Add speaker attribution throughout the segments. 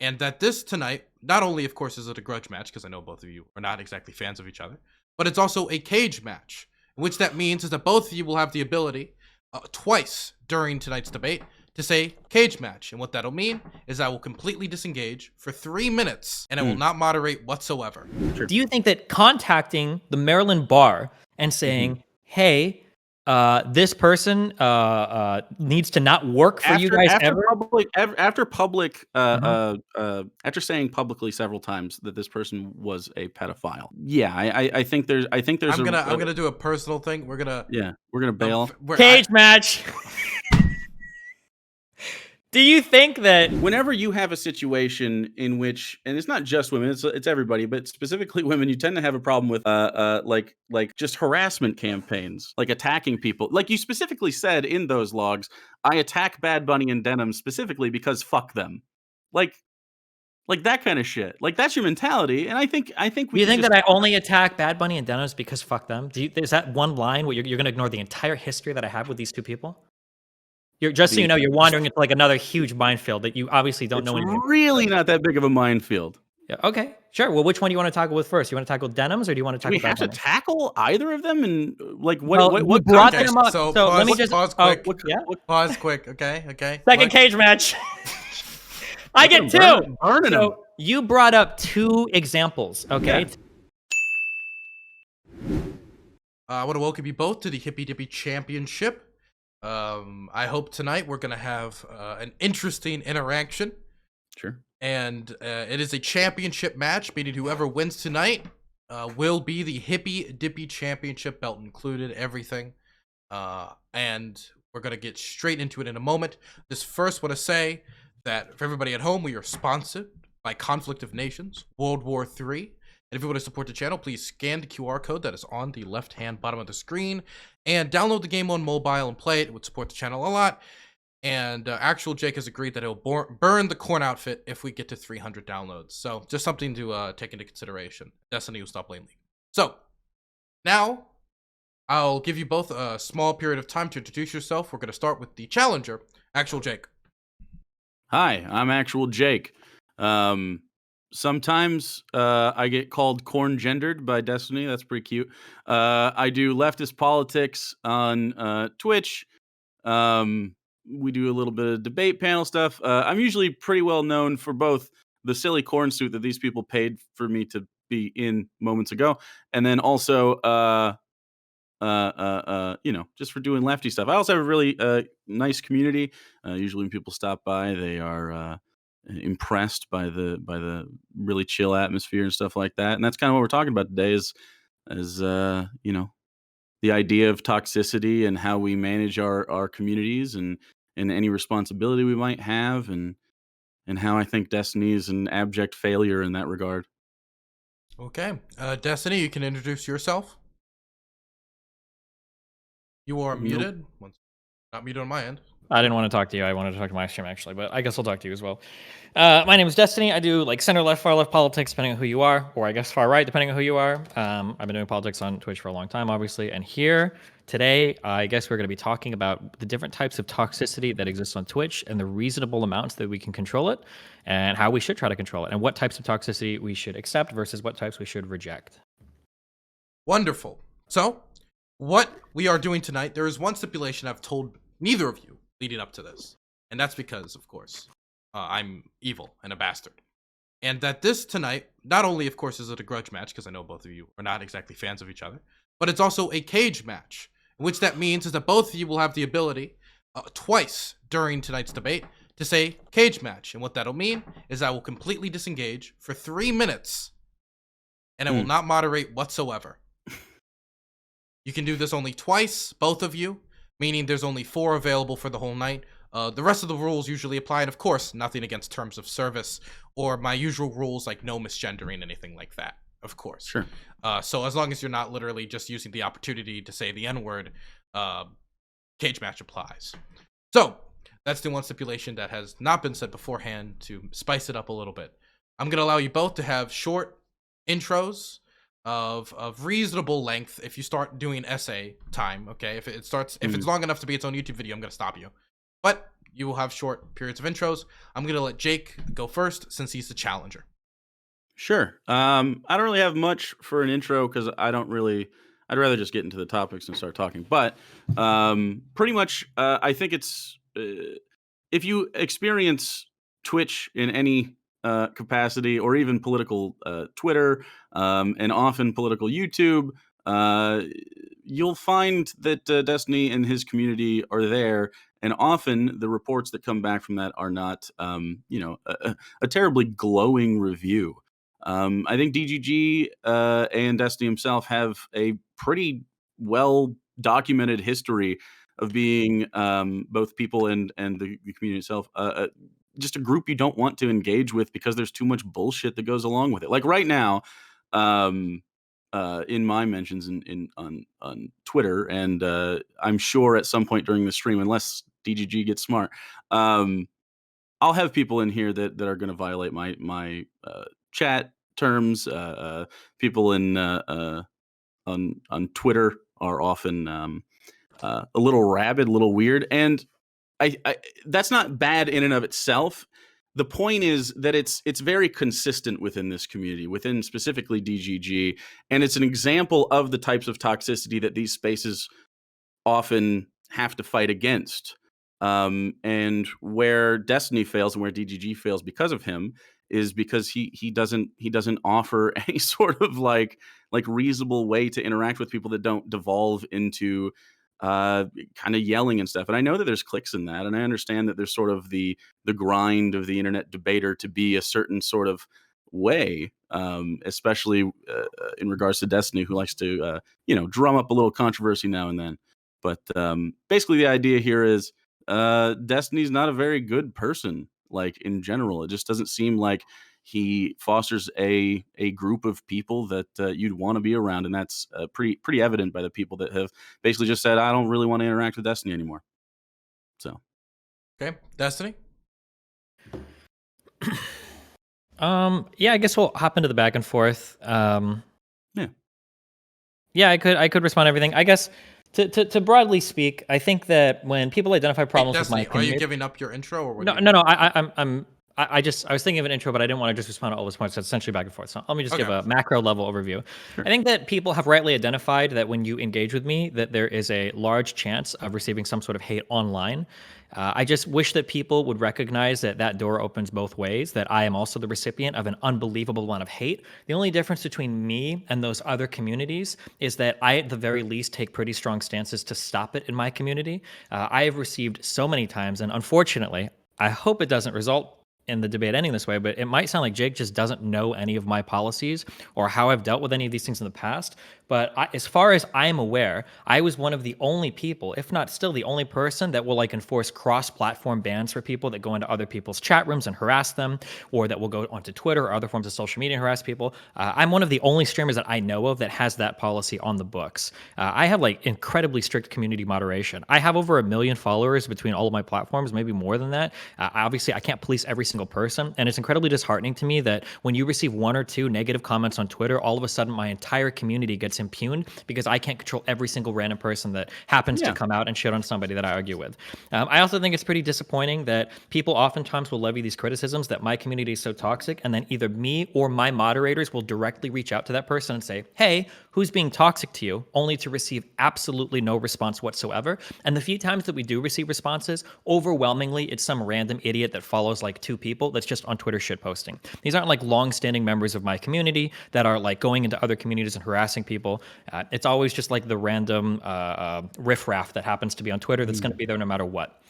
Speaker 1: And that this tonight, not only, of course, is it a grudge match, because I know both of you are not exactly fans of each other, but it's also a cage match, which that means is that both of you will have the ability twice during tonight's debate to say cage match. And what that'll mean is I will completely disengage for 3 minutes and I will not moderate whatsoever.
Speaker 2: Sure. Do you think that contacting the Maryland bar and saying, hey, this person needs to not work for you guys
Speaker 3: after saying publicly several times that this person was a pedophile. Yeah, I think there's I'm
Speaker 1: gonna do a personal thing. We're gonna
Speaker 3: bail.
Speaker 2: Cage match. Do you think that
Speaker 3: whenever you have a situation in which, and it's not just women, it's everybody, but specifically women, you tend to have a problem with like just harassment campaigns, like attacking people. Like you specifically said in those logs, I attack Bad Bunny and Denim specifically because fuck them. Like that kind of shit. Like that's your mentality, and I think
Speaker 2: we. You think that I only attack Bad Bunny and Denim because fuck them? Is that one line where you're going to ignore the entire history that I have with these two people? You're just so you know, you're wandering into like another huge minefield that you obviously don't know anything.
Speaker 3: It's really not that big of a minefield.
Speaker 2: Yeah, okay, sure. Well, which one do you want to tackle with first? You want to tackle Denims or do you want to tackle?
Speaker 3: Do we have to tackle either of them? And like
Speaker 2: what brought them up?
Speaker 1: So
Speaker 2: pause,
Speaker 1: let me just pause quick.
Speaker 2: Pause
Speaker 1: quick. Okay.
Speaker 2: Second cage match. I get two. So you brought up two examples. Okay.
Speaker 1: Yeah. I want to welcome you both to the Hippy Dippy Championship. I hope tonight we're gonna have an interesting interaction.
Speaker 3: Sure.
Speaker 1: And it is a championship match, meaning whoever wins tonight will be the Hippy Dippy Championship, belt included, everything. And we're gonna get straight into it in a moment. Just first want to say that for everybody at home, we are sponsored by Conflict of Nations, World War III. And if you want to support the channel, please scan the QR code that is on the left-hand bottom of the screen and download the game on mobile and play it. It would support the channel a lot. And ActualJake has agreed that he'll burn the corn outfit if we get to 300 downloads. So just something to take into consideration. Destiny will stop playing League. So now I'll give you both a small period of time to introduce yourself. We're going to start with the challenger, ActualJake.
Speaker 3: Hi, I'm ActualJake. Sometimes I get called corn gendered by Destiny. That's pretty cute. I do leftist politics on Twitch. We do a little bit of debate panel stuff. I'm usually pretty well known for both the silly corn suit that these people paid for me to be in moments ago, and then also just for doing lefty stuff. I also have a really nice community. Usually when people stop by, they are impressed by the really chill atmosphere and stuff like that. And that's kind of what we're talking about today is the idea of toxicity and how we manage our communities and any responsibility we might have and how I think Destiny is an abject failure in that regard.
Speaker 1: Okay. Destiny, you can introduce yourself. You are muted. Not muted on my end.
Speaker 2: I didn't want to talk to you. I wanted to talk to my stream, actually, but I guess I'll talk to you as well. My name is Destiny. I do like center left, far left politics, depending on who you are, or I guess far right, depending on who you are. I've been doing politics on Twitch for a long time, obviously. And here today, I guess we're going to be talking about the different types of toxicity that exists on Twitch and the reasonable amounts that we can control it and how we should try to control it and what types of toxicity we should accept versus what types we should reject.
Speaker 1: Wonderful. So what we are doing tonight, there is one stipulation I've told neither of you leading up to this, and that's because, of course, I'm evil and a bastard. And that this tonight, not only, of course, is it a grudge match, because I know both of you are not exactly fans of each other, but it's also a cage match, which that means is that both of you will have the ability twice during tonight's debate to say cage match. And what that'll mean is I will completely disengage for 3 minutes, and I will not moderate whatsoever. You can do this only twice, both of you, meaning there's only 4 available for the whole night. The rest of the rules usually apply, and of course, nothing against terms of service or my usual rules like no misgendering, anything like that, of course.
Speaker 3: Sure.
Speaker 1: So as long as you're not literally just using the opportunity to say the N-word, cage match applies. So that's the one stipulation that has not been said beforehand to spice it up a little bit. I'm going to allow you both to have short intros of reasonable length if you start doing essay time, okay? If it's long enough to be its own YouTube video, I'm going to stop you. But you will have short periods of intros. I'm gonna let Jake go first since he's the challenger.
Speaker 3: Sure. I don't really have much for an intro because I don't really. I'd rather just get into the topics and start talking. But pretty much, I think it's if you experience Twitch in any capacity, or even political Twitter, and often political YouTube, uh, you'll find that Destiny and his community are there. And often the reports that come back from that are not, a terribly glowing review. I think DGG and Destiny himself have a pretty well documented history of being both people and the community itself, just a group you don't want to engage with because there's too much bullshit that goes along with it. Like right now, um, in my mentions on Twitter, and I'm sure at some point during the stream, unless DGG gets smart, I'll have people in here that are going to violate my chat terms. People in on Twitter are often a little rabid, a little weird, and I that's not bad in and of itself. The point is that it's very consistent within this community, within specifically DGG, and it's an example of the types of toxicity that these spaces often have to fight against. And where Destiny fails and where DGG fails because of him is because he doesn't offer any sort of like reasonable way to interact with people that don't devolve into kind of yelling and stuff. And I know that there's clicks in that, and I understand that there's sort of the grind of the internet debater to be a certain sort of way, especially in regards to Destiny, who likes to drum up a little controversy now and then. But basically, the idea here is Destiny's not a very good person, like in general. It just doesn't seem like he fosters a group of people that you'd want to be around, and that's pretty evident by the people that have basically just said, "I don't really want to interact with Destiny anymore." So,
Speaker 1: Okay, Destiny.
Speaker 2: Yeah, I guess we'll hop into the back and forth.
Speaker 3: yeah.
Speaker 2: Yeah, I could respond to everything. I guess to broadly speak, I think that when people identify
Speaker 1: Wait,
Speaker 2: problems with my
Speaker 1: Destiny, are
Speaker 2: community,
Speaker 1: you giving up your intro or what?
Speaker 2: no, no, I was thinking of an intro, but I didn't want to just respond to all those points. That's essentially back and forth. So let me just give a macro level overview.
Speaker 3: Sure.
Speaker 2: I think that people have rightly identified that when you engage with me, that there is a large chance of receiving some sort of hate online. I just wish that people would recognize that that door opens both ways, that I am also the recipient of an unbelievable amount of hate. The only difference between me and those other communities is that I, at the very least, take pretty strong stances to stop it in my community. I have received so many times, and unfortunately, I hope it doesn't result in the debate ending this way, but it might sound like Jake just doesn't know any of my policies or how I've dealt with any of these things in the past. But as far as I'm aware, I was one of the only people, if not still the only person, that will enforce cross-platform bans for people that go into other people's chat rooms and harass them, or that will go onto Twitter or other forms of social media and harass people. I'm one of the only streamers that I know of that has that policy on the books. I have incredibly strict community moderation. I have over 1 million followers between all of my platforms, maybe more than that. Obviously, I can't police every single person, and it's incredibly disheartening to me that when you receive 1 or 2 negative comments on Twitter, all of a sudden my entire community gets impugned because I can't control every single random person that happens to come out and shit on somebody that I argue with. I also think it's pretty disappointing that people oftentimes will levy these criticisms that my community is so toxic, and then either me or my moderators will directly reach out to that person and say, "Hey, who's being toxic to you?" only to receive absolutely no response whatsoever. And the few times that we do receive responses, overwhelmingly it's some random idiot that follows 2 people that's just on Twitter shit posting. These aren't long-standing members of my community that are going into other communities and harassing people. It's always just the random riffraff that happens to be on Twitter that's going to be there no matter what.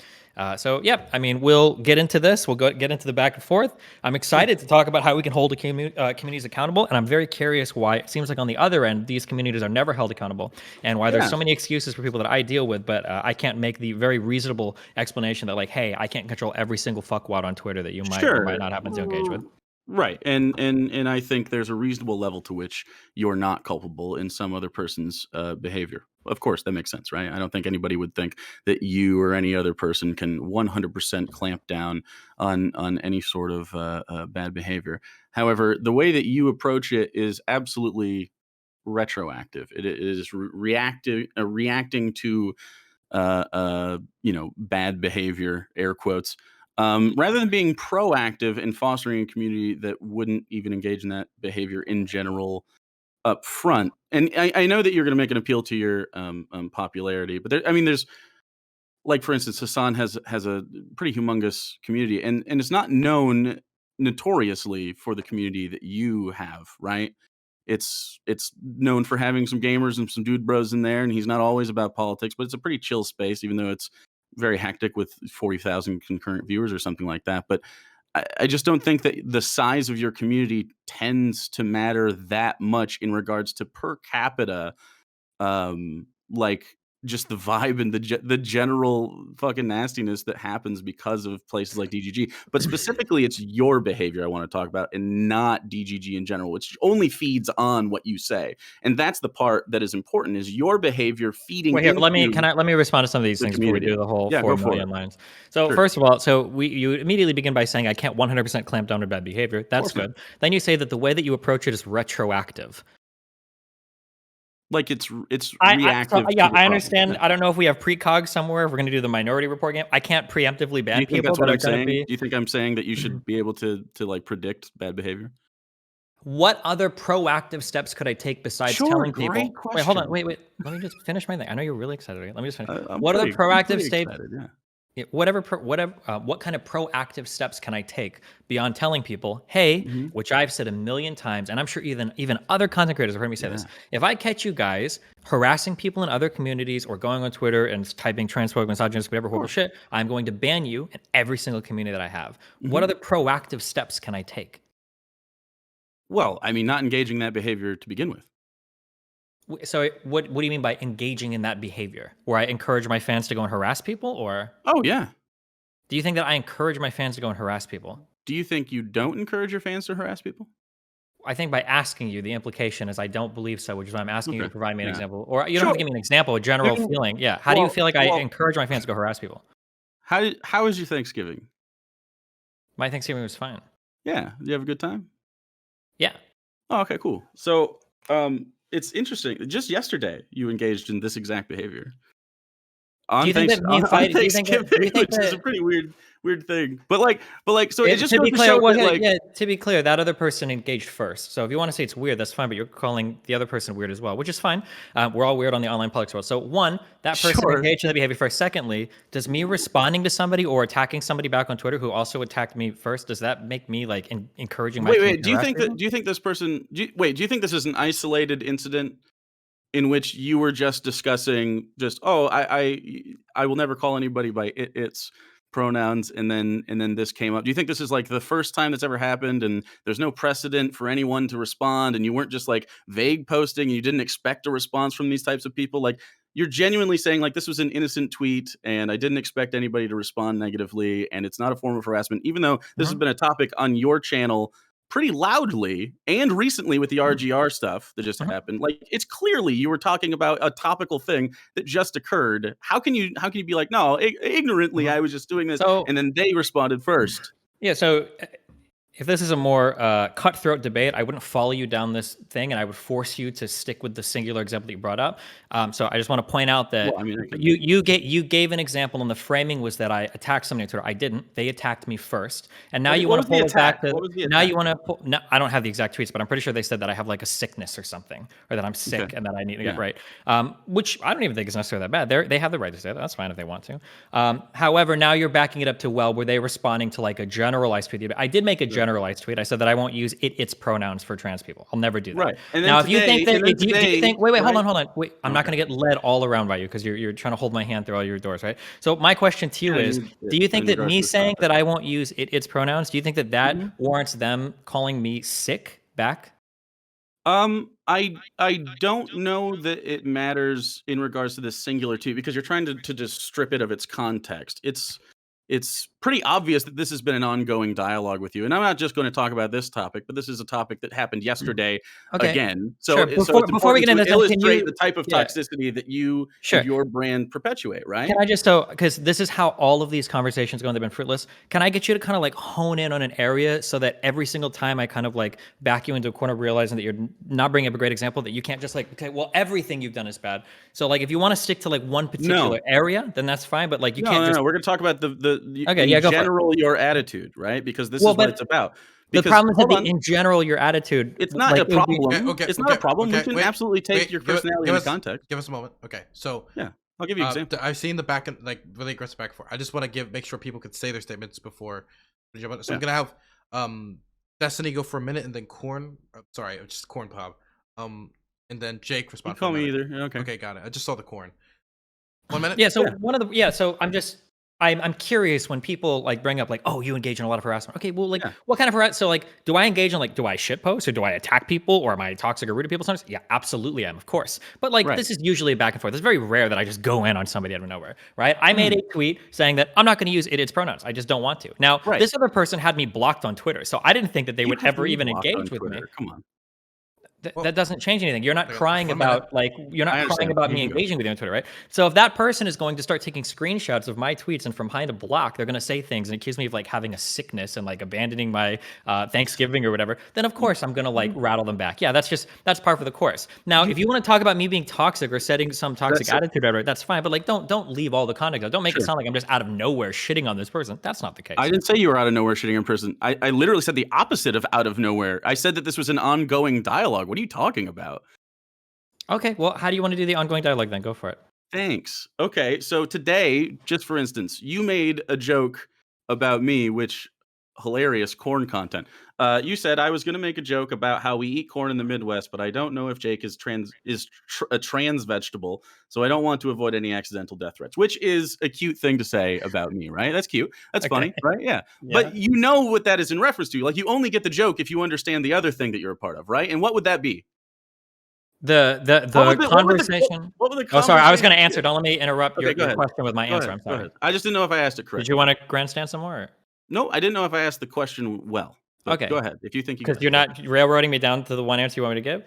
Speaker 2: So yeah, I mean, we'll get into this. We'll get into the back and forth. I'm excited to talk about how we can hold communities accountable, and I'm very curious why it seems like on the other end, these communities are never held accountable, and why there's so many excuses for people that I deal with, but I can't make the very reasonable explanation that hey, I can't control every single fuckwad on Twitter that you might or might not happen to engage with.
Speaker 3: Right. And I think there's a reasonable level to which you're not culpable in some other person's behavior. Of course, that makes sense, right? I don't think anybody would think that you or any other person can 100% clamp down on any sort of bad behavior. However, the way that you approach it is absolutely retroactive. It is reacting to bad behavior, air quotes, rather than being proactive and fostering a community that wouldn't even engage in that behavior in general up front. And I know that you're going to make an appeal to your popularity, but there's, like, for instance, Hassan has a pretty humongous community, and it's not known notoriously for the community that you have, right? It's known for having some gamers and some dude bros in there, and he's not always about politics, but it's a pretty chill space, even though it's very hectic with 40,000 concurrent viewers or something like that. But I just don't think that the size of your community tends to matter that much in regards to per capita, like, just the vibe and the general fucking nastiness that happens because of places like DGG. But specifically, it's your behavior I want to talk about, and not DGG in general, which only feeds on what you say. And that's the part that is important: is your behavior feeding
Speaker 2: Wait, here,
Speaker 3: into
Speaker 2: let me respond to some of these
Speaker 3: the
Speaker 2: things before we
Speaker 3: community.
Speaker 2: do the whole
Speaker 3: Yeah,
Speaker 2: 4
Speaker 3: go for
Speaker 2: million
Speaker 3: it.
Speaker 2: lines. So
Speaker 3: Sure.
Speaker 2: first of all, you immediately begin by saying I can't 100% clamp down on bad behavior. That's
Speaker 3: course not.
Speaker 2: good. Then you say that the way that you approach it is retroactive.
Speaker 3: Like, it's
Speaker 2: I
Speaker 3: reactive. to the
Speaker 2: I
Speaker 3: problem.
Speaker 2: understand.
Speaker 3: Yeah.
Speaker 2: I don't know if we have precog somewhere. If we're going to do the Minority Report game, I can't preemptively
Speaker 3: Do
Speaker 2: ban
Speaker 3: you think
Speaker 2: people
Speaker 3: that's what
Speaker 2: that are
Speaker 3: I'm
Speaker 2: going to
Speaker 3: saying?
Speaker 2: be.
Speaker 3: Do you think I'm saying that you should be able to like predict bad behavior?
Speaker 2: What other proactive steps could I take besides
Speaker 3: Sure,
Speaker 2: telling people?
Speaker 3: great
Speaker 2: Wait, hold on.
Speaker 3: question.
Speaker 2: Wait. Let me just finish my thing. I know you're really excited. Let me just finish.
Speaker 3: I'm
Speaker 2: What other
Speaker 3: pretty
Speaker 2: proactive steps?
Speaker 3: excited, yeah.
Speaker 2: What kind of proactive steps can I take beyond telling people, hey,
Speaker 3: Mhm.
Speaker 2: which I've said a million times, and I'm sure even other content creators have heard me say this. If I catch you guys harassing people in other communities or going on Twitter and typing transphobic, misogynist, whatever horrible shit, I'm going to ban you in every single community that I have. What other proactive steps can I take?
Speaker 3: Well, not engaging that behavior to begin with.
Speaker 2: So what do you mean by engaging in that behavior? Where I encourage my fans to go and harass people, or
Speaker 3: Oh, yeah.
Speaker 2: do you think that I encourage my fans to go and harass people?
Speaker 3: Do you think you don't encourage your fans to harass people?
Speaker 2: I think by asking you, the implication is I don't believe so, which is why I'm asking you to
Speaker 3: Okay.
Speaker 2: provide me an
Speaker 3: Yeah.
Speaker 2: example. Or you don't
Speaker 3: Sure.
Speaker 2: have to give me an example, a general
Speaker 3: You-
Speaker 2: feeling. Yeah. How do you feel like I
Speaker 3: well-
Speaker 2: encourage my fans to go harass people?
Speaker 3: How was your Thanksgiving?
Speaker 2: My Thanksgiving was fine.
Speaker 3: Yeah. Did you have a good time?
Speaker 2: Yeah.
Speaker 3: Oh, okay, cool. So, it's interesting. Just yesterday, you engaged in this exact behavior.
Speaker 2: Do you think that me
Speaker 3: On
Speaker 2: fighting? Do you think
Speaker 3: Thanksgiving, which is a
Speaker 2: that?
Speaker 3: pretty weird thing. But like, so it just
Speaker 2: To
Speaker 3: goes
Speaker 2: be
Speaker 3: to
Speaker 2: clear,
Speaker 3: show
Speaker 2: well,
Speaker 3: that, like,
Speaker 2: to be clear, that other person engaged first. So if you want to say it's weird, that's fine. But you're calling the other person weird as well, which is fine. We're all weird on the online politics world. So one, that person
Speaker 3: Sure.
Speaker 2: engaged in the behavior first. Secondly, does me responding to somebody or attacking somebody back on Twitter who also attacked me first, does that make me like encouraging my
Speaker 3: wait.
Speaker 2: community
Speaker 3: Do
Speaker 2: to
Speaker 3: you
Speaker 2: harass
Speaker 3: think
Speaker 2: people?
Speaker 3: do you think this person? Do you think this is an isolated incident in which you were just discussing I will never call anybody by its pronouns, and then this came up? Do you think this is like the first time that's ever happened, and there's no precedent for anyone to respond, and you weren't just like vague posting and you didn't expect a response from these types of people? Like, you're genuinely saying, like, this was an innocent tweet and I didn't expect anybody to respond negatively, and it's not a form of harassment, even though this has been a topic on your channel pretty loudly and recently with the RGR stuff that just happened. Like, it's clearly you were talking about a topical thing that just occurred. How can you be like, no, ignorantly I was just doing this,
Speaker 2: So
Speaker 3: and then they responded first?
Speaker 2: yeah, so if this is a more cutthroat debate, I wouldn't follow you down this thing, and I would force you to stick with the singular example that you brought up. So I just want to point out that
Speaker 3: Well, I can-
Speaker 2: you gave an example, and the framing was that I attacked somebody on Twitter. I didn't. They attacked me first, and now you
Speaker 3: What
Speaker 2: want to
Speaker 3: was the
Speaker 2: pull it back
Speaker 3: attack?
Speaker 2: to
Speaker 3: What was the
Speaker 2: now you
Speaker 3: attack?
Speaker 2: want to pull. No, I don't have the exact tweets, but I'm pretty sure they said that I have like a sickness or something, or that I'm sick
Speaker 3: Okay.
Speaker 2: and that I need to get
Speaker 3: Yeah.
Speaker 2: right. Which I don't even think is necessarily that bad. They have the right to say that. That's fine if they want to. However, now you're backing it up to, well, were they responding to like a generalized tweet? I did make a generalized tweet. I said that I won't use its pronouns for trans people. I'll never do that.
Speaker 3: Right. And then
Speaker 2: Now, if you think that,
Speaker 3: today-
Speaker 2: do you think, wait,
Speaker 3: right?
Speaker 2: hold on. Wait, I'm not going to get led all around by you because you're trying to hold my hand through all your doors, right? So my question to you
Speaker 3: Yeah,
Speaker 2: is, do you think
Speaker 3: in
Speaker 2: that
Speaker 3: regards
Speaker 2: me
Speaker 3: to this
Speaker 2: saying
Speaker 3: topic.
Speaker 2: that I won't use its pronouns, do you think that
Speaker 3: Mm-hmm.
Speaker 2: warrants them calling me sick back?
Speaker 3: I don't know that it matters in regards to this singular tweet, because you're trying to just strip it of its context. It's pretty obvious that this has been an ongoing dialogue with you. And I'm not just going to talk about this topic, but this is a topic that happened yesterday again. So,
Speaker 2: Sure.
Speaker 3: so it's
Speaker 2: Before we
Speaker 3: important
Speaker 2: get into
Speaker 3: to
Speaker 2: this, then can
Speaker 3: illustrate
Speaker 2: you,
Speaker 3: the type of toxicity that you
Speaker 2: Sure.
Speaker 3: and your brand perpetuate, right?
Speaker 2: Can I just, because this is how all of these conversations go and they've been fruitless, can I get you to kind of like hone in on an area so that every single time I kind of like back you into a corner realizing that you're not bringing up a great example, that you can't just like, okay, well, everything you've done is bad. So like if you want to stick to like one particular area, then that's fine, but like you can't just...
Speaker 3: No, we're going to talk about
Speaker 2: Okay, yeah, go for it.
Speaker 3: general your attitude, right? Because this is what it's about. Because,
Speaker 2: the problem is that in general, your attitude...
Speaker 3: It's not a problem. It's not a problem. We can
Speaker 1: wait,
Speaker 3: absolutely take your personality into context.
Speaker 1: Give us a moment. Okay, so...
Speaker 3: Yeah, I'll give you an example.
Speaker 1: I've seen the back and like really aggressive back and forth. I just want to make sure people could say their statements before. So I'm gonna have Destiny go for a minute and then Corn. Sorry, just Corn Pop. And then Jake respond.
Speaker 3: You call me either. Okay.
Speaker 1: Okay, got it. I just saw the Corn. 1 minute.
Speaker 2: Yeah. So one of the So I'm curious when people like bring up like, oh, you engage in a lot of harassment. Okay, well, like what kind of harassment? So like, do I engage in like, do I shitpost or do I attack people or am I toxic or rude to people sometimes? Yeah, absolutely I am, of course. But like, this is usually a back and forth. It's very rare that I just go in on somebody out of nowhere, right? I made a tweet saying that I'm not going to use its pronouns. I just don't want to. Now, this other person had me blocked on Twitter, so I didn't think that they would ever even engage with me.
Speaker 3: Come on.
Speaker 2: That doesn't change anything. You're not crying about me engaging with you on Twitter, right? So if that person is going to start taking screenshots of my tweets and from behind a block, they're going to say things and accuse me of like having a sickness and like abandoning my Thanksgiving or whatever, then of course I'm going to like rattle them back. Yeah, that's par for the course. Now, if you want to talk about me being toxic or setting some toxic attitude out, that's fine. But like, don't leave all the context out. Don't make it sound like I'm just out of nowhere shitting on this person. That's not the case.
Speaker 3: I didn't say you were out of nowhere shitting on person. I literally said the opposite of out of nowhere. I said that this was an ongoing dialogue. What are you talking about?
Speaker 2: Okay, well, how do you want to do the ongoing dialogue then? Go for it.
Speaker 3: Thanks. Okay, so today, just for instance, you made a joke about me, which hilarious corn content. You said I was going to make a joke about how we eat corn in the Midwest, but I don't know if Jake is a trans vegetable, so I don't want to avoid any accidental death threats, which is a cute thing to say about me, right? That's cute. That's funny, right? Yeah. But you know what that is in reference to. Like, you only get the joke if you understand the other thing that you're a part of, right? And what would that be?
Speaker 2: The conversation.
Speaker 3: What were the
Speaker 2: Oh, sorry. I was going to answer. Don't let me interrupt your question with my answer. I'm sorry.
Speaker 3: I just didn't know if I asked it correctly.
Speaker 2: Did you want to grandstand some more?
Speaker 3: No, I didn't know if I asked the question well. Okay. Go ahead. If you think you
Speaker 2: because you're not railroading me down to the one answer you want me to give.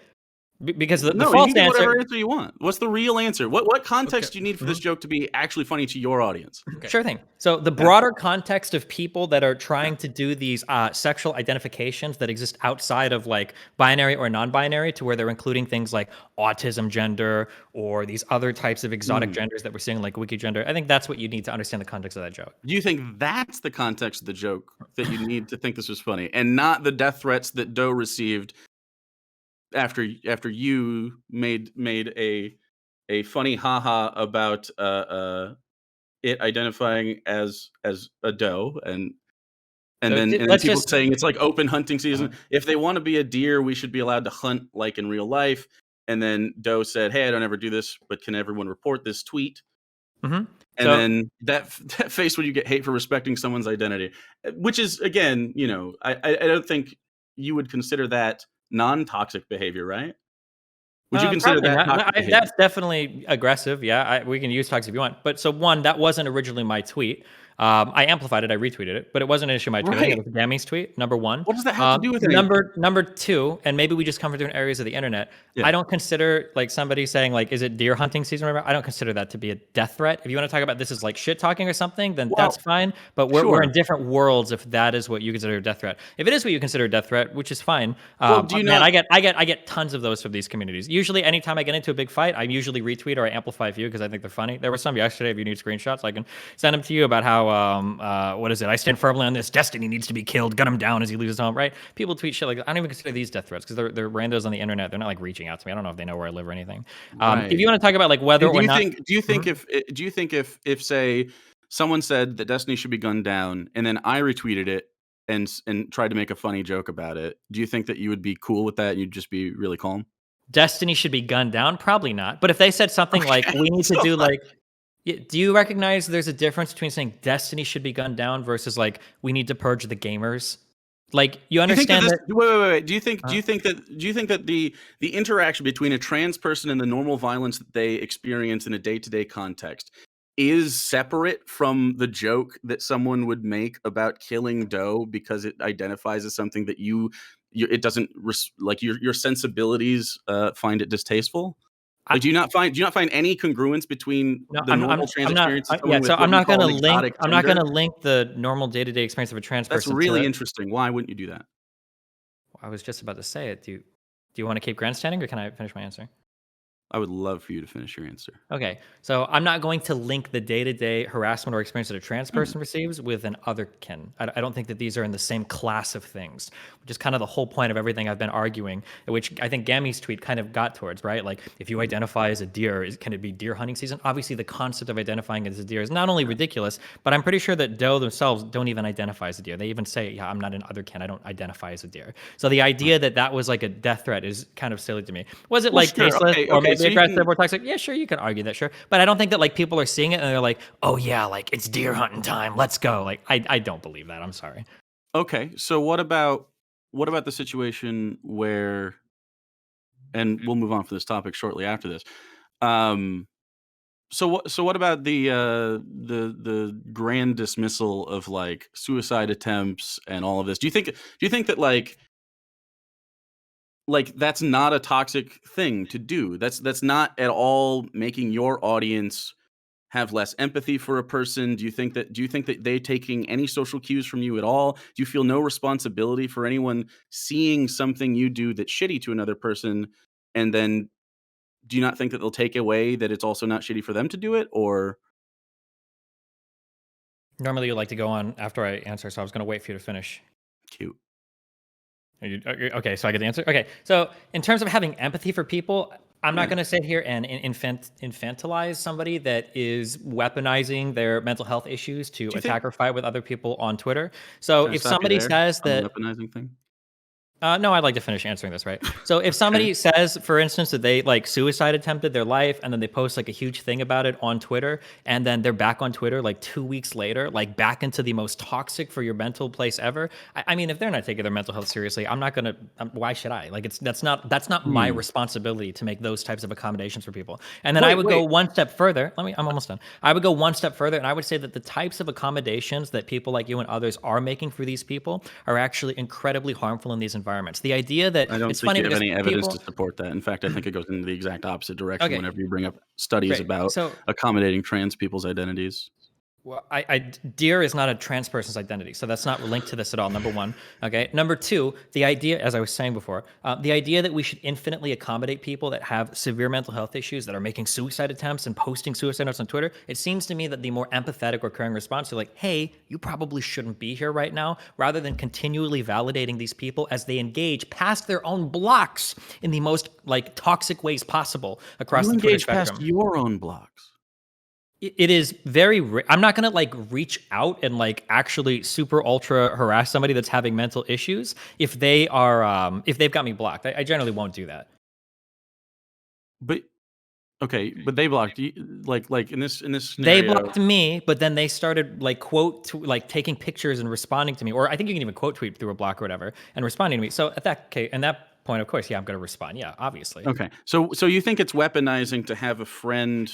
Speaker 2: Because the
Speaker 3: no,
Speaker 2: false
Speaker 3: you can
Speaker 2: answer.
Speaker 3: Whatever answer you want. What's the real answer? What context do you need for this joke to be actually funny to your audience?
Speaker 2: Sure thing. So the broader context of people that are trying to do these sexual identifications that exist outside of like binary or non-binary, to where they're including things like autism gender or these other types of exotic genders that we're seeing like wiki gender. I think that's what you need to understand the context of that joke.
Speaker 3: Do you think that's the context of the joke that you need to think this was funny, and not the death threats that Doe received after you made a funny haha about it identifying as a doe and then people saying it's like open hunting season. If they want to be a deer, we should be allowed to hunt like in real life. And then Doe said, "Hey, I don't ever do this, but can everyone report this tweet?" And then that face when you get hate for respecting someone's identity, which is, again, you know, I don't think you would consider that non-toxic behavior, right? Would you consider that
Speaker 2: that's definitely aggressive? Yeah, we can use toxic if you want. But so one, that wasn't originally my tweet. I amplified it, I retweeted it, but it wasn't an issue in my tweet. I think it was Gammy's tweet, number one.
Speaker 3: What does that have to do with it?
Speaker 2: Number two, and maybe we just come from different areas of the internet. I don't consider like somebody saying like, is it deer hunting season? I don't consider that to be a death threat. If you want to talk about this as like shit talking or something, then that's fine. But we're in different worlds if that is what you consider a death threat. If it is what you consider a death threat, which is fine. I get tons of those from these communities. Usually anytime I get into a big fight, I usually retweet or I amplify a few because I think they're funny. There were some yesterday. If you need screenshots, I can send them to you about how what is it? I stand firmly on this. Destiny needs to be killed. Gun him down as he leaves his home. Right? People tweet shit like that. I don't even consider these death threats because they're randos on the internet. They're not like reaching out to me. I don't know if they know where I live or anything. If you want to talk about like whether or not,
Speaker 3: do you think if say someone said that Destiny should be gunned down and then I retweeted it and tried to make a funny joke about it, do you think that you would be cool with that and you'd just be really calm?
Speaker 2: Destiny should be gunned down? Probably not. But if they said something like, we need to do like, do you recognize there's a difference between saying Destiny should be gunned down versus like, we need to purge the gamers? Like, you understand that?
Speaker 3: Wait. Do you think that the interaction between a trans person and the normal violence that they experience in a day-to-day context is separate from the joke that someone would make about killing doe because it identifies as something that it doesn't like your sensibilities find it distasteful?
Speaker 2: I,
Speaker 3: Like, do you not find any congruence between
Speaker 2: no,
Speaker 3: the normal trans
Speaker 2: I'm not.
Speaker 3: experience of
Speaker 2: Yeah,
Speaker 3: someone
Speaker 2: so
Speaker 3: with what
Speaker 2: I'm
Speaker 3: you
Speaker 2: not
Speaker 3: call
Speaker 2: gonna
Speaker 3: an
Speaker 2: link.
Speaker 3: exotic
Speaker 2: I'm not
Speaker 3: gender?
Speaker 2: gonna link the normal day-to-day experience of a trans
Speaker 3: That's
Speaker 2: person to
Speaker 3: really
Speaker 2: it.
Speaker 3: interesting. Why wouldn't you do that?
Speaker 2: I was just about to say it. Do you want to keep grandstanding, or can I finish my answer?
Speaker 3: I would love for you to finish your answer.
Speaker 2: Okay, so I'm not going to link the day-to-day harassment or experience that a trans
Speaker 3: Hmm.
Speaker 2: person receives with an otherkin. I don't think that these are in the same class of things, which is kind of the whole point of everything I've been arguing, which I think Gammy's tweet kind of got towards, right? Like, if you identify as a deer, can it be deer hunting season? Obviously, the concept of identifying as a deer is not only ridiculous, but I'm pretty sure that doe themselves don't even identify as a deer. They even say, yeah, I'm not an otherkin. I don't identify as a deer. So the idea that that was like a death threat is kind of silly to me. Was it
Speaker 3: Well,
Speaker 2: like
Speaker 3: sure.
Speaker 2: tasteless
Speaker 3: Okay.
Speaker 2: or
Speaker 3: Okay.
Speaker 2: maybe
Speaker 3: So you can.
Speaker 2: aggressive or toxic? Yeah, sure, you can argue that, sure. But I don't think that like people are seeing it and they're like, oh yeah, like it's deer hunting time, let's go. Like I don't believe that. I'm sorry.
Speaker 3: Okay. So what about the situation where, and we'll move on from this topic shortly after this. Um, so what about the grand dismissal of like suicide attempts and all of this? Do you think that like that's not a toxic thing to do? That's not at all making your audience have less empathy for a person? Do you think that they taking any social cues from you at all? Do you feel no responsibility for anyone seeing something you do that's shitty to another person, and then do you not think that they'll take away that it's also not shitty for them to do it? Or
Speaker 2: Normally you like to go on after I answer, so I was going to wait for you to finish.
Speaker 3: cute?
Speaker 2: Okay, so I get the answer. Okay, so in terms of having empathy for people, I'm not
Speaker 3: Yeah.
Speaker 2: going to sit here and infantilize somebody that is weaponizing their mental health issues to
Speaker 3: Do you think?
Speaker 2: attack or fight with other people on Twitter. So
Speaker 3: Can I
Speaker 2: if
Speaker 3: stop you
Speaker 2: somebody
Speaker 3: there
Speaker 2: says
Speaker 3: on the
Speaker 2: that
Speaker 3: weaponizing thing?
Speaker 2: no, I'd like to finish answering this, right? So if
Speaker 3: Okay.
Speaker 2: somebody says, for instance, that they like suicide attempted their life and then they post like a huge thing about it on Twitter and then they're back on Twitter like 2 weeks later, like back into the most toxic for your mental place ever. I mean, if they're not taking their mental health seriously, I'm not gonna. Why should I? Like, that's not my
Speaker 3: Hmm.
Speaker 2: responsibility to make those types of accommodations for people. And then I
Speaker 3: Wait,
Speaker 2: would go
Speaker 3: wait.
Speaker 2: one step further. I'm almost done. I would go one step further and I would say that the types of accommodations that people like you and others are making for these people are actually incredibly harmful in these environments. The idea that
Speaker 3: I don't
Speaker 2: it's
Speaker 3: think
Speaker 2: funny
Speaker 3: you have
Speaker 2: because
Speaker 3: any evidence to
Speaker 2: people
Speaker 3: support that. In fact, I think it goes in the exact opposite direction
Speaker 2: okay,
Speaker 3: whenever you bring up studies
Speaker 2: great.
Speaker 3: about
Speaker 2: So
Speaker 3: accommodating trans people's identities.
Speaker 2: well, deer is not a trans person's identity, so that's not linked to this at all. Number one, okay. Number two, the idea, as I was saying before, the idea that we should infinitely accommodate people that have severe mental health issues that are making suicide attempts and posting suicide notes on Twitter. It seems to me that the more empathetic or caring response to like, "Hey, you probably shouldn't be here right now," rather than continually validating these people as they engage past their own blocks in the most like toxic ways possible across
Speaker 3: You
Speaker 2: the Twitter
Speaker 3: engage past
Speaker 2: spectrum.
Speaker 3: your own blocks.
Speaker 2: It is very I'm not gonna like reach out and like actually super ultra harass somebody that's having mental issues if they are if they've got me blocked. I generally won't do that.
Speaker 3: But okay, but they blocked you. Like in this
Speaker 2: They
Speaker 3: scenario.
Speaker 2: blocked me, but then they started like like taking pictures and responding to me, or I think you can even quote tweet through a block or whatever and responding to me. So at that case, and that point, of course, yeah, I'm gonna respond. Yeah, obviously.
Speaker 3: Okay, so you think it's weaponizing to have a friend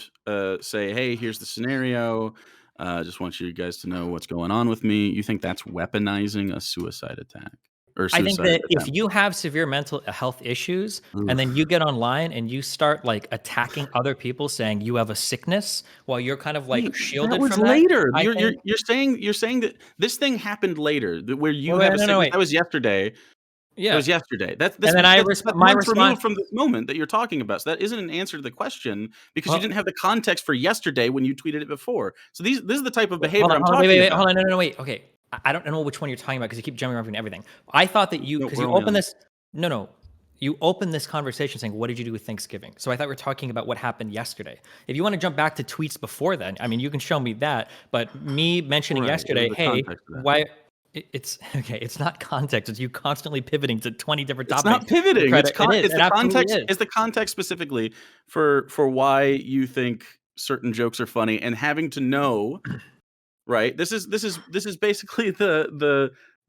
Speaker 3: say, "Hey, here's the scenario. Just want you guys to know what's going on with me." You think that's weaponizing a suicide attack or
Speaker 2: I think
Speaker 3: suicide
Speaker 2: that if
Speaker 3: attempt?
Speaker 2: you have severe mental health issues and then you
Speaker 3: Oof.
Speaker 2: get online and you start like attacking other people saying you have a sickness while you're kind of like
Speaker 3: Wait, that
Speaker 2: shielded
Speaker 3: was
Speaker 2: from that,
Speaker 3: later.
Speaker 2: I think
Speaker 3: You're saying that this thing happened later, where you
Speaker 2: wait,
Speaker 3: have
Speaker 2: wait,
Speaker 3: a
Speaker 2: no, no,
Speaker 3: sickness.
Speaker 2: wait.
Speaker 3: That was yesterday. That
Speaker 2: Yeah.
Speaker 3: was yesterday.
Speaker 2: And then
Speaker 3: That's
Speaker 2: my
Speaker 3: months
Speaker 2: response
Speaker 3: removed from this moment that you're talking about. So that isn't an answer to the question because you
Speaker 2: well,
Speaker 3: didn't have the context for yesterday when you tweeted it before. So this is the type of
Speaker 2: hold
Speaker 3: behavior
Speaker 2: on,
Speaker 3: I'm
Speaker 2: hold on, wait, wait,
Speaker 3: talking
Speaker 2: wait,
Speaker 3: about.
Speaker 2: hold on, no, no, no, wait. Okay. I don't know which one you're talking about because you keep jumping around between everything. I thought that you
Speaker 3: No,
Speaker 2: because
Speaker 3: we're
Speaker 2: you
Speaker 3: only
Speaker 2: opened
Speaker 3: on.
Speaker 2: this no, no. You opened this conversation saying, "What did you do with Thanksgiving?" So I thought we were talking about what happened yesterday. If you want to jump back to tweets before then, I mean, you can show me that. But me mentioning
Speaker 3: Right. It was
Speaker 2: yesterday,
Speaker 3: the
Speaker 2: "Hey,
Speaker 3: context of that.
Speaker 2: why?" It's okay. It's not context. It's you constantly pivoting to 20 different
Speaker 3: It's
Speaker 2: topics
Speaker 3: not
Speaker 2: to
Speaker 3: pivoting.
Speaker 2: try to. It is.
Speaker 3: It's
Speaker 2: It
Speaker 3: the
Speaker 2: absolutely
Speaker 3: context.
Speaker 2: is.
Speaker 3: It's the context specifically for why you think certain jokes are funny and having to know. Right. This is basically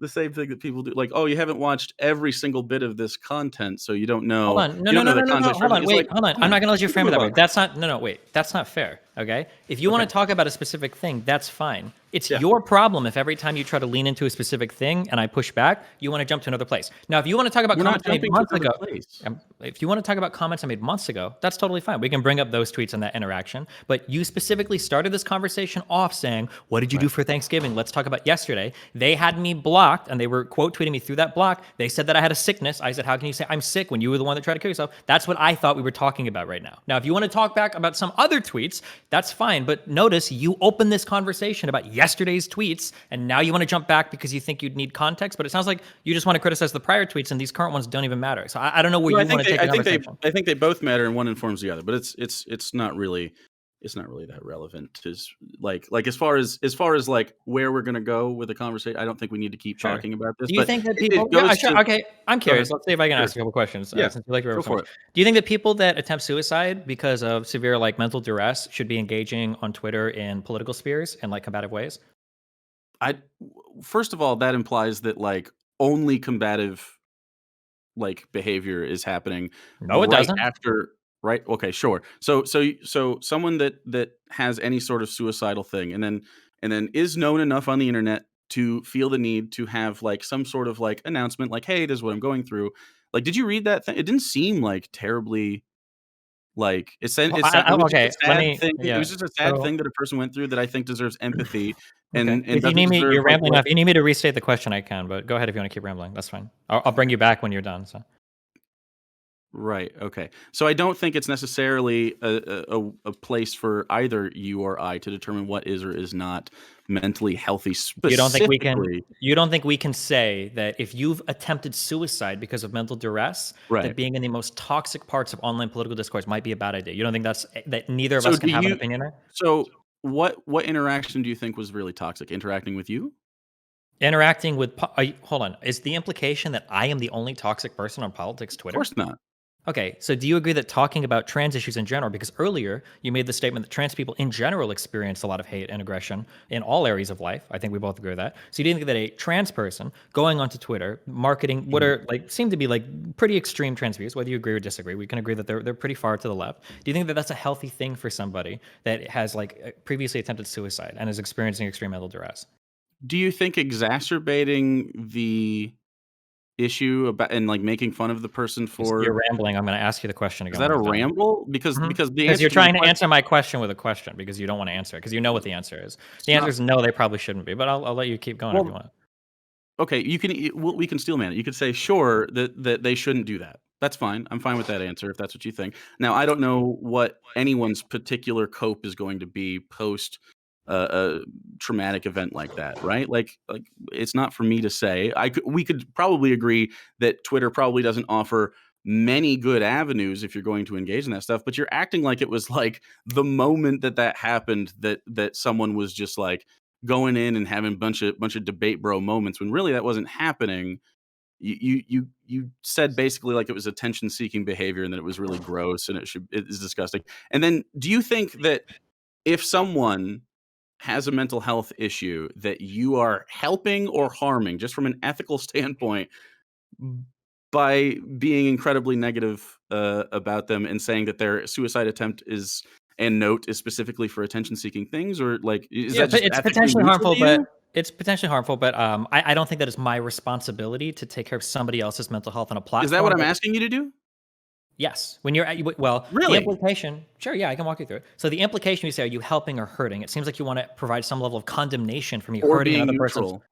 Speaker 3: the same thing that people do. Like, oh, you haven't watched every single bit of this content, so you don't
Speaker 2: Hold
Speaker 3: know.
Speaker 2: on. No,
Speaker 3: You
Speaker 2: no,
Speaker 3: don't
Speaker 2: no,
Speaker 3: know
Speaker 2: no,
Speaker 3: the
Speaker 2: no, no.
Speaker 3: context for
Speaker 2: Hold on.
Speaker 3: everything. It's
Speaker 2: Wait,
Speaker 3: like,
Speaker 2: hold on.
Speaker 3: come
Speaker 2: I'm not
Speaker 3: on,
Speaker 2: going to let you
Speaker 3: we can
Speaker 2: frame it
Speaker 3: move
Speaker 2: that way.
Speaker 3: on.
Speaker 2: That's not, no, no, wait. That's not fair. Okay. If you want
Speaker 3: Okay.
Speaker 2: to talk about a specific thing, that's fine. It's
Speaker 3: Yeah.
Speaker 2: your problem if every time you try to lean into a specific thing and I push back, you want to jump to another place. Now, if you want to talk about
Speaker 3: We're not
Speaker 2: comments I made
Speaker 3: jumping to
Speaker 2: months
Speaker 3: another
Speaker 2: ago,
Speaker 3: place.
Speaker 2: if you want to talk about comments I made months ago, that's totally fine. We can bring up those tweets and that interaction. But you specifically started this conversation off saying, what did you do
Speaker 3: Right.
Speaker 2: for Thanksgiving? Let's talk about yesterday. They had me blocked and they were quote tweeting me through that block. They said that I had a sickness. I said, how can you say I'm sick when you were the one that tried to kill yourself? That's what I thought we were talking about right now. Now, if you want to talk back about some other tweets, that's fine. But notice you opened this conversation about yesterday's tweets and now you want to jump back because you think you'd need context. But it sounds like you just want to criticize the prior tweets and these current ones don't even matter. So I don't know where
Speaker 3: No,
Speaker 2: you want to take the conversation.
Speaker 3: I think they both matter and one informs the other, but it's not really that relevant. Is like as far as like where we're gonna go with the conversation, I don't think we need to keep
Speaker 2: Sure.
Speaker 3: talking about this.
Speaker 2: Do you
Speaker 3: But
Speaker 2: think that
Speaker 3: it
Speaker 2: people? Yeah,
Speaker 3: goes
Speaker 2: sure.
Speaker 3: to
Speaker 2: Okay, I'm
Speaker 3: go ahead.
Speaker 2: curious. Let's see if I can
Speaker 3: Sure.
Speaker 2: ask you a couple questions.
Speaker 3: Yeah,
Speaker 2: Since you like to
Speaker 3: go
Speaker 2: so
Speaker 3: for
Speaker 2: much.
Speaker 3: it.
Speaker 2: Do you think that people that attempt suicide because of severe like mental duress should be engaging on Twitter in political spheres in like combative ways?
Speaker 3: I First of all, that implies that like only combative like behavior is happening
Speaker 2: No, it
Speaker 3: right
Speaker 2: doesn't.
Speaker 3: after. Right, okay, sure. So someone that has any sort of suicidal thing and then is known enough on the internet to feel the need to have like some sort of like announcement like, hey, this is what I'm going through. Like, did you read that thing? It didn't seem like terribly like
Speaker 2: Well,
Speaker 3: it was just a
Speaker 2: okay, let
Speaker 3: sad
Speaker 2: me.
Speaker 3: thing. It
Speaker 2: Yeah.
Speaker 3: was just a sad
Speaker 2: So
Speaker 3: thing that a person went through that I think deserves empathy
Speaker 2: okay,
Speaker 3: and
Speaker 2: if you
Speaker 3: doesn't
Speaker 2: need me,
Speaker 3: deserve
Speaker 2: you're
Speaker 3: like
Speaker 2: rambling
Speaker 3: what.
Speaker 2: enough. You need me to restate the question, I can. But go ahead if you want to keep rambling. That's fine. I'll bring you back when you're done. So.
Speaker 3: Right. Okay. So I don't think it's necessarily a place for either you or I to determine what is or is not mentally healthy
Speaker 2: You don't think we can
Speaker 3: specifically.
Speaker 2: you don't think we can say that if you've attempted suicide because of mental duress, that
Speaker 3: Right.
Speaker 2: being in the most toxic parts of online political discourse might be a bad idea? You don't think that neither of
Speaker 3: So
Speaker 2: us can
Speaker 3: do
Speaker 2: have an
Speaker 3: you
Speaker 2: opinion there?
Speaker 3: so what interaction do you think was really toxic? Interacting with you?
Speaker 2: Interacting with hold on, is the implication that I am the only toxic person on politics
Speaker 3: Of
Speaker 2: Twitter?
Speaker 3: course not.
Speaker 2: Okay, so do you agree that talking about trans issues in general, because earlier you made the statement that trans people in general experience a lot of hate and aggression in all areas of life. I think we both agree with that. So you do think that a trans person going onto Twitter, marketing what
Speaker 3: Mhm.
Speaker 2: are like seem to be like pretty extreme trans views, whether you agree or disagree, we can agree that they're pretty far to the left. Do you think that that's a healthy thing for somebody that has like previously attempted suicide and is experiencing extreme mental duress?
Speaker 3: Do you think exacerbating the issue about and like making fun of the person
Speaker 2: You're
Speaker 3: for
Speaker 2: rambling. I'm going to ask you the question
Speaker 3: is
Speaker 2: again
Speaker 3: that
Speaker 2: when
Speaker 3: a
Speaker 2: we're done.
Speaker 3: ramble? Because the
Speaker 2: Because
Speaker 3: answer
Speaker 2: you're
Speaker 3: to my
Speaker 2: trying to
Speaker 3: question
Speaker 2: answer my question with a question because you don't want to answer it because you know what the answer is. The
Speaker 3: is
Speaker 2: answer
Speaker 3: not
Speaker 2: is no, they probably shouldn't be. But I'll let you keep going if you
Speaker 3: well.
Speaker 2: want.
Speaker 3: Okay, we can steelman it. You could say, "Sure, that they shouldn't do that." That's fine. I'm fine with that answer if that's what you think. Now, I don't know what anyone's particular cope is going to be post a traumatic event like that, right? Like it's not for me to say. We could probably agree that Twitter probably doesn't offer many good avenues if you're going to engage in that stuff, but you're acting like it was like the moment that happened that someone was just like going in and having bunch of debate bro moments when really that wasn't happening. You said basically like it was attention seeking behavior and that it was really gross and it is disgusting. And then do you think that if someone has a mental health issue that you are helping or harming just from an ethical standpoint by being incredibly negative about them and saying that their suicide attempt is and note is specifically for attention seeking things, or like is
Speaker 2: Yeah,
Speaker 3: that
Speaker 2: but
Speaker 3: just
Speaker 2: it's
Speaker 3: ethically
Speaker 2: potentially
Speaker 3: neutral
Speaker 2: harmful.
Speaker 3: to you?
Speaker 2: But I don't think that it's my responsibility to take care of somebody else's mental health on a
Speaker 3: Is that what
Speaker 2: platform.
Speaker 3: I'm asking you to do?
Speaker 2: Yes, when you're well, the
Speaker 3: Really?
Speaker 2: implication. Sure, yeah, I can walk you through it. So the implication you say, are you helping or hurting? It seems like you want to provide some level of condemnation from you
Speaker 3: Or
Speaker 2: hurting
Speaker 3: being
Speaker 2: another person's.
Speaker 3: neutral?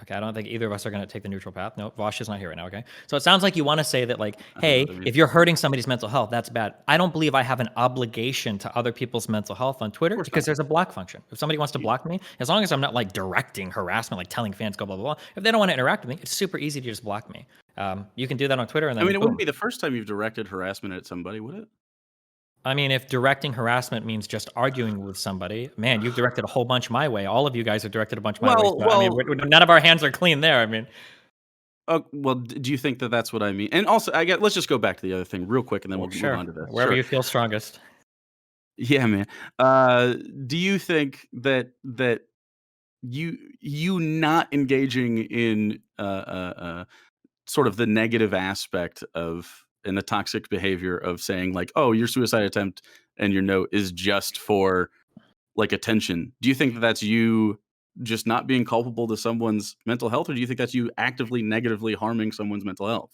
Speaker 2: Okay, I don't think either of us are going to take the neutral path. No, Vosh is not here right now. Okay, so it sounds like you want to say that, like,
Speaker 3: I don't know
Speaker 2: hey,
Speaker 3: what that means.
Speaker 2: if you're hurting somebody's mental health, that's bad. I don't believe I have an obligation to other people's mental health on
Speaker 3: Of
Speaker 2: Twitter
Speaker 3: course not.
Speaker 2: because there's a block function. If somebody wants to
Speaker 3: You-
Speaker 2: block me, as long as I'm not like directing harassment, like telling fans go blah blah blah. If they don't want to interact with me, it's super easy to just block me. You can do that on Twitter, and
Speaker 3: I
Speaker 2: then
Speaker 3: mean, it wouldn't
Speaker 2: boom.
Speaker 3: be the first time you've directed harassment at somebody, would it?
Speaker 2: I mean, if directing harassment means just arguing with somebody, man, you've directed a whole bunch my way. All of you guys have directed a bunch my way.
Speaker 3: Well,
Speaker 2: So, I mean,
Speaker 3: well,
Speaker 2: none of our hands are clean there. I mean,
Speaker 3: do you think that that's what I mean? And also, I get. Let's just go back to the other thing real quick, and then
Speaker 2: well,
Speaker 3: we'll move
Speaker 2: sure,
Speaker 3: on to this.
Speaker 2: wherever
Speaker 3: Sure.
Speaker 2: you feel strongest.
Speaker 3: Yeah, man. Do you think that you not engaging in sort of the negative aspect of and the toxic behavior of saying like, oh, your suicide attempt and your note is just for like attention. Do you think that that's you just not being culpable to someone's mental health, or do you think that's you actively negatively harming someone's mental health?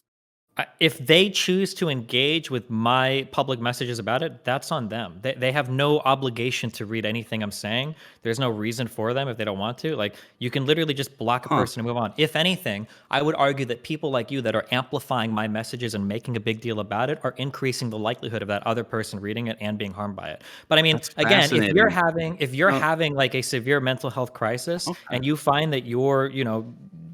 Speaker 2: If they choose to engage with my public messages about it, that's on them. They have no obligation to read anything I'm saying. There's no reason for them if they don't want to. Like, you can literally just block a
Speaker 3: Huh.
Speaker 2: person and move on. If anything, I would argue that people like you that are amplifying my messages and making a big deal about it are increasing the likelihood of that other person reading it and being harmed by it. But I mean,
Speaker 3: That's
Speaker 2: again,
Speaker 3: fascinating.
Speaker 2: if you're
Speaker 3: Oh,
Speaker 2: having like a severe mental health crisis
Speaker 3: okay.
Speaker 2: and you find that you're,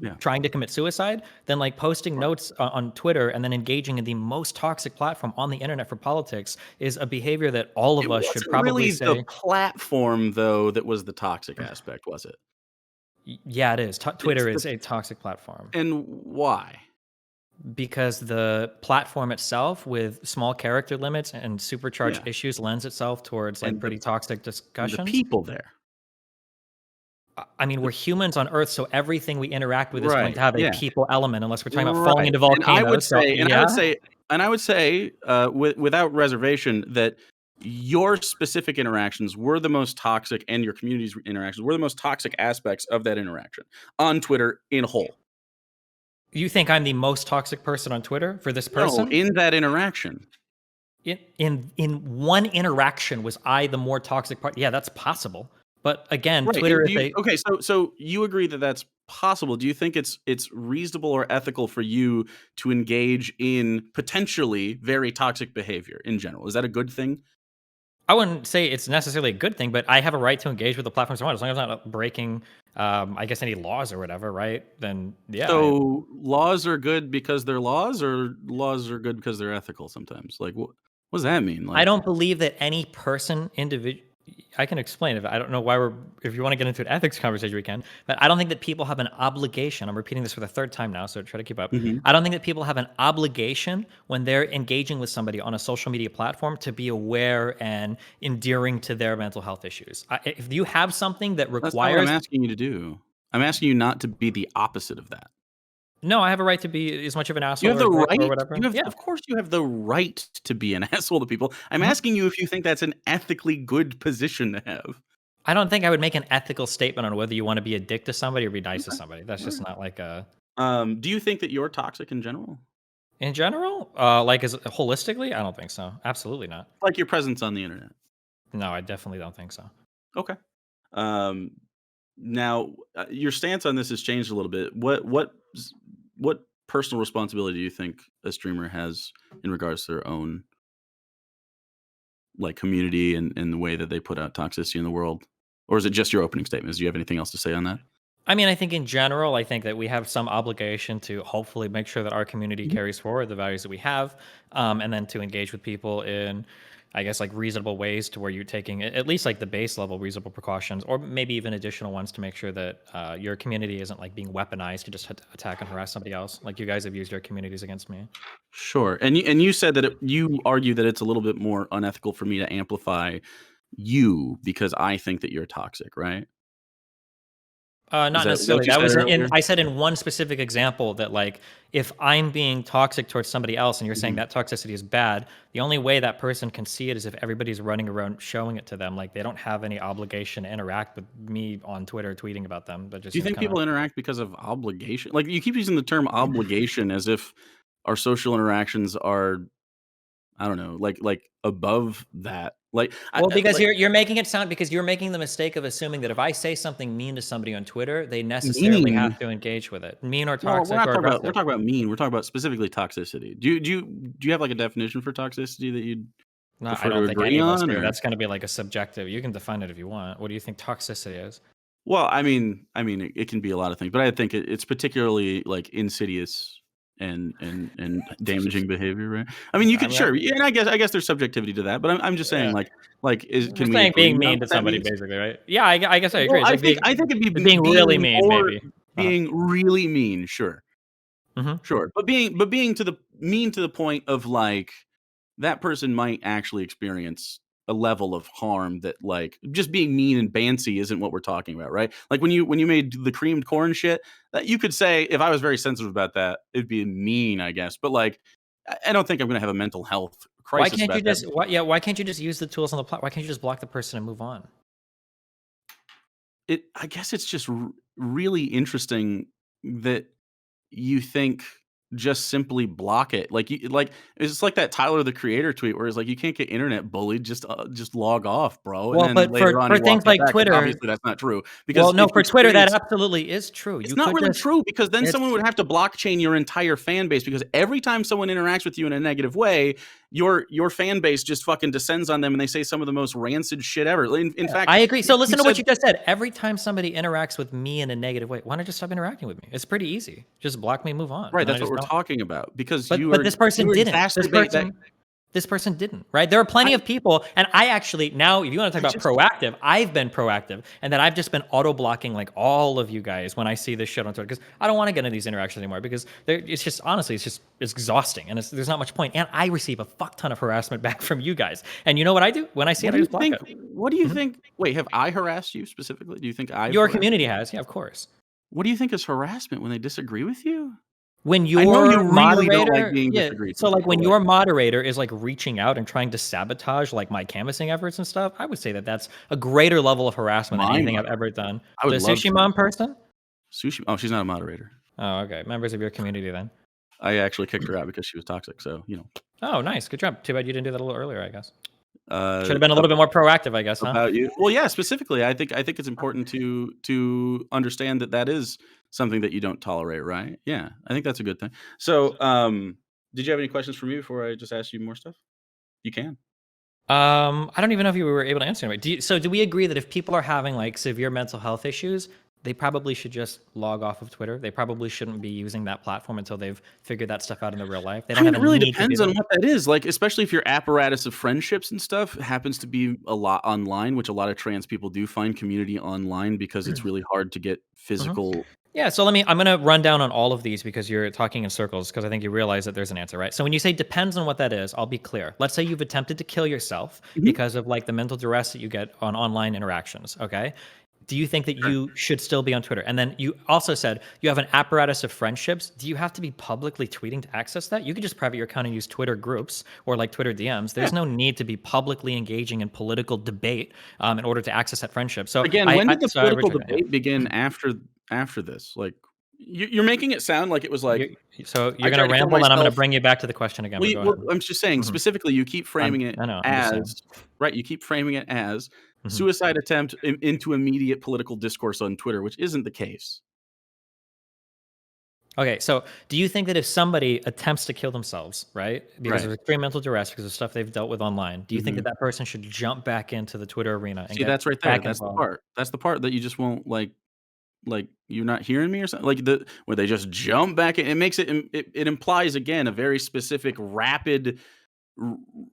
Speaker 3: Yeah.
Speaker 2: trying to commit suicide, then like posting notes on Twitter and then engaging in the most toxic platform on the internet for politics is a behavior that all
Speaker 3: It
Speaker 2: of us should
Speaker 3: wasn't
Speaker 2: probably
Speaker 3: really the
Speaker 2: say,
Speaker 3: platform though that was the toxic aspect, was it?
Speaker 2: yeah, it is.
Speaker 3: It's
Speaker 2: Twitter
Speaker 3: the
Speaker 2: is a toxic platform
Speaker 3: and why?
Speaker 2: because the platform itself with small character limits and supercharged
Speaker 3: Yeah.
Speaker 2: issues lends itself towards like
Speaker 3: And
Speaker 2: pretty toxic
Speaker 3: the
Speaker 2: discussions.
Speaker 3: people there.
Speaker 2: I mean,
Speaker 3: The
Speaker 2: we're humans on Earth, so everything we interact with is going
Speaker 3: right.
Speaker 2: to have a
Speaker 3: Yeah.
Speaker 2: people element, unless we're talking about falling
Speaker 3: Right.
Speaker 2: into
Speaker 3: And I would
Speaker 2: volcanoes. So,
Speaker 3: say and I
Speaker 2: yeah.
Speaker 3: would say and I would say, without reservation that your specific interactions were the most toxic and your community's interactions were the most toxic aspects of that interaction on Twitter in whole.
Speaker 2: You think I'm the most toxic person on Twitter for this
Speaker 3: No,
Speaker 2: person?
Speaker 3: in that interaction.
Speaker 2: In one interaction, was I the more toxic part? Yeah, that's possible. But again,
Speaker 3: Right,
Speaker 2: Twitter
Speaker 3: and
Speaker 2: is
Speaker 3: do you
Speaker 2: a
Speaker 3: okay, so you agree that that's possible. Do you think it's reasonable or ethical for you to engage in potentially very toxic behavior in general? Is that a good thing?
Speaker 2: I wouldn't say it's necessarily a good thing, but I have a right to engage with the platforms I want as long as I'm not breaking, I guess, any laws or whatever, right? Then yeah,
Speaker 3: So, laws are good because they're laws, or laws are good because they're ethical sometimes? Like, what does that mean?
Speaker 2: I
Speaker 3: Like
Speaker 2: don't believe that any person individual. I can explain if I don't know why we're. If you want to get into an ethics conversation, we can. But I don't think that people have an obligation. I'm repeating this for the third time now, so try to keep up.
Speaker 3: mhm.
Speaker 2: I don't think that people have an obligation when they're engaging with somebody on a social media platform to be aware and endearing to their mental health issues. If you have something that
Speaker 3: That's not what I'm
Speaker 2: requires,
Speaker 3: asking you to do. I'm asking you not to be the opposite of that.
Speaker 2: no, I have a right to be as much of an
Speaker 3: You
Speaker 2: asshole
Speaker 3: have the
Speaker 2: or
Speaker 3: right
Speaker 2: whatever.
Speaker 3: you have
Speaker 2: Yeah.
Speaker 3: of course you have the right to be an asshole to people. I'm
Speaker 2: Mhm.
Speaker 3: asking you if you think that's an ethically good position to have.
Speaker 2: I don't think I would make an ethical statement on whether you want to be a dick to somebody or be nice to
Speaker 3: Okay.
Speaker 2: somebody. That's just
Speaker 3: Alright.
Speaker 2: not like a.
Speaker 3: Do you think that you're toxic in general?
Speaker 2: In general, like as holistically, I don't think so. Absolutely not.
Speaker 3: Like your presence on the internet?
Speaker 2: No, I definitely don't think so.
Speaker 3: Okay. Um, now, your stance on this has changed a little bit. What personal responsibility do you think a streamer has in regards to their own like community and the way that they put out toxicity in the world? Or is it just your opening statements? Do you have anything else to say on that?
Speaker 2: I mean, I think in general, I think that we have some obligation to hopefully make sure that our community
Speaker 3: Mhm.
Speaker 2: carries forward the values that we have, and then to engage with people in, I guess, like reasonable ways to where you're taking at least like the base level reasonable precautions, or maybe even additional ones to make sure that your community isn't like being weaponized to just attack and harass somebody else. Like you guys have used your communities against me.
Speaker 3: Sure. And you said that you argue that it's a little bit more unethical for me to amplify you because I think that you're toxic, right?
Speaker 2: Not
Speaker 3: Is that
Speaker 2: necessarily.
Speaker 3: what you
Speaker 2: That
Speaker 3: said
Speaker 2: was
Speaker 3: earlier?
Speaker 2: in. I said in one specific example that like if I'm being toxic towards somebody else and you're saying
Speaker 3: Mhm.
Speaker 2: that toxicity is bad, the only way that person can see it is if everybody's running around showing it to them. Like they don't have any obligation to interact with me on Twitter tweeting about them. That just
Speaker 3: Do you
Speaker 2: seems
Speaker 3: think
Speaker 2: kind of.
Speaker 3: people interact because of obligation? Like, you keep using the term obligation as if our social interactions are, I don't know, like above that. Like,
Speaker 2: Well, because
Speaker 3: like
Speaker 2: you're making it sound because you're making the mistake of assuming that if I say something mean to somebody on Twitter, they necessarily have
Speaker 3: mean.
Speaker 2: to engage with it, mean or
Speaker 3: Well,
Speaker 2: toxic or
Speaker 3: we're
Speaker 2: aggressive.
Speaker 3: talking about mean. We're talking about specifically toxicity. Do you have like a definition for toxicity that you'd
Speaker 2: No, I
Speaker 3: prefer to
Speaker 2: don't think
Speaker 3: agree
Speaker 2: any of us
Speaker 3: on,
Speaker 2: do.
Speaker 3: or?
Speaker 2: That's going to be like a subjective. You can define it if you want. What do you think toxicity is?
Speaker 3: Well, I mean, it can be a lot of things, but I think it's particularly like insidious and damaging behavior, right? I mean, you
Speaker 2: I
Speaker 3: could
Speaker 2: mean,
Speaker 3: sure, yeah, and I guess there's subjectivity to that, but I'm just saying
Speaker 2: yeah.
Speaker 3: like is
Speaker 2: We're
Speaker 3: can we
Speaker 2: saying being
Speaker 3: agree on
Speaker 2: mean to
Speaker 3: what that
Speaker 2: somebody,
Speaker 3: means?
Speaker 2: basically, right? Yeah, I guess I agree.
Speaker 3: Well,
Speaker 2: It's like
Speaker 3: I think it'd be
Speaker 2: being really
Speaker 3: being
Speaker 2: mean,
Speaker 3: more
Speaker 2: maybe. Uh-huh.
Speaker 3: being really mean, sure,
Speaker 2: Hmm.
Speaker 3: sure, but being to the mean to the point of like that person might actually experience a level of harm that like just being mean and bancy isn't what we're talking about, right? Like when you made the creamed corn shit, that you could say if I was very sensitive about that, it'd be mean, I guess. But like, I don't think I'm gonna have a mental health
Speaker 2: Why
Speaker 3: crisis
Speaker 2: can't you
Speaker 3: about that.
Speaker 2: just why can't you just use the tools on the platform? Why can't you just block the person and move on?
Speaker 3: I guess it's just really interesting that you think just simply block it. Like you like it's like that Tyler the Creator tweet where it's like you can't get internet bullied, just log off, bro. And
Speaker 2: Well,
Speaker 3: then
Speaker 2: but
Speaker 3: later on
Speaker 2: for
Speaker 3: he
Speaker 2: things
Speaker 3: walked it
Speaker 2: like
Speaker 3: back. And
Speaker 2: Twitter,
Speaker 3: obviously that's not true
Speaker 2: well,
Speaker 3: because
Speaker 2: no,
Speaker 3: if you
Speaker 2: for Twitter that
Speaker 3: experience
Speaker 2: absolutely is true.
Speaker 3: it's
Speaker 2: You
Speaker 3: not
Speaker 2: could
Speaker 3: really
Speaker 2: just
Speaker 3: true because then
Speaker 2: it's
Speaker 3: someone would have to blockchain your entire fan base because every time someone interacts with you in a negative way, your fan base just fucking descends on them and they say some of the most rancid shit ever. In fact,
Speaker 2: I agree. So listen to what
Speaker 3: said
Speaker 2: you just said. Every time somebody interacts with me in a negative way, why not just stop interacting with me? It's pretty easy. Just block me, move on.
Speaker 3: right.
Speaker 2: And I
Speaker 3: That's what
Speaker 2: just
Speaker 3: we're
Speaker 2: don't.
Speaker 3: talking about because
Speaker 2: But this person
Speaker 3: you
Speaker 2: didn't.
Speaker 3: exacerbate that.
Speaker 2: This person didn't, right? There are plenty of people, and I actually now, if you want to talk about proactive, I've been proactive, and that I've just been auto blocking like all of you guys when I see this shit on Twitter because I don't want to get into these interactions anymore because it's just honestly it's exhausting and there's not much point. And I receive a fuck ton of harassment back from you guys, and you know what I do when I see it, I just block it.
Speaker 3: What do you think? Wait, have I harassed you specifically? Do you think I've
Speaker 2: Your
Speaker 3: harassed
Speaker 2: community
Speaker 3: you?
Speaker 2: has, yeah, of course.
Speaker 3: What do you think is harassment when they disagree with you?
Speaker 2: When
Speaker 3: I know
Speaker 2: your
Speaker 3: you really don't like
Speaker 2: moderator,
Speaker 3: being
Speaker 2: yeah,
Speaker 3: disagreed
Speaker 2: so
Speaker 3: with,
Speaker 2: like
Speaker 3: but
Speaker 2: when
Speaker 3: what?
Speaker 2: your moderator is like reaching out and trying to sabotage like my canvassing efforts and stuff, I would say that that's a greater level of harassment than
Speaker 3: My
Speaker 2: anything I've
Speaker 3: moderator.
Speaker 2: ever done.
Speaker 3: I would
Speaker 2: The
Speaker 3: love
Speaker 2: sushi
Speaker 3: to.
Speaker 2: mom person?
Speaker 3: Sushi. Oh, she's not a moderator.
Speaker 2: Oh, okay. Members of your community then.
Speaker 3: I actually kicked her out because she was toxic. So
Speaker 2: Oh, nice. Good job. Too bad you didn't do that a little earlier, I guess.
Speaker 3: uh,
Speaker 2: Should have been a little bit more proactive, I guess, huh?
Speaker 3: about you. Well, yeah, specifically, I think it's important to understand that that is something that you don't tolerate, right? Yeah, I think that's a good thing. So, did you have any questions for me before I just ask you more stuff? You can.
Speaker 2: I don't even know if you were able to answer anyway. So do we agree that if people are having like severe mental health issues, they probably should just log off of Twitter? They probably shouldn't be using that platform until they've figured that stuff out in their real life. They
Speaker 3: I
Speaker 2: don't
Speaker 3: mean,
Speaker 2: have
Speaker 3: it
Speaker 2: a
Speaker 3: really
Speaker 2: need to do
Speaker 3: depends on
Speaker 2: that.
Speaker 3: what that is. Like, especially if your apparatus of friendships and stuff happens to be a lot online, which a lot of trans people do find community online because it's really hard to get physical.
Speaker 2: Yeah, so I'm going to run down on all of these because you're talking in circles because I think you realize that there's an answer, right? So when you say depends on what that is, I'll be clear. Let's say you've attempted to kill yourself
Speaker 3: Mhm.
Speaker 2: because of like the mental duress that you get on online interactions, okay? Do you think that you should still be on Twitter? And then you also said you have an apparatus of friendships. Do you have to be publicly tweeting to access that? You could just private your account and use Twitter groups or like Twitter DMs. There's no need to be publicly engaging in political debate in order to access that friendship. So
Speaker 3: Again, when did the
Speaker 2: so I
Speaker 3: political
Speaker 2: reject that, yeah.
Speaker 3: debate begin after this? Like, you're making it sound like it was like
Speaker 2: So
Speaker 3: I
Speaker 2: you're going
Speaker 3: tried
Speaker 2: to
Speaker 3: to kill
Speaker 2: ramble, and I'm going to
Speaker 3: myself.
Speaker 2: bring you back to the question again. But go
Speaker 3: Well,
Speaker 2: ahead.
Speaker 3: I'm just saying, specifically, you keep framing it
Speaker 2: I know. I'm just saying.
Speaker 3: as right. You keep framing it as
Speaker 2: Mhm.
Speaker 3: suicide attempt into immediate political discourse on Twitter, which isn't the case.
Speaker 2: Okay, so do you think that if somebody attempts to kill themselves, right, because
Speaker 3: Right.
Speaker 2: of extreme mental duress, because of stuff they've dealt with online, do you think that that person should jump back into the Twitter arena and
Speaker 3: See,
Speaker 2: get
Speaker 3: that's right there.
Speaker 2: back
Speaker 3: That's the
Speaker 2: involved?
Speaker 3: part. That's the part that you just won't like you're not hearing me or something like where they just jump back in. It makes it implies again a very specific rapid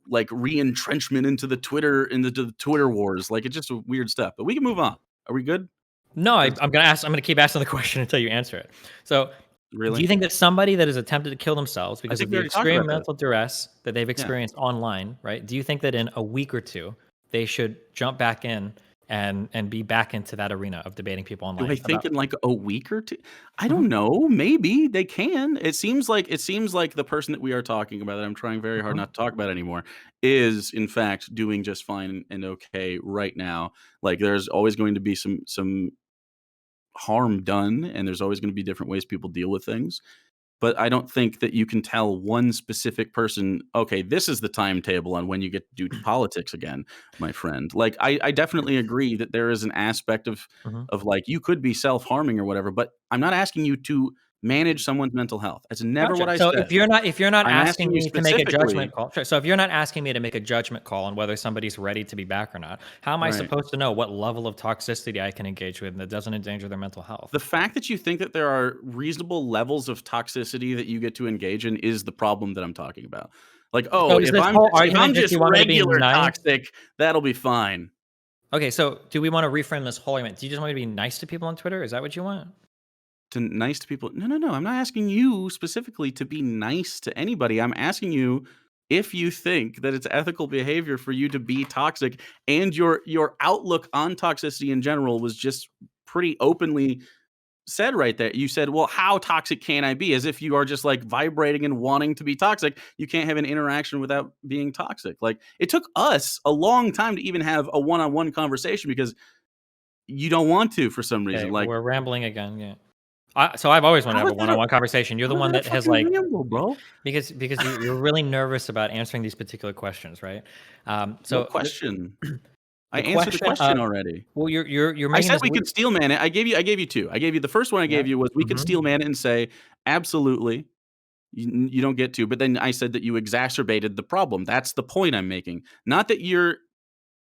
Speaker 3: like re-entrenchment into the Twitter wars. Like it's just weird stuff. But we can move on. Are we good?
Speaker 2: No, I'm going to keep asking the question until you answer it. So do
Speaker 3: Really?
Speaker 2: you think that somebody that has attempted to kill themselves because
Speaker 3: think
Speaker 2: of
Speaker 3: we
Speaker 2: the
Speaker 3: already talked
Speaker 2: extreme
Speaker 3: about that.
Speaker 2: mental duress that they've
Speaker 3: Yeah.
Speaker 2: experienced online, right? Do you think that in a week or two they should jump back in and be back into that arena of debating people online?
Speaker 3: Do I think
Speaker 2: about-
Speaker 3: in like a week or two? I don't know. Maybe they can. It seems like the person that we are talking about that I'm trying very hard not to talk about anymore is in fact doing just fine and okay right now. Like there's always going to be some harm done and there's always going to be different ways people deal with things. But I don't think that you can tell one specific person, okay, this is the timetable on when you get to do politics again, my friend. Like, I definitely agree that there is an aspect
Speaker 2: Mhm.
Speaker 3: of like you could be self-harming or whatever, but I'm not asking you to manage someone's mental health. That's never
Speaker 2: Gotcha.
Speaker 3: what I
Speaker 2: So
Speaker 3: said.
Speaker 2: if you're not
Speaker 3: I'm
Speaker 2: asking
Speaker 3: asking you
Speaker 2: me to make a judgment
Speaker 3: specifically,
Speaker 2: call, sure. So if you're not asking me to make a judgment call on whether somebody's ready to be back or not, how am I
Speaker 3: right?
Speaker 2: supposed to know what level of toxicity I can engage with that doesn't endanger their mental health?
Speaker 3: The fact that you think that there are reasonable levels of toxicity that you get to engage in is the problem that I'm talking about. Like,
Speaker 2: So
Speaker 3: oh,
Speaker 2: is
Speaker 3: if
Speaker 2: this
Speaker 3: I'm
Speaker 2: whole
Speaker 3: if I'm
Speaker 2: argument just
Speaker 3: just
Speaker 2: you want me to be
Speaker 3: regular
Speaker 2: nice?
Speaker 3: toxic, that'll be fine.
Speaker 2: Okay, so do we want to reframe this whole argument? Do you just want me to be nice to people on Twitter? Is that what you want?
Speaker 3: Nice to people. No. I'm not asking you specifically to be nice to anybody. I'm asking you if you think that it's ethical behavior for you to be toxic, and your outlook on toxicity in general was just pretty openly said right there. You said, well, how toxic can I be? As if you are just like vibrating and wanting to be toxic. You can't have an interaction without being toxic. Like, it took us a long time to even have a one-on-one conversation because you don't want to for some reason.
Speaker 2: Okay,
Speaker 3: Like,
Speaker 2: we're rambling again. Yeah. So I've always wanted to
Speaker 3: how
Speaker 2: have a
Speaker 3: is that
Speaker 2: one-on-one conversation. You're the
Speaker 3: how is
Speaker 2: one
Speaker 3: that
Speaker 2: that has
Speaker 3: fucking
Speaker 2: like
Speaker 3: ramble, bro?
Speaker 2: because you're really nervous about answering these particular questions, right? So
Speaker 3: What question? I
Speaker 2: the
Speaker 3: answered the
Speaker 2: question
Speaker 3: question
Speaker 2: of
Speaker 3: already.
Speaker 2: well, you're
Speaker 3: I
Speaker 2: making
Speaker 3: said
Speaker 2: this
Speaker 3: we could steel man it. I gave you two. I gave you the first one I
Speaker 2: yeah.
Speaker 3: gave you was we could
Speaker 2: Mhm.
Speaker 3: steel man it and say, absolutely, you don't get to. But then I said that you exacerbated the problem. That's the point I'm making. Not that you're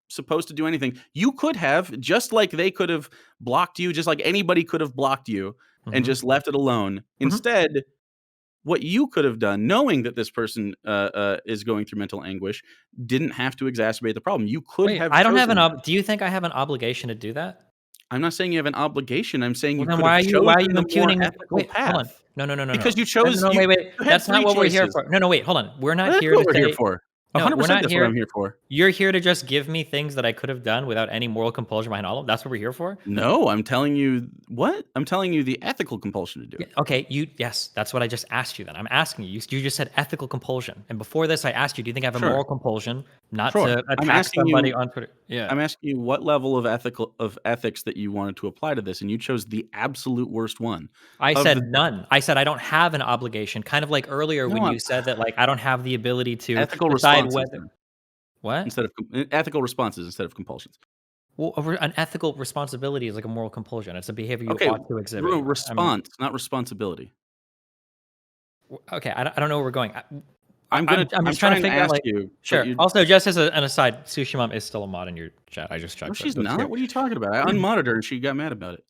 Speaker 3: supposed to do anything. You could have, just like they could have blocked you, just like anybody could have blocked you and
Speaker 2: Mhm.
Speaker 3: just left it alone.
Speaker 2: Mhm.
Speaker 3: Instead, what you could have done, knowing that this person is going through mental anguish, didn't have to exacerbate the problem. You could
Speaker 2: Wait,
Speaker 3: have
Speaker 2: I don't have an
Speaker 3: chosen.
Speaker 2: do you think I have an obligation to do that?
Speaker 3: I'm not saying you have an obligation. I'm saying
Speaker 2: Well,
Speaker 3: you
Speaker 2: then
Speaker 3: could have
Speaker 2: why are
Speaker 3: chosen
Speaker 2: you
Speaker 3: the more
Speaker 2: impugning
Speaker 3: ethical
Speaker 2: wait, hold on.
Speaker 3: path
Speaker 2: No, no, no, no,
Speaker 3: because
Speaker 2: no.
Speaker 3: you
Speaker 2: No, no,
Speaker 3: chose
Speaker 2: no,
Speaker 3: you
Speaker 2: wait, wait.
Speaker 3: had
Speaker 2: That's not
Speaker 3: three
Speaker 2: what we're here
Speaker 3: choices.
Speaker 2: for. No, no, wait, hold on. We're not
Speaker 3: That's
Speaker 2: here to
Speaker 3: what we're here
Speaker 2: say
Speaker 3: for.
Speaker 2: no, we're
Speaker 3: 100%
Speaker 2: not
Speaker 3: that's what I'm
Speaker 2: here.
Speaker 3: here for.
Speaker 2: You're here to just give me things that I could have done without any moral compulsion behind all of them. That's what we're here for?
Speaker 3: No, I'm telling you what? I'm telling you the ethical compulsion to do
Speaker 2: Yeah,
Speaker 3: it.
Speaker 2: okay, yes, that's what I just asked you then. I'm asking you. You just said ethical compulsion. And before this, I asked you, do you think I have a
Speaker 3: Sure.
Speaker 2: moral compulsion not
Speaker 3: Sure.
Speaker 2: to
Speaker 3: I'm
Speaker 2: attack
Speaker 3: asking
Speaker 2: somebody
Speaker 3: you
Speaker 2: on Twitter? Yeah.
Speaker 3: I'm asking you what level of ethics that you wanted to apply to this, and you chose the absolute worst one.
Speaker 2: I
Speaker 3: Of
Speaker 2: said
Speaker 3: the
Speaker 2: none. I said I don't have an obligation, kind of like earlier when
Speaker 3: No, I'm
Speaker 2: you said that, like, I don't have the ability to
Speaker 3: ethical
Speaker 2: decide
Speaker 3: responses
Speaker 2: whether
Speaker 3: then,
Speaker 2: what?
Speaker 3: instead of ethical responses instead of compulsions.
Speaker 2: Well, an ethical responsibility is like a moral compulsion. It's a behavior you
Speaker 3: Okay,
Speaker 2: ought to exhibit. I mean,
Speaker 3: response, not responsibility.
Speaker 2: okay, I don't know where we're going. I'm
Speaker 3: I'm
Speaker 2: just trying to
Speaker 3: trying to
Speaker 2: figure out,
Speaker 3: ask
Speaker 2: like
Speaker 3: you, but
Speaker 2: sure.
Speaker 3: you
Speaker 2: Also, just as an aside, Sushi Mom is still a mod in your chat. I just
Speaker 3: No,
Speaker 2: checked.
Speaker 3: she's
Speaker 2: That's
Speaker 3: not.
Speaker 2: here.
Speaker 3: What are you talking about? I unmodded her and she got mad about it.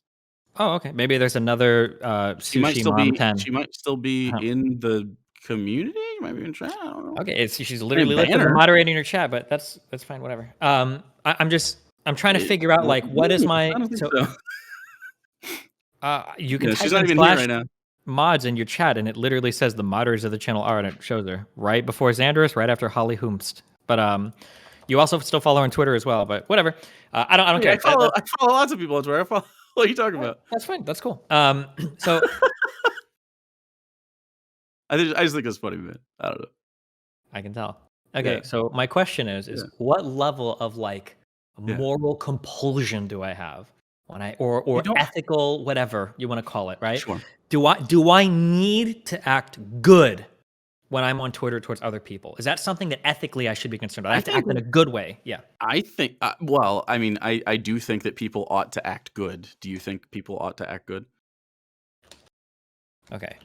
Speaker 2: Oh, okay. Maybe there's another Sushi Mom 10.
Speaker 3: She might still be
Speaker 2: Uh-huh.
Speaker 3: in the community. She might be in chat. I don't know.
Speaker 2: Okay, she's
Speaker 3: I didn't
Speaker 2: literally
Speaker 3: ban
Speaker 2: listed as
Speaker 3: her.
Speaker 2: moderating your chat, but that's fine. Whatever. I'm trying to figure out like what is my
Speaker 3: I don't think
Speaker 2: so
Speaker 3: so.
Speaker 2: you can
Speaker 3: Yeah, she's
Speaker 2: type
Speaker 3: not
Speaker 2: in
Speaker 3: even here
Speaker 2: slash
Speaker 3: right now.
Speaker 2: mods in your chat, and it literally says the moderators of the channel are, and it shows her right before Xandris, right after Holly Hoomst. But you also still follow her on Twitter as well. But whatever. I don't
Speaker 3: Hey,
Speaker 2: care.
Speaker 3: I follow lots of people on Twitter. What are you talking about?
Speaker 2: That's fine. That's cool. So
Speaker 3: I just think it's funny, man. I don't know.
Speaker 2: I can tell. Okay,
Speaker 3: Yeah.
Speaker 2: so my question is
Speaker 3: Yeah.
Speaker 2: what level of like
Speaker 3: Yeah.
Speaker 2: moral compulsion do I have when I
Speaker 3: You
Speaker 2: or
Speaker 3: don't
Speaker 2: ethical whatever you want to call it, right?
Speaker 3: Sure.
Speaker 2: Do I need to act good when I'm on Twitter towards other people? Is that something that ethically I should be concerned about? I have to act in a good way. Yeah.
Speaker 3: I think well, I mean, I do think that people ought to act good. Do you think people ought to act good?
Speaker 2: Okay.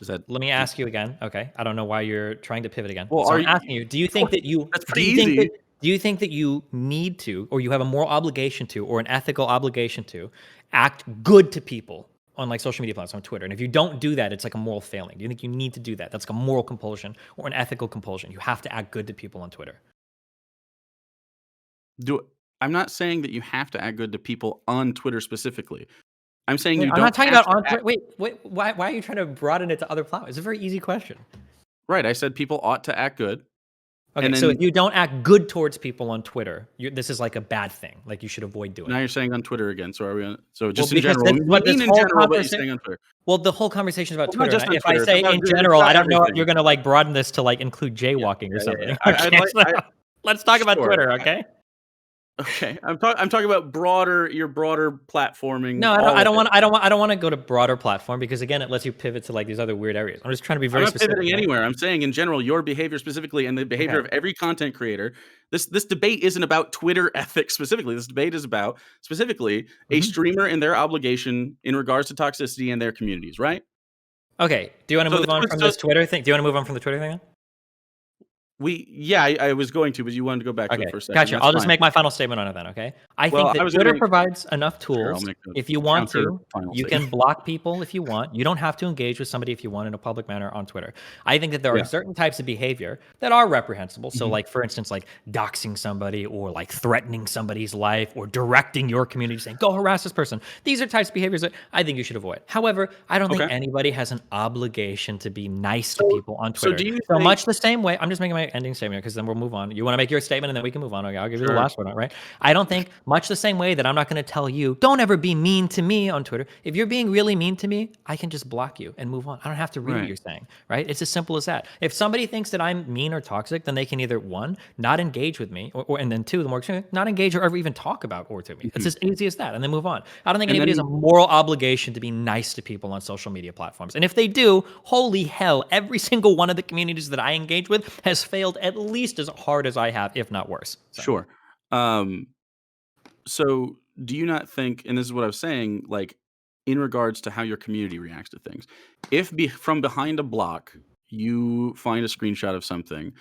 Speaker 3: Is that
Speaker 2: Let me ask you again. Okay. I don't know why you're trying to pivot again.
Speaker 3: Well,
Speaker 2: So
Speaker 3: are
Speaker 2: I'm
Speaker 3: you
Speaker 2: asking you, do you think that you
Speaker 3: That's
Speaker 2: do
Speaker 3: pretty
Speaker 2: you think
Speaker 3: easy.
Speaker 2: that do you think that you need to, or you have a moral obligation to, or an ethical obligation to act good to people on like social media platforms, on Twitter? And if you don't do that, it's like a moral failing. Do you think you need to do that? That's like a moral compulsion or an ethical compulsion. You have to act good to people on Twitter.
Speaker 3: I'm not saying that you have to act good to people on Twitter specifically. I'm saying
Speaker 2: Wait,
Speaker 3: you
Speaker 2: I'm
Speaker 3: don't
Speaker 2: not talking
Speaker 3: have
Speaker 2: about
Speaker 3: to
Speaker 2: on
Speaker 3: act
Speaker 2: Twitter. Wait, why are you trying to broaden it to other platforms? It's a very easy question.
Speaker 3: Right, I said people ought to act good.
Speaker 2: Okay,
Speaker 3: And
Speaker 2: so if
Speaker 3: then
Speaker 2: you don't act good towards people on Twitter, this is like a bad thing. Like you should avoid doing
Speaker 3: now
Speaker 2: it.
Speaker 3: you're saying on Twitter again. So are we on just in
Speaker 2: Because
Speaker 3: general? We
Speaker 2: what this
Speaker 3: mean in
Speaker 2: whole
Speaker 3: general, but you're
Speaker 2: conversation,
Speaker 3: saying on Twitter.
Speaker 2: well, the whole conversation is about
Speaker 3: Well, not
Speaker 2: Twitter.
Speaker 3: just
Speaker 2: And
Speaker 3: on
Speaker 2: if I
Speaker 3: Twitter.
Speaker 2: say in general, I don't know if
Speaker 3: everything.
Speaker 2: you're gonna like broaden this to like include jaywalking or something. Okay, let's talk about
Speaker 3: Sure.
Speaker 2: Twitter. Okay.
Speaker 3: Okay, I'm talking about your broader platforming.
Speaker 2: No,
Speaker 3: all
Speaker 2: I
Speaker 3: of
Speaker 2: don't
Speaker 3: it.
Speaker 2: want. I don't want to go to broader platform because again, it lets you pivot to like these other weird areas. I'm just trying to be
Speaker 3: I'm
Speaker 2: very
Speaker 3: not
Speaker 2: specific.
Speaker 3: pivoting
Speaker 2: Right?
Speaker 3: anywhere. I'm saying in general, your behavior specifically, and the behavior
Speaker 2: Okay.
Speaker 3: of every content creator. This debate isn't about Twitter ethics specifically. This debate is about specifically a streamer and their obligation in regards to toxicity and their communities. Right?
Speaker 2: Okay. Do you want to move on from this Twitter thing? Do you want to move on from the Twitter thing? Then?
Speaker 3: I was going to, but you wanted to go back to it
Speaker 2: Okay,
Speaker 3: for a second.
Speaker 2: gotcha.
Speaker 3: That's
Speaker 2: I'll just
Speaker 3: fine.
Speaker 2: make my final statement on it then, okay? I
Speaker 3: Well,
Speaker 2: think
Speaker 3: I
Speaker 2: that
Speaker 3: was gonna
Speaker 2: Twitter
Speaker 3: make
Speaker 2: provides enough
Speaker 3: sure, I'll
Speaker 2: tools.
Speaker 3: make a
Speaker 2: If you want
Speaker 3: counter
Speaker 2: to,
Speaker 3: final
Speaker 2: you
Speaker 3: statement.
Speaker 2: can block people if you want. You don't have to engage with somebody if you want in a public manner on Twitter. I think that there
Speaker 3: Yeah.
Speaker 2: are certain types of behavior that are reprehensible. So,
Speaker 3: Mhm.
Speaker 2: like, for instance, like doxing somebody or like threatening somebody's life or directing your community saying, go harass this person. These are types of behaviors that I think you should avoid. However, I don't think
Speaker 3: Okay.
Speaker 2: anybody has an obligation to be nice to
Speaker 3: So
Speaker 2: people on
Speaker 3: so
Speaker 2: Twitter.
Speaker 3: do you
Speaker 2: So
Speaker 3: think
Speaker 2: much the same way, I'm just making my ending statement because then we'll move on. You want to make your statement and then we can move on. Okay, I'll give you the
Speaker 3: Sure.
Speaker 2: last one, right? I don't think much the same way that I'm not going to tell you, don't ever be mean to me on Twitter. If you're being really mean to me, I can just block you and move on. I don't have to read what
Speaker 3: Right.
Speaker 2: you're saying, right? It's as simple as that. If somebody thinks that I'm mean or toxic, then they can either one, not engage with me, and then two, the more extreme, not engage or ever even talk about or to me. It's
Speaker 3: Mhm.
Speaker 2: as easy as that, and then move on. I don't think
Speaker 3: And
Speaker 2: anybody has a
Speaker 3: then
Speaker 2: moral obligation to be nice to people on social media platforms. And if they do, holy hell, every single one of the communities that I engage with has failed at least as hard as I have, if not worse. So.
Speaker 3: sure. Um, so do you not think, and this is what I was saying, like in regards to how your community reacts to things, if from behind a block you find a screenshot of something,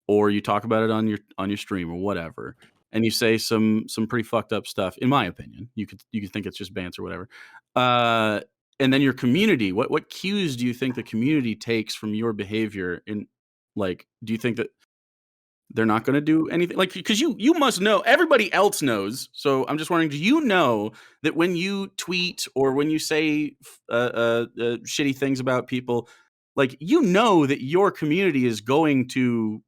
Speaker 3: or you talk about it on your stream or whatever, and you say some pretty fucked up stuff, in my opinion, you could think it's just bants or whatever, uh, and then your community, what cues do you think the community takes from your behavior? In like, do you think that they're not going to do anything like because you must know everybody else knows. So I'm just wondering, do you know that when you tweet or when you say shitty things about people, like you know that your community is going to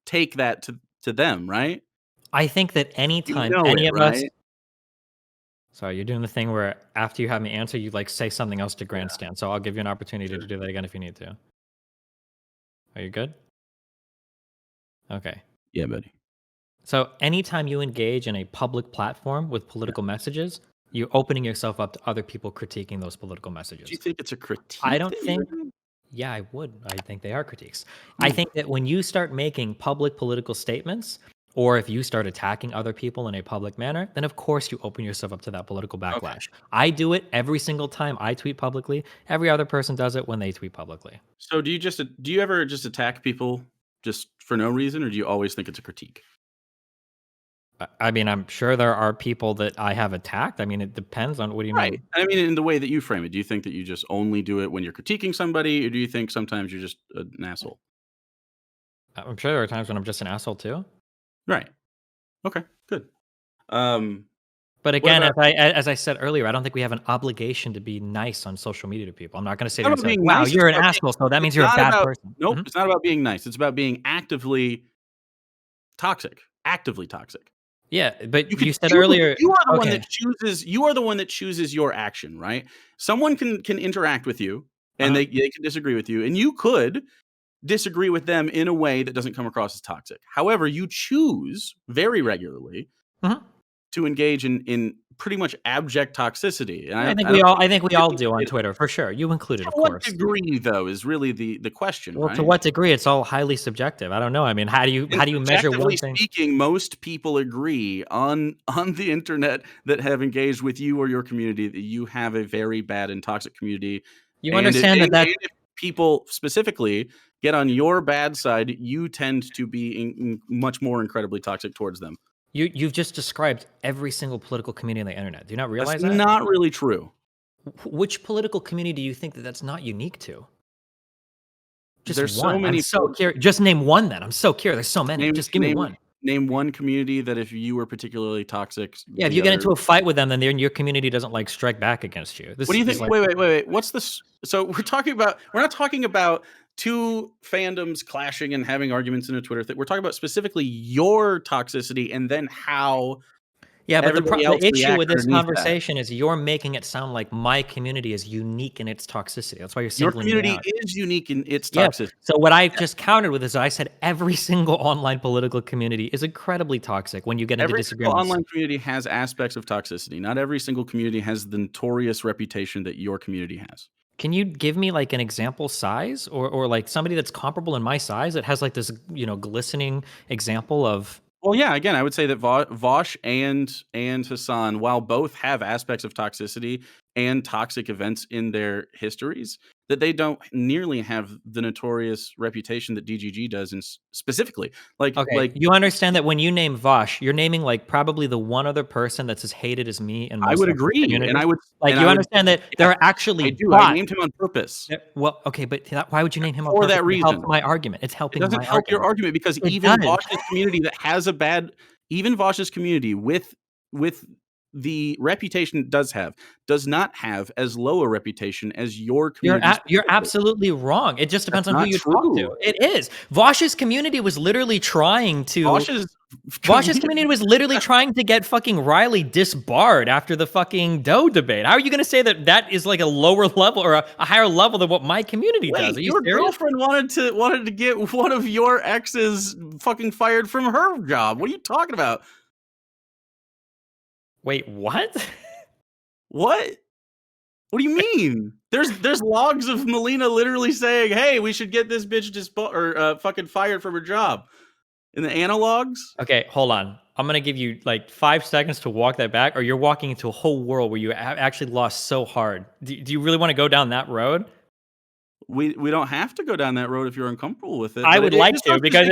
Speaker 3: take that to them, right?
Speaker 2: I think that
Speaker 3: You
Speaker 2: anytime
Speaker 3: know it,
Speaker 2: any of us
Speaker 3: right?
Speaker 2: sorry, you're doing the thing where after you have me answer, you, like, say something else to
Speaker 3: Yeah,
Speaker 2: grandstand, so I'll give you an opportunity
Speaker 3: sure.
Speaker 2: to do that again if you need to. Are you good? Okay.
Speaker 3: Yeah, buddy.
Speaker 2: So anytime you engage in a public platform with
Speaker 3: Yeah.
Speaker 2: political messages, you're opening yourself up to other people critiquing those political
Speaker 3: Do you
Speaker 2: messages.
Speaker 3: think it's a
Speaker 2: I
Speaker 3: critique
Speaker 2: don't
Speaker 3: that you're
Speaker 2: think
Speaker 3: doing?
Speaker 2: Yeah, I would. I think they are critiques. I
Speaker 3: Hmm.
Speaker 2: think that when you start making public political statements, or if you start attacking other people in a public manner, then of course you open yourself up to that political
Speaker 3: Okay.
Speaker 2: backlash. I do it every single time I tweet publicly. Every other person does it when they tweet publicly.
Speaker 3: So do you ever just attack people just for no reason, or do you always think it's a critique?
Speaker 2: I mean, I'm sure there are people that I have attacked. I mean, it depends on what do you
Speaker 3: Right.
Speaker 2: mean?
Speaker 3: I mean, in the way that you frame it, do you think that you just only do it when you're critiquing somebody, or do you think sometimes you're just an asshole?
Speaker 2: I'm sure there are times when I'm just an asshole too.
Speaker 3: Right. Okay. Good. Um,
Speaker 2: But
Speaker 3: what
Speaker 2: again,
Speaker 3: about
Speaker 2: as I said earlier, I don't think we have an obligation to be nice on social media to people. I'm not going to sit
Speaker 3: not
Speaker 2: here and
Speaker 3: about
Speaker 2: say like,
Speaker 3: being
Speaker 2: "Wow,
Speaker 3: nice? It's
Speaker 2: you're an
Speaker 3: about being.
Speaker 2: asshole," so that means
Speaker 3: It's
Speaker 2: you're a
Speaker 3: not
Speaker 2: bad
Speaker 3: about.
Speaker 2: person.
Speaker 3: Nope.
Speaker 2: Mhm.
Speaker 3: It's not about being nice. It's about being actively toxic. Actively toxic.
Speaker 2: Yeah, but
Speaker 3: You could
Speaker 2: you said
Speaker 3: choose.
Speaker 2: earlier,
Speaker 3: You are the one
Speaker 2: okay,
Speaker 3: that chooses. You are the one that chooses your action. Right. Someone can interact with you, and
Speaker 2: uh-huh.
Speaker 3: they can disagree with you, and you could disagree with them in a way that doesn't come across as toxic. However, you choose very regularly
Speaker 2: Mhm.
Speaker 3: to engage in pretty much abject toxicity. And
Speaker 2: I think
Speaker 3: I don't think
Speaker 2: I think we
Speaker 3: you
Speaker 2: all
Speaker 3: need to
Speaker 2: do on
Speaker 3: say
Speaker 2: Twitter for sure. You included,
Speaker 3: to
Speaker 2: of
Speaker 3: what
Speaker 2: course.
Speaker 3: degree though is really the question,
Speaker 2: Well, to
Speaker 3: right?
Speaker 2: what degree? It's all highly subjective. I don't know. I mean,
Speaker 3: And
Speaker 2: how do you measure
Speaker 3: subjectively
Speaker 2: one thing?
Speaker 3: speaking, most people agree on the internet that have engaged with you or your community that you have a very bad and toxic community.
Speaker 2: You
Speaker 3: And
Speaker 2: understand that
Speaker 3: and if people specifically get on your bad side, you tend to be much more incredibly toxic towards them.
Speaker 2: you've just described every single political community on the internet. Do you not
Speaker 3: That's
Speaker 2: realize that?
Speaker 3: not really true.
Speaker 2: Which political community do you think that that's not unique to? Just
Speaker 3: There's so
Speaker 2: one. I'm
Speaker 3: many
Speaker 2: so curious. Just name one then. I'm so curious. There's so many.
Speaker 3: name
Speaker 2: Just give me
Speaker 3: name
Speaker 2: one.
Speaker 3: name one community that if you were particularly toxic,
Speaker 2: Yeah, if
Speaker 3: the
Speaker 2: you get
Speaker 3: other.
Speaker 2: into a fight with them, then your community doesn't like strike back against you.
Speaker 3: What
Speaker 2: This
Speaker 3: do you
Speaker 2: is
Speaker 3: think?
Speaker 2: like
Speaker 3: Wait. What's this? So we're not talking about two fandoms clashing and having arguments in a Twitter thing. We're talking about specifically your toxicity and then how
Speaker 2: yeah, but
Speaker 3: everybody else
Speaker 2: the issue
Speaker 3: reacts
Speaker 2: with this
Speaker 3: underneath that.
Speaker 2: conversation is you're making it sound like my community is unique in its toxicity. That's why you're
Speaker 3: Your
Speaker 2: singling me
Speaker 3: community
Speaker 2: out.
Speaker 3: is unique in its
Speaker 2: Yeah.
Speaker 3: toxicity.
Speaker 2: So what I just countered with is I said every single online political community is incredibly toxic when you get into
Speaker 3: Every single
Speaker 2: disagreements.
Speaker 3: online community has aspects of toxicity. Not every single community has the notorious reputation that your community has.
Speaker 2: Can you give me like an example size or like somebody that's comparable in my size that has like this, glistening example of
Speaker 3: Well, yeah. Again, I would say that Vosh and Hassan, while both have aspects of toxicity and toxic events in their histories, that they don't nearly have the notorious reputation that DGG does, and specifically,
Speaker 2: Okay, you understand that when you name Vosh, you're naming like probably the one other person that's as hated as me and
Speaker 3: I
Speaker 2: most
Speaker 3: would
Speaker 2: of the
Speaker 3: agree,
Speaker 2: community.
Speaker 3: and I would,
Speaker 2: Like,
Speaker 3: and
Speaker 2: you
Speaker 3: I would,
Speaker 2: understand that there
Speaker 3: yes,
Speaker 2: are actually
Speaker 3: I do. I
Speaker 2: bots.
Speaker 3: named him on purpose
Speaker 2: Well, okay, but why would you name him on
Speaker 3: for
Speaker 2: purpose?
Speaker 3: that
Speaker 2: It helps
Speaker 3: reason.
Speaker 2: my argument. It's
Speaker 3: It
Speaker 2: helping
Speaker 3: doesn't
Speaker 2: my
Speaker 3: help your
Speaker 2: argument.
Speaker 3: argument because
Speaker 2: It
Speaker 3: even
Speaker 2: does.
Speaker 3: Vosh's community that has a bad, even Vosh's community with the reputation it does not have as low a reputation as your community.
Speaker 2: You're
Speaker 3: specifically.
Speaker 2: absolutely wrong. It just depends
Speaker 3: That's
Speaker 2: on who
Speaker 3: not
Speaker 2: you talk to.
Speaker 3: true.
Speaker 2: It is. Vosh's community was literally trying to.
Speaker 3: Vosh's
Speaker 2: Vosh's community was literally trying to get fucking Riley disbarred after the fucking Doe debate. How are you going to say that that is like a lower level or a higher level than what my community does? Are you
Speaker 3: your
Speaker 2: serious?
Speaker 3: girlfriend wanted to get one of your exes fucking fired from her job. What are you talking about?
Speaker 2: Wait, what?
Speaker 3: What? What do you mean? There's logs of Melina literally saying, "Hey, we should get this bitch fucking fired from her job." In the analogs?
Speaker 2: Okay, hold on. I'm going to give you like 5 seconds to walk that back, or you're walking into a whole world where you actually lost so hard. Do you really want to go down that road?
Speaker 3: We don't have to go down that road if you're uncomfortable with it.
Speaker 2: I
Speaker 3: but
Speaker 2: would
Speaker 3: it
Speaker 2: like
Speaker 3: just
Speaker 2: to
Speaker 3: goes
Speaker 2: because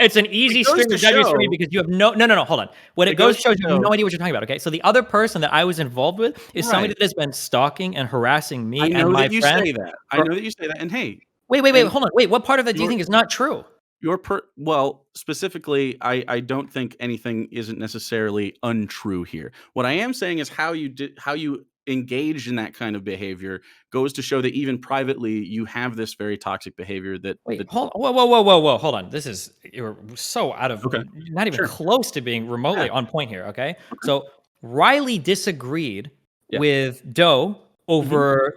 Speaker 2: it's an easy
Speaker 3: goes
Speaker 2: string
Speaker 3: to
Speaker 2: of W's for me
Speaker 3: show-
Speaker 2: because you have no, hold on. What it
Speaker 3: It
Speaker 2: goes
Speaker 3: goes
Speaker 2: shows
Speaker 3: to
Speaker 2: you have
Speaker 3: show-
Speaker 2: no idea what you're talking about, okay? So the other person that I was involved with is somebody
Speaker 3: Right.
Speaker 2: that has been stalking and harassing me
Speaker 3: I
Speaker 2: and
Speaker 3: know
Speaker 2: my
Speaker 3: that you
Speaker 2: friend.
Speaker 3: say that. I know that you say that. And hey,
Speaker 2: Wait,
Speaker 3: and
Speaker 2: hold on. Wait, what part of that do you
Speaker 3: your-
Speaker 2: think is not true?
Speaker 3: well, specifically, I don't think anything isn't necessarily untrue here. What I am saying is how you engaged in that kind of behavior goes to show that even privately you have this very toxic behavior that
Speaker 2: Wait,
Speaker 3: that
Speaker 2: whoa, hold on. You're so out of,
Speaker 3: Okay.
Speaker 2: not even
Speaker 3: Sure.
Speaker 2: close to being remotely
Speaker 3: Yeah.
Speaker 2: on point here, okay? So Riley disagreed
Speaker 3: Yeah.
Speaker 2: with Doe over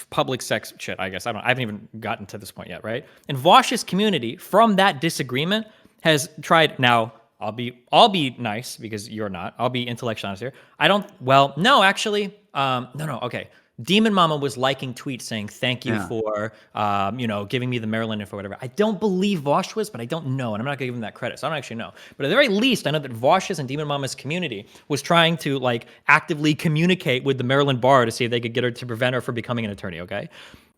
Speaker 2: public sex shit, I guess. I haven't even gotten to this point yet, right? And Vosh's community, from that disagreement, has tried. Now, I'll be nice because you're not. I'll be intellectually honest here. No, actually, no, okay. Demon Mama was liking tweets saying thank you
Speaker 3: Yeah.
Speaker 2: for giving me the Maryland info, whatever. I don't believe Vosh was, but I don't know, and I'm not gonna give him that credit, so I don't actually know. But at the very least, I know that Vosh's and Demon Mama's community was trying to like actively communicate with the Maryland bar to see if they could get her to prevent her from becoming an attorney. Okay.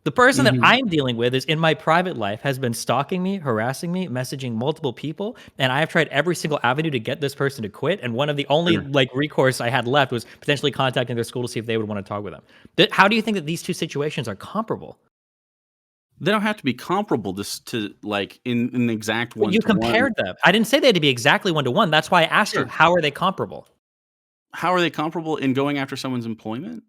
Speaker 2: The person that I'm dealing with is in my private life, has been stalking me, harassing me, messaging multiple people, and I have tried every single avenue to get this person to quit. And one of the only like recourse I had left was potentially contacting their school to see if they would want to talk with them. How do you think that these two situations are comparable?
Speaker 3: They don't have to be comparable to like in an exact one.
Speaker 2: You compared them. I didn't say they had to be exactly 1-to-1. That's why I asked you, how are they comparable?
Speaker 3: How are they comparable in going after someone's employment?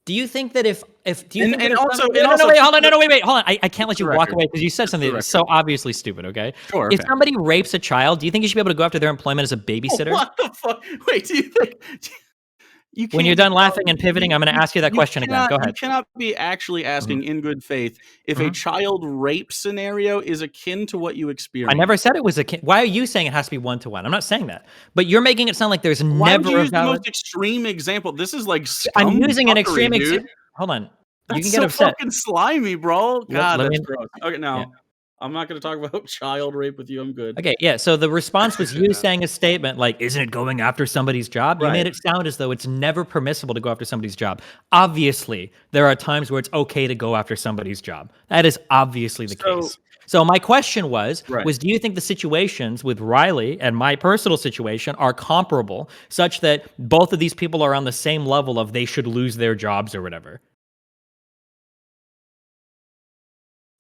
Speaker 2: Do you think that if do you
Speaker 3: And-
Speaker 2: think
Speaker 3: and
Speaker 2: that if
Speaker 3: also-
Speaker 2: somebody-
Speaker 3: and
Speaker 2: no,
Speaker 3: also-
Speaker 2: wait, hold on, no, wait, hold on. I can't let you
Speaker 3: For the
Speaker 2: walk
Speaker 3: record.
Speaker 2: away because you said something that's so obviously stupid, okay?
Speaker 3: Sure.
Speaker 2: If
Speaker 3: Okay.
Speaker 2: somebody rapes a child, do you think you should be able to go after their employment as a babysitter?
Speaker 3: What the fuck? Wait, do you think
Speaker 2: When you're done laughing and pivoting, I'm going to ask you that question again. Go ahead.
Speaker 3: You cannot be actually asking in good faith if a child rape scenario is akin to what you experience.
Speaker 2: I never said it was a kid. Why are you saying it has to be 1-to-1? I'm not saying that. But you're making it sound like there's
Speaker 3: Why would
Speaker 2: never
Speaker 3: you
Speaker 2: a
Speaker 3: use the
Speaker 2: valid...
Speaker 3: most extreme example? This is like
Speaker 2: I'm using an
Speaker 3: scumfuckery,
Speaker 2: extreme
Speaker 3: dude.
Speaker 2: example. Hold on.
Speaker 3: That's
Speaker 2: You can
Speaker 3: so
Speaker 2: get upset.
Speaker 3: fucking slimy, bro. God,
Speaker 2: let
Speaker 3: that's
Speaker 2: me-
Speaker 3: gross. Okay, no.
Speaker 2: Yeah.
Speaker 3: I'm not going to talk about child rape with you. I'm good.
Speaker 2: Okay, yeah. So the response was you saying a statement like, "Isn't it going after somebody's job?" You
Speaker 3: Right.
Speaker 2: made it sound as though it's never permissible to go after somebody's job. Obviously, there are times where it's okay to go after somebody's job. That is obviously the case. So my question was, do you think the situations with Riley and my personal situation are comparable, such that both of these people are on the same level of they should lose their jobs or whatever?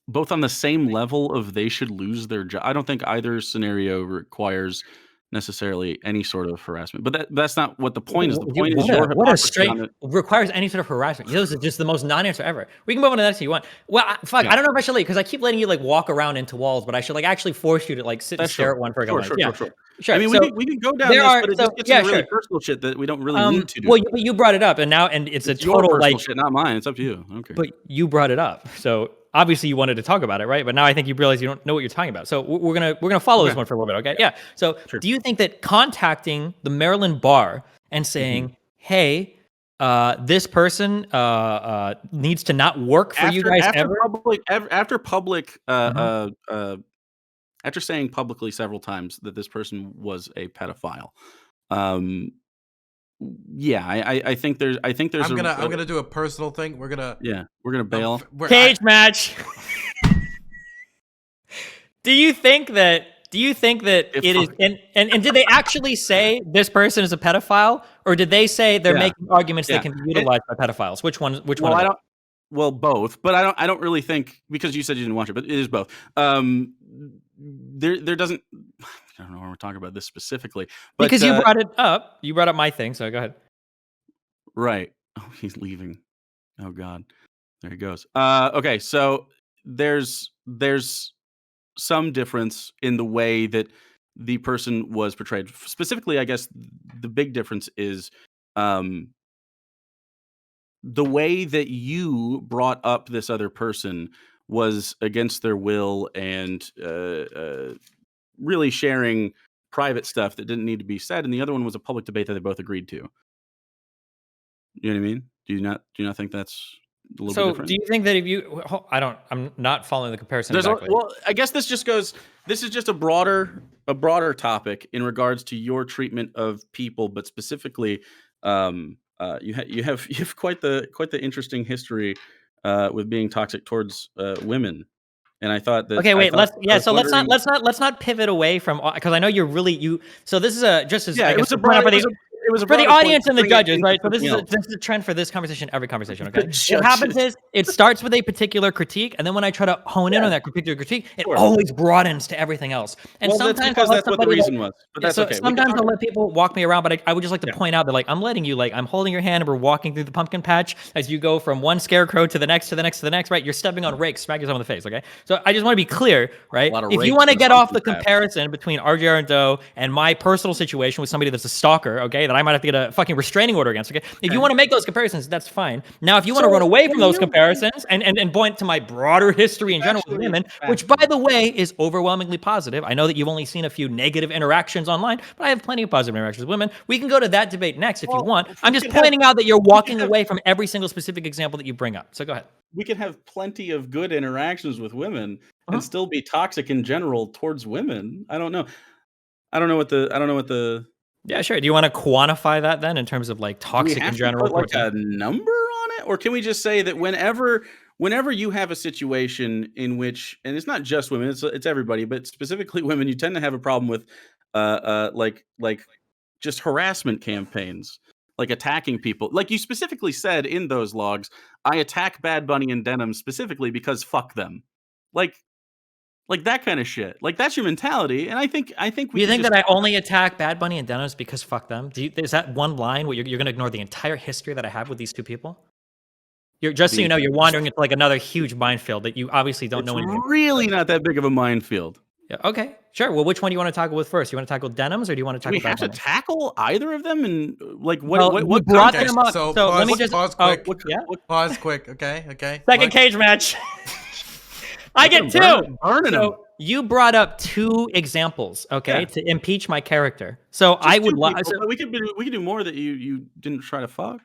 Speaker 3: Both on the same level of they should lose their job. I don't think either scenario requires necessarily any sort of harassment. But that's not what the point is. The point is your
Speaker 2: what a
Speaker 3: hypocrisy
Speaker 2: straight
Speaker 3: on it.
Speaker 2: requires any sort of harassment. Those are just the most non-answer ever. We can move on to the next if you want. Well, fuck, I don't know if I should because I keep letting you like walk around into walls, but I should like actually force you to like sit and stare at one for a couple minutes. Sure.
Speaker 3: I mean,
Speaker 2: so,
Speaker 3: we can go down
Speaker 2: there
Speaker 3: this,
Speaker 2: are-
Speaker 3: but it
Speaker 2: so-
Speaker 3: just gets
Speaker 2: yeah,
Speaker 3: into really
Speaker 2: sure.
Speaker 3: personal shit that we don't really need to do.
Speaker 2: Well, you brought it up, and it's a
Speaker 3: your
Speaker 2: total
Speaker 3: personal
Speaker 2: like.
Speaker 3: shit, not mine. It's up to you. Okay.
Speaker 2: But you brought it up, so obviously you wanted to talk about it, right? But now I think you realize you don't know what you're talking about. So we're gonna follow this one for a little bit, okay? Yeah. So do you think that contacting the Maryland bar and saying, "Hey, this person needs to not work for you guys ever,"
Speaker 3: after saying publicly several times that this person was a pedophile, Yeah, I think there's
Speaker 1: I'm gonna do a personal thing. We're gonna
Speaker 3: bail.
Speaker 2: Cage match. Do you think that
Speaker 3: If
Speaker 2: it is and did they actually say this person is a pedophile, or did they say they're
Speaker 3: Yeah.
Speaker 2: making arguments
Speaker 3: Yeah.
Speaker 2: that can be utilized by pedophiles? Which one?
Speaker 3: Well,
Speaker 2: Is
Speaker 3: I
Speaker 2: it?
Speaker 3: don't. Well, both, but I don't really think, because you said you didn't watch it, but it is both. There doesn't. I don't know when we're talking about this specifically, but
Speaker 2: Because you brought it up. You brought up my thing, so go ahead.
Speaker 3: right. Oh, he's leaving. Oh God, there he goes. Okay, so there's some difference in the way that the person was portrayed. Specifically, I guess the big difference is the way that you brought up this other person was against their will, and really sharing private stuff that didn't need to be said. And the other one was a public debate that they both agreed to. You know what I mean? Do you not think that's a little bit
Speaker 2: So,
Speaker 3: different?
Speaker 2: do you think that if you, I'm not following the comparison exactly.
Speaker 3: Well, I guess this just goes. This is just a broader topic in regards to your treatment of people, but specifically, you have quite the interesting history with being toxic towards women. And I thought that.
Speaker 2: Okay, wait. So
Speaker 3: wondering-
Speaker 2: let's not pivot away from, because I know you're really. So this is just as,
Speaker 3: Yeah,
Speaker 2: I
Speaker 3: it
Speaker 2: guess,
Speaker 3: was a
Speaker 2: to point out
Speaker 3: broad. It was a
Speaker 2: for the
Speaker 3: broader point
Speaker 2: audience
Speaker 3: to
Speaker 2: and the
Speaker 3: bring it
Speaker 2: judges,
Speaker 3: into
Speaker 2: right? So this
Speaker 3: something
Speaker 2: is
Speaker 3: else.
Speaker 2: a trend for this conversation, every conversation. Okay,
Speaker 3: The
Speaker 2: what happens
Speaker 3: judges.
Speaker 2: is it starts with a particular critique, and then when I try to hone in on that particular critique, it
Speaker 3: Sure.
Speaker 2: always broadens to everything else. And
Speaker 3: Well, that's
Speaker 2: sometimes
Speaker 3: because
Speaker 2: I'll let
Speaker 3: that's what the
Speaker 2: somebody,
Speaker 3: reason was. But that's
Speaker 2: so
Speaker 3: okay. We can
Speaker 2: sometimes
Speaker 3: talk
Speaker 2: I'll let people walk me around, but I would just like to
Speaker 3: Yeah.
Speaker 2: point out that, like, I'm letting you, like, I'm holding your hand and we're walking through the pumpkin patch as you go from one scarecrow to the next, to the next, to the next, right? You're stepping on rakes, smack yourself in the face, okay? So I just want to be clear, right?
Speaker 3: lot of
Speaker 2: If you
Speaker 3: rakes
Speaker 2: want to
Speaker 3: in the
Speaker 2: get off the
Speaker 3: pumpkin patch.
Speaker 2: comparison between RJR and Doe and my personal situation with somebody that's a stalker, okay, that I might have to get a fucking restraining order against, okay? If you want to make those comparisons, that's fine. Now, if you want to run away from those comparisons and point to my broader history in general with women, which, by the way, is overwhelmingly positive. I know that you've only seen a few negative interactions online, but I have plenty of positive interactions with women. We can go to that debate next if you want. I'm just pointing out that you're walking away from every single specific example that you bring up. So go ahead.
Speaker 3: We can have plenty of good interactions with women
Speaker 2: Uh-huh.
Speaker 3: and still be toxic in general towards women. I don't know. I don't know what the.
Speaker 2: Yeah, sure. Do you want to quantify that then in terms of, like,
Speaker 3: Do we
Speaker 2: toxic in
Speaker 3: have to
Speaker 2: general?
Speaker 3: put like a number on it, or can we just say that whenever you have a situation in which, and it's not just women, it's everybody, but specifically women, you tend to have a problem with like just harassment campaigns, like attacking people. Like you specifically said in those logs, I attack Bad Bunny and Denim specifically because fuck them. Like that kind of shit. Like that's your mentality, and I think
Speaker 2: Do you think that I only attack Bad Bunny and Denos because fuck them? Is that one line where you're going to ignore the entire history that I have with these two people? You're, just so you know, you're wandering into, like, another huge minefield that you obviously don't know anything.
Speaker 3: really not that big of a minefield.
Speaker 2: Yeah, okay, sure. Well, which one do you want to tackle with first? You want to tackle Denims, or do you want to
Speaker 3: Do
Speaker 2: tackle
Speaker 3: we have
Speaker 2: Bad
Speaker 3: to
Speaker 2: Bunny?
Speaker 3: tackle either of them? And like
Speaker 2: Well,
Speaker 3: what
Speaker 2: you brought
Speaker 3: context?
Speaker 2: them up.
Speaker 1: So,
Speaker 2: So let me just
Speaker 1: pause
Speaker 2: oh,
Speaker 1: quick.
Speaker 2: yeah.
Speaker 1: Pause quick. Okay.
Speaker 2: Second
Speaker 1: What?
Speaker 2: cage match. I get two.
Speaker 3: Burning them.
Speaker 2: So you brought up two examples, okay,
Speaker 3: Yeah.
Speaker 2: to impeach my character. So
Speaker 3: Just
Speaker 2: I
Speaker 3: two
Speaker 2: would
Speaker 3: people,
Speaker 2: like.
Speaker 3: but we could do more that you didn't try to fuck.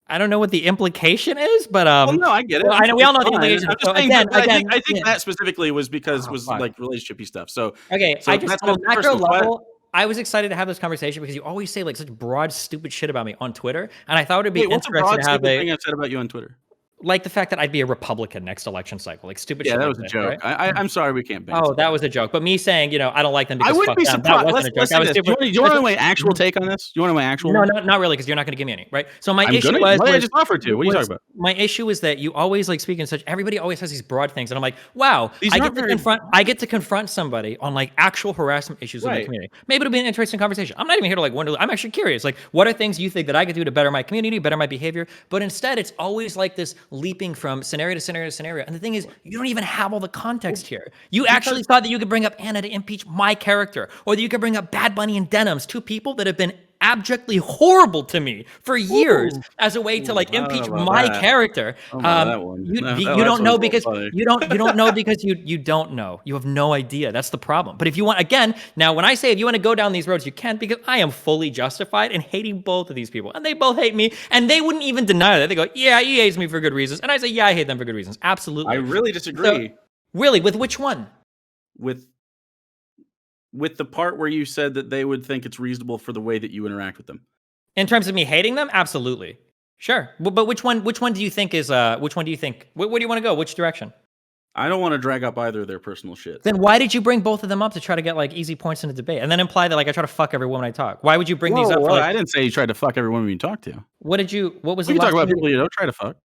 Speaker 2: I don't know what the implication is, but
Speaker 3: Well, no, I get it.
Speaker 2: well, I know we all know the
Speaker 3: Fine.
Speaker 2: implications.
Speaker 3: I'm just
Speaker 2: So
Speaker 3: saying,
Speaker 2: again,
Speaker 3: but I think
Speaker 2: yeah.
Speaker 3: that specifically was because was
Speaker 2: fuck.
Speaker 3: like relationshipy stuff. So
Speaker 2: Okay,
Speaker 3: So
Speaker 2: I just,
Speaker 3: that's
Speaker 2: on a
Speaker 3: nothing
Speaker 2: macro
Speaker 3: personal, but-
Speaker 2: level, I was excited to have this conversation because you always say, like, such broad, stupid shit about me on Twitter, and I thought it'd be
Speaker 3: wait, what's a
Speaker 2: interesting
Speaker 3: broad
Speaker 2: to have
Speaker 3: stupid thing I've said about you on Twitter?
Speaker 2: like the fact that I'd be a Republican next election cycle, like stupid
Speaker 3: Yeah,
Speaker 2: shit
Speaker 3: that
Speaker 2: like
Speaker 3: was a
Speaker 2: this,
Speaker 3: joke.
Speaker 2: right?
Speaker 3: I'm sorry we can't ban.
Speaker 2: Oh, that was a joke. But me saying, I don't like them
Speaker 3: I
Speaker 2: because
Speaker 3: wouldn't
Speaker 2: fuck
Speaker 3: be
Speaker 2: them, that
Speaker 3: surprised.
Speaker 2: wasn't a joke.
Speaker 3: Let's
Speaker 2: That
Speaker 3: say
Speaker 2: was
Speaker 3: this. Do
Speaker 2: stupid.
Speaker 3: you want to know my actual take on this? Do you want to know my actual?
Speaker 2: No, not really, because you're not going to give me any, right? So my
Speaker 3: I'm
Speaker 2: issue
Speaker 3: gonna.
Speaker 2: was,
Speaker 3: What did I just offer to? What are you talking about?
Speaker 2: my issue is that you always, like, speak in such. Everybody always has these broad things, and I'm like, wow,
Speaker 3: These
Speaker 2: I
Speaker 3: aren't
Speaker 2: get to
Speaker 3: very-
Speaker 2: confront. I get to confront somebody on, like, actual harassment issues in the
Speaker 3: Right.
Speaker 2: community. Maybe it'll be an interesting conversation. I'm not even here to, like, wonder. I'm actually curious. Like, what are things you think that I could do to better my community, better my behavior? But instead, it's always like this leaping from scenario to scenario to scenario. And the thing is, you don't even have all the context here. You actually thought that you could bring up Anna to impeach my character, or that you could bring up Bad Bunny and Denims, two people that have been abjectly horrible to me for years, as a way to, like, impeach
Speaker 3: about
Speaker 2: my
Speaker 3: that.
Speaker 2: character.
Speaker 3: That one.
Speaker 2: You
Speaker 3: That
Speaker 2: don't
Speaker 3: one's
Speaker 2: know
Speaker 3: so
Speaker 2: because
Speaker 3: funny.
Speaker 2: you don't know because you don't know. You have no idea. That's the problem. But if you want, again, now when I say if you want to go down these roads, you can, because I am fully justified in hating both of these people, and they both hate me, and they wouldn't even deny that. They go, yeah, he hates me for good reasons, and I say, yeah, I hate them for good reasons. Absolutely.
Speaker 3: I really disagree
Speaker 2: Really, with which one?
Speaker 3: with with the part where you said that they would think it's reasonable for the way that you interact with them.
Speaker 2: In terms of me hating them, absolutely. Sure. But which one do you think is which one do you think where do you want to go? Which direction?
Speaker 3: I don't want to drag up either of their personal shit.
Speaker 2: Then why did you bring both of them up to try to get like easy points in a debate and then imply that like I try to fuck every woman I talk? Why would you bring these up? For, like,
Speaker 3: I didn't say you tried to fuck every woman you talk to.
Speaker 2: what was
Speaker 3: We
Speaker 2: the
Speaker 3: can
Speaker 2: last
Speaker 3: talk about
Speaker 2: thing
Speaker 3: people you don't try to fuck.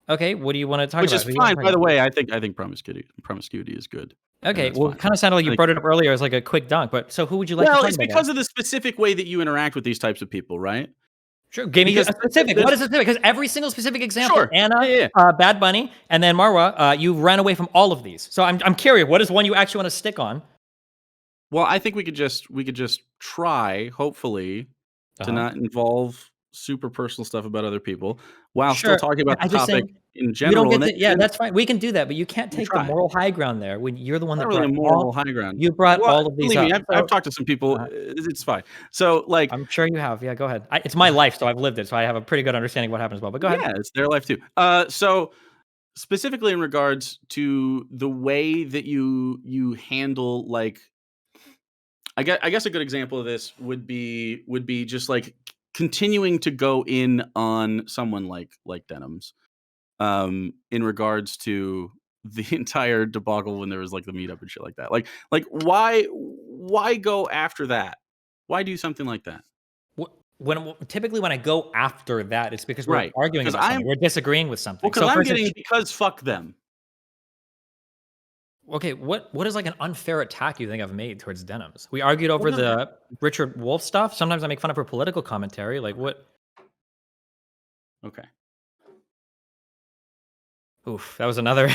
Speaker 2: Okay, what do you want to talk
Speaker 3: Which
Speaker 2: about?
Speaker 3: is fine. By the way, I think promiscuity is good.
Speaker 2: Okay,
Speaker 3: That's
Speaker 2: well,
Speaker 3: fine.
Speaker 2: kind of sounded like you brought it up earlier as like a quick dunk, but so who would you like to
Speaker 3: Well,
Speaker 2: talk
Speaker 3: it's
Speaker 2: about?
Speaker 3: because of the specific way that you interact with these types of people, right?
Speaker 2: Sure, give me a
Speaker 3: Because
Speaker 2: specific. What is it? Because every single specific example,
Speaker 3: Sure.
Speaker 2: Anna,
Speaker 3: Yeah.
Speaker 2: Bad Bunny, and then Marwa, you ran away from all of these. So I'm curious, what is one you actually want to stick on?
Speaker 3: Well, I think we could just try, hopefully, to not involve super personal stuff about other people while still talking about the topic in general.
Speaker 2: We don't get to, yeah, that's fine. We can do that, but you can't take the moral high ground there when you're the one that
Speaker 3: not really a moral high ground.
Speaker 2: You brought all of these
Speaker 3: believe
Speaker 2: up.
Speaker 3: me, I've talked to some people. It's fine. So, like,
Speaker 2: I'm sure you have. Yeah, go ahead. It's my life, so I've lived it, so I have a pretty good understanding of what happens. Well, but go ahead.
Speaker 3: Yeah, it's their life too. So specifically in regards to the way that you handle, like, I guess a good example of this would be just like continuing to go in on someone like Denham's, in regards to the entire debacle when there was like the meetup and shit like that. Like why go after that? Why do something like that?
Speaker 2: Typically when I go after that, it's because we're arguing about something. We're disagreeing with something.
Speaker 3: Well, because I'm getting because fuck them.
Speaker 2: Okay, what is like an unfair attack you think I've made towards Denham's? We argued over the Richard Wolff stuff. Sometimes I make fun of her political commentary. Like what? Okay. Oof, that was another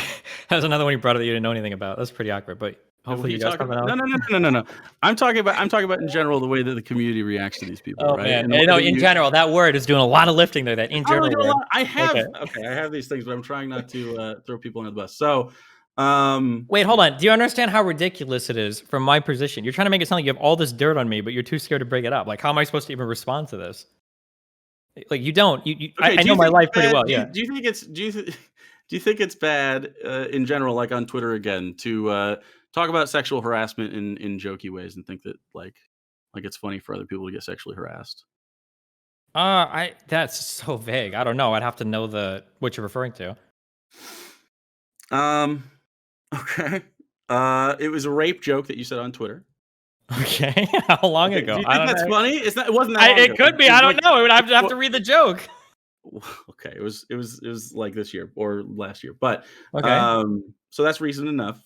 Speaker 2: one you brought up that you didn't know anything about. That's pretty awkward, but hopefully you guys something else.
Speaker 3: No. I'm talking about in general the way that the community reacts to these people.
Speaker 2: Oh,
Speaker 3: right?
Speaker 2: Man. No, in general, that word is doing a lot of lifting there. That in general,
Speaker 3: I have these things, but I'm trying not to throw people under the bus. So.
Speaker 2: Wait, hold on. Do you understand how ridiculous it is from my position? You're trying to make it sound like you have all this dirt on me, but you're too scared to bring it up. Like, how am I supposed to even respond to this? Like, you don't. I know my life pretty well. Yeah.
Speaker 3: Do you think it's bad in general, like on Twitter again, to talk about sexual harassment in jokey ways and think that like it's funny for other people to get sexually harassed?
Speaker 2: That's so vague. I don't know. I'd have to know what you're referring to.
Speaker 3: Okay. It was a rape joke that you said on Twitter.
Speaker 2: Okay. How long ago?
Speaker 3: Do you think that's funny? It wasn't that long
Speaker 2: It
Speaker 3: ago.
Speaker 2: could be. I don't know. I would have to read the joke.
Speaker 3: Okay. It was like this year or last year. But
Speaker 2: okay.
Speaker 3: So that's reason enough.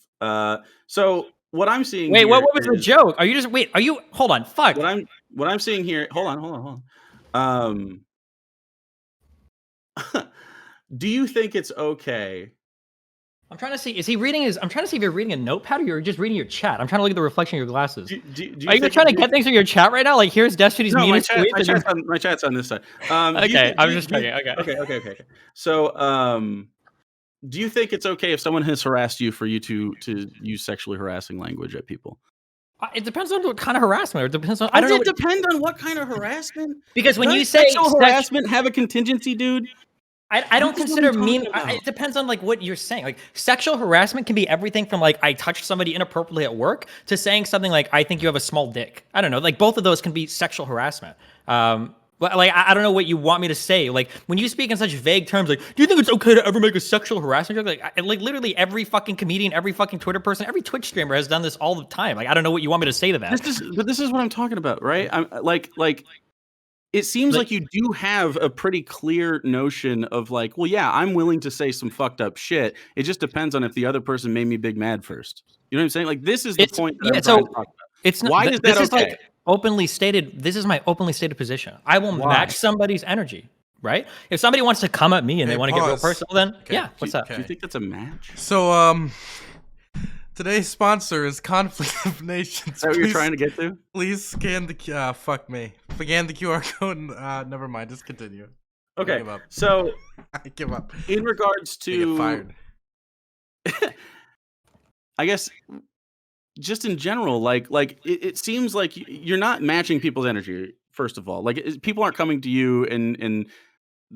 Speaker 3: So what I'm seeing
Speaker 2: Wait, what was the joke? Are you hold on, fuck.
Speaker 3: What I'm seeing here, hold on. Do you think it's okay?
Speaker 2: I'm trying to see. I'm trying to see if you're reading a notepad or you're just reading your chat. I'm trying to look at the reflection of your glasses. Are you trying to get things in your chat right now? Like, here's Destiny's meanest tweet.
Speaker 3: My chat's on this side.
Speaker 2: Okay, I'm just checking.
Speaker 3: Okay. So, do you think it's okay if someone has harassed you for you to use sexually harassing language at people?
Speaker 2: It depends on what kind of harassment. It depends on.
Speaker 3: Does it depend on what kind of harassment?
Speaker 2: Because when you say
Speaker 3: sexual harassment, have a contingency, dude.
Speaker 2: I don't consider it depends on like what you're saying. Like sexual harassment can be everything from like I touched somebody inappropriately at work to saying something like I think you have a small dick. I don't know. Like both of those can be sexual harassment. But like I don't know what you want me to say. Like when you speak in such vague terms, like do you think it's okay to ever make a sexual harassment joke? Like literally every fucking comedian, every fucking Twitter person, every Twitch streamer has done this all the time. Like I don't know what you want me to say to that.
Speaker 3: This is what I'm talking about, right? I'm like. It seems like you do have a pretty clear notion of like, well, yeah, I'm willing to say some fucked up shit. It just depends on if the other person made me big mad first. You know what I'm saying? Like, this is the point that I'm trying to talk about.
Speaker 2: It's not,
Speaker 3: why is that okay?
Speaker 2: Like openly stated. This is my openly stated position. I will match somebody's energy, right? If somebody wants to come at me and they want to get real personal, then yeah, what's up?
Speaker 3: Do you think that's a match?
Speaker 1: So, today's sponsor is Conflict of Nations.
Speaker 3: Is that what you're trying to get to?
Speaker 1: Please scan the fuck me. Scan the QR code and never mind. Just continue.
Speaker 3: Okay.
Speaker 1: I give up.
Speaker 3: So
Speaker 1: I give up.
Speaker 3: In regards to
Speaker 1: get fired.
Speaker 3: I guess just in general, like it seems like you're not matching people's energy. First of all, like people aren't coming to you and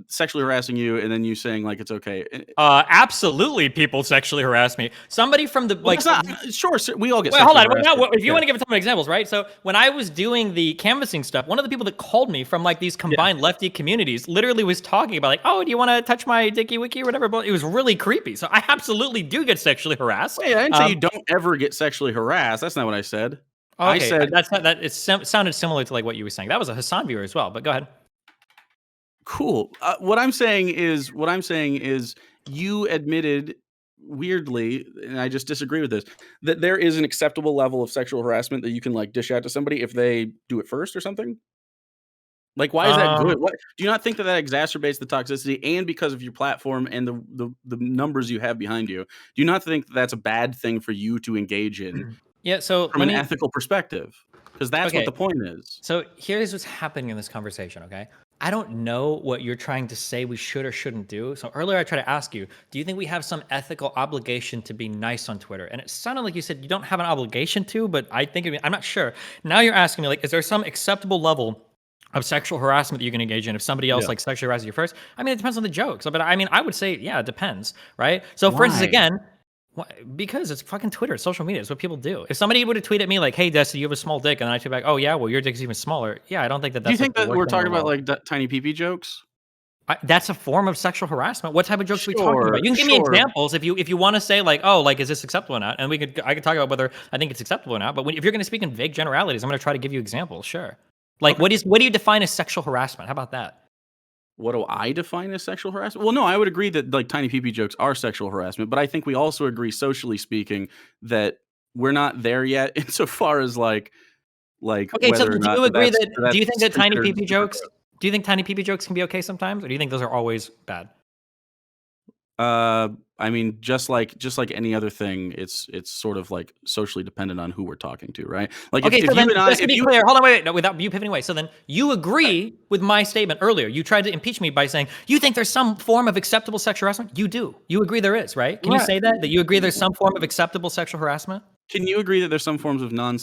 Speaker 3: sexually harassing you and then you saying like it's okay.
Speaker 2: Absolutely, people sexually harass me. Somebody from the
Speaker 3: Well,
Speaker 2: like.
Speaker 3: sure, we all get.
Speaker 2: Wait, hold on.
Speaker 3: sexually
Speaker 2: Now,
Speaker 3: harassed.
Speaker 2: if you want to give some examples, right? So when I was doing the canvassing stuff, one of the people that called me from like these combined lefty communities literally was talking about like, oh, do you want to touch my dicky wiki or whatever? But it was really creepy. So I absolutely do get sexually harassed.
Speaker 3: Wait, I didn't say you don't ever get sexually harassed. That's not what I said.
Speaker 2: Okay,
Speaker 3: I said
Speaker 2: that's not that. It sounded similar to like what you were saying. That was a Hassan viewer as well. But go ahead.
Speaker 3: cool. What I'm saying is you admitted weirdly, and I just disagree with this, that there is an acceptable level of sexual harassment that you can like dish out to somebody if they do it first or something. Like, why is that good? What do you not think that exacerbates the toxicity? And because of your platform and the numbers you have behind you, do you not think that that's a bad thing for you to engage in?
Speaker 2: Yeah. So
Speaker 3: from an ethical perspective, because that's what the point is.
Speaker 2: So here's what's happening in this conversation. Okay. I don't know what you're trying to say we should or shouldn't do. So earlier I tried to ask you, do you think we have some ethical obligation to be nice on Twitter? And it sounded like you said you don't have an obligation to, but I think, I'm not sure. Now you're asking me like, is there some acceptable level of sexual harassment that you can engage in if somebody else like sexually harasses you first? I mean, it depends on the joke. So, but I mean, I would say, yeah, it depends, right? So for instance, again, because it's fucking Twitter, it's social media, it's what people do. If somebody would have tweeted at me like, hey, Destiny, you have a small dick, and then I tweet back, oh yeah, well, your dick's even smaller. Yeah, I don't think that that's.
Speaker 3: Do you think that we're talking about like tiny pee-pee jokes?
Speaker 2: That's a form of sexual harassment. What type of jokes are we talking about? You can give me examples if you want to say like, oh, like, is this acceptable or not? And I could talk about whether I think it's acceptable or not. But if you're going to speak in vague generalities, I'm going to try to give you examples. Sure. Like, what do you define as sexual harassment? How about that?
Speaker 3: What do I define as sexual harassment? Well, no, I would agree that like tiny pee-pee jokes are sexual harassment, but I think we also agree, socially speaking, that we're not there yet insofar as like. Okay,
Speaker 2: so do you agree that? Do you think that tiny pee-pee jokes? Do you think tiny pee-pee jokes can be okay sometimes, or do you think those are always bad?
Speaker 3: I mean, just like any other thing, it's sort of like socially dependent on who we're talking to, right? Like,
Speaker 2: okay, so then just to be clear, hold on, wait, no, without you pivoting away. So then you agree with my statement earlier. You tried to impeach me by saying you think there's some form of acceptable sexual harassment. You do. You agree there is, right? Can you say that you agree there's some form of acceptable sexual harassment? Can
Speaker 3: you agree that there's some forms of non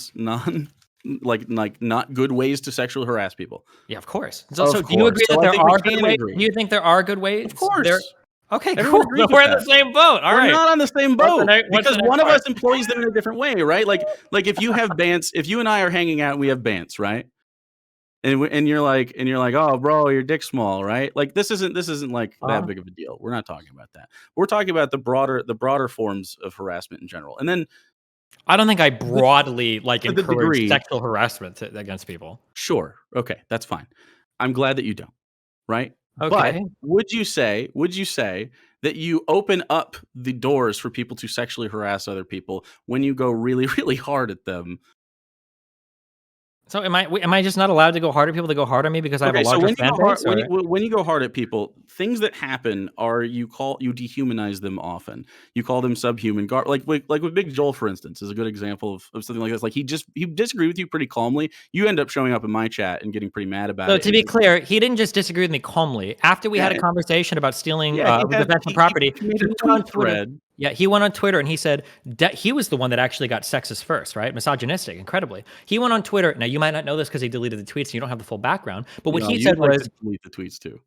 Speaker 3: like not good ways to sexually harass people?
Speaker 2: Yeah, of course. So do you agree that there are good ways? Do you think there are good ways?
Speaker 3: Of course.
Speaker 2: Okay, cool. We're in the same boat. All right.
Speaker 3: We're not on the same boat because one of us employs them in a different way, right? Like if you have bants, if you and I are hanging out, and we have bants, right? And you're like, oh, bro, your dick's small, right? Like this isn't like that big of a deal. We're not talking about that. We're talking about the broader forms of harassment in general. And then
Speaker 2: I don't think I broadly like encourage sexual harassment against people.
Speaker 3: Sure. Okay, that's fine. I'm glad that you don't, right?
Speaker 2: Okay.
Speaker 3: But would you say that you open up the doors for people to sexually harass other people when you go really, really hard at them?
Speaker 2: So am I just not allowed to go hard at people that go hard on me because I have a larger fan base?
Speaker 3: When you go hard at people, things that happen are you dehumanize them often. You call them subhuman. Like with Big Joel, for instance, is a good example of something like this. Like he disagreed with you pretty calmly. You end up showing up in my chat and getting pretty mad about it.
Speaker 2: So to be clear, he didn't just disagree with me calmly. After we had a conversation about stealing defensive property, he went on Twitter. Yeah, he went on Twitter and he said he was the one that actually got sexist first, right? Misogynistic, incredibly. He went on Twitter. Now, you might not know this because he deleted the tweets and you don't have the full background. But what he said was...
Speaker 3: delete the tweets too.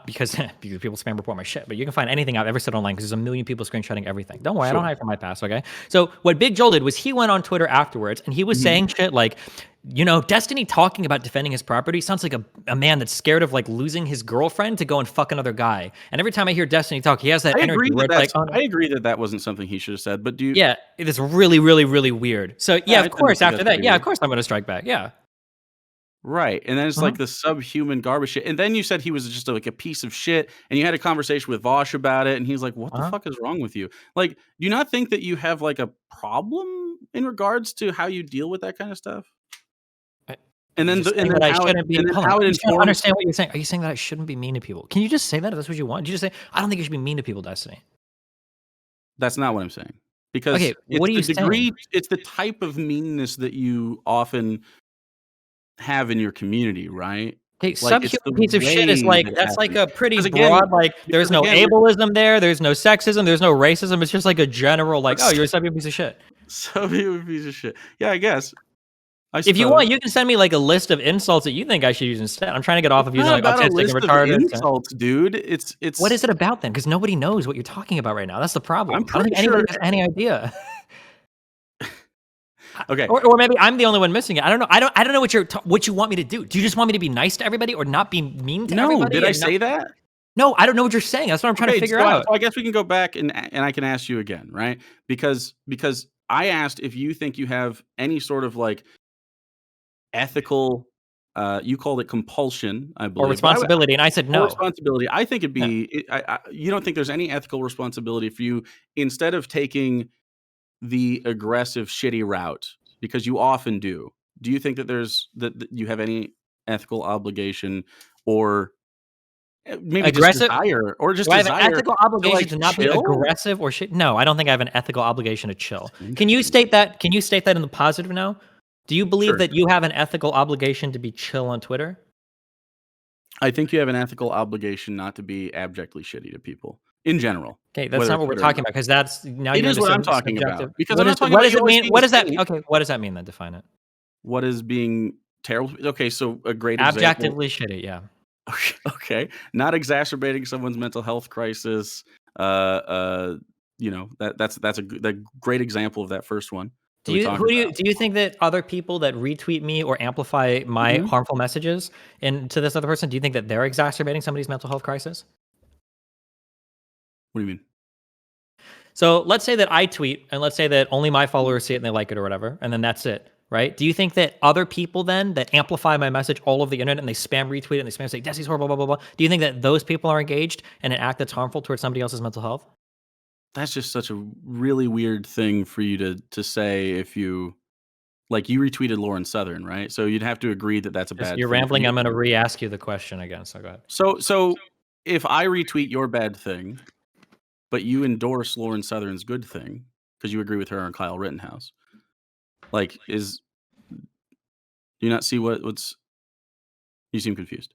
Speaker 2: Because people spam report my shit. But you can find anything I've ever said online because there's a million people screenshotting everything. Don't worry, I don't hide from my past, okay? So what Big Joel did was he went on Twitter afterwards and he was saying shit like, Destiny talking about defending his property sounds like a man that's scared of like losing his girlfriend to go and fuck another guy. And every time I hear Destiny talk, he has that energy where it's like,
Speaker 3: I agree that wasn't something he should have said, but do you?
Speaker 2: Yeah, it is really, really, really weird. So yeah, of course, after that, of course I'm going to strike back. Yeah.
Speaker 3: Right. And then it's like the subhuman garbage shit. And then you said he was just like a piece of shit. And you had a conversation with Vosh about it. And he's like, what the fuck is wrong with you? Like, do you not think that you have like a problem in regards to how you deal with that kind of stuff? And then how it informs.
Speaker 2: I understand what you're saying. Are you saying that I shouldn't be mean to people? Can you just say that if that's what you want? Do you just say, I don't think you should be mean to people, Destiny?
Speaker 3: That's not what I'm saying. Because
Speaker 2: what are you saying?
Speaker 3: It's the type of meanness that you often have in your community, right?
Speaker 2: Okay, subhuman piece of shit is like, that's like a pretty broad, like, there's no ableism there's no sexism, there's no racism. It's just like a general, like, oh, you're a subhuman piece of shit.
Speaker 3: Subhuman piece of shit. Yeah, I guess.
Speaker 2: If you want, you can send me like a list of insults that you think I should use instead. I'm trying to get off of using like
Speaker 3: about a
Speaker 2: autistic
Speaker 3: list
Speaker 2: and
Speaker 3: of
Speaker 2: retarded.
Speaker 3: insults, dude. It's
Speaker 2: What is it about then? Because nobody knows what you're talking about right now. That's the problem.
Speaker 3: I'm
Speaker 2: I don't think
Speaker 3: pretty
Speaker 2: anybody
Speaker 3: sure.
Speaker 2: has any idea.
Speaker 3: Okay.
Speaker 2: Or maybe I'm the only one missing it. I don't know. I don't know what you want me to do. Do you just want me to be nice to everybody or not be mean to
Speaker 3: No,
Speaker 2: everybody?
Speaker 3: did I say that?
Speaker 2: No, I don't know what you're saying. That's what I'm trying to figure out.
Speaker 3: So I guess we can go back and I can ask you again, right? Because I asked if you think you have any sort of like ethical, you called it compulsion, I believe,
Speaker 2: Or responsibility, and I said
Speaker 3: or
Speaker 2: no.
Speaker 3: responsibility. I think it'd be. You don't think there's any ethical responsibility for you instead of taking the aggressive, shitty route, because you often do. Do you think that that you have any ethical obligation or maybe
Speaker 2: Aggressive?
Speaker 3: just desire
Speaker 2: Do I have an ethical obligation
Speaker 3: like,
Speaker 2: to not be
Speaker 3: chill?
Speaker 2: aggressive or shit? No, I don't think I have an ethical obligation to chill. Can you state that? Can you state that in the positive now? Do you believe
Speaker 3: Sure.
Speaker 2: that you have an ethical obligation to be chill on Twitter?
Speaker 3: I think you have an ethical obligation not to be abjectly shitty to people in general.
Speaker 2: Okay, that's not what we're talking about because that's now
Speaker 3: It
Speaker 2: you're
Speaker 3: is what I'm
Speaker 2: into
Speaker 3: talking
Speaker 2: subjective.
Speaker 3: about, because
Speaker 2: What
Speaker 3: I'm not
Speaker 2: is
Speaker 3: talking
Speaker 2: what
Speaker 3: about
Speaker 2: does
Speaker 3: you
Speaker 2: it
Speaker 3: always
Speaker 2: mean?
Speaker 3: being
Speaker 2: What does that?
Speaker 3: safe.
Speaker 2: Okay, what does that mean then? Define it.
Speaker 3: What is being terrible? Okay, so a great example.
Speaker 2: Objectively shitty. Yeah.
Speaker 3: Okay, not exacerbating someone's mental health crisis. You know, that's that great example of that first one.
Speaker 2: Do you think that other people that retweet me or amplify my
Speaker 3: Mhm.
Speaker 2: harmful messages to this other person, do you think that they're exacerbating somebody's mental health crisis?
Speaker 3: What do you mean?
Speaker 2: So let's say that I tweet and let's say that only my followers see it and they like it or whatever, and then that's it, right? Do you think that other people then that amplify my message all over the internet and they spam retweet it and they spam say, Desi's horrible, blah, blah, blah, do you think that those people are engaged in an act that's harmful towards somebody else's mental health?
Speaker 3: That's just such a really weird thing for you to say if you like you retweeted Lauren Southern, right? So you'd have to agree that that's a bad
Speaker 2: You're
Speaker 3: thing for
Speaker 2: rambling.
Speaker 3: you.
Speaker 2: I'm going to re-ask you the question again, so go ahead.
Speaker 3: So if I retweet your bad thing, but you endorse Lauren Southern's good thing because you agree with her on Kyle Rittenhouse, like do you not see what's you seem confused?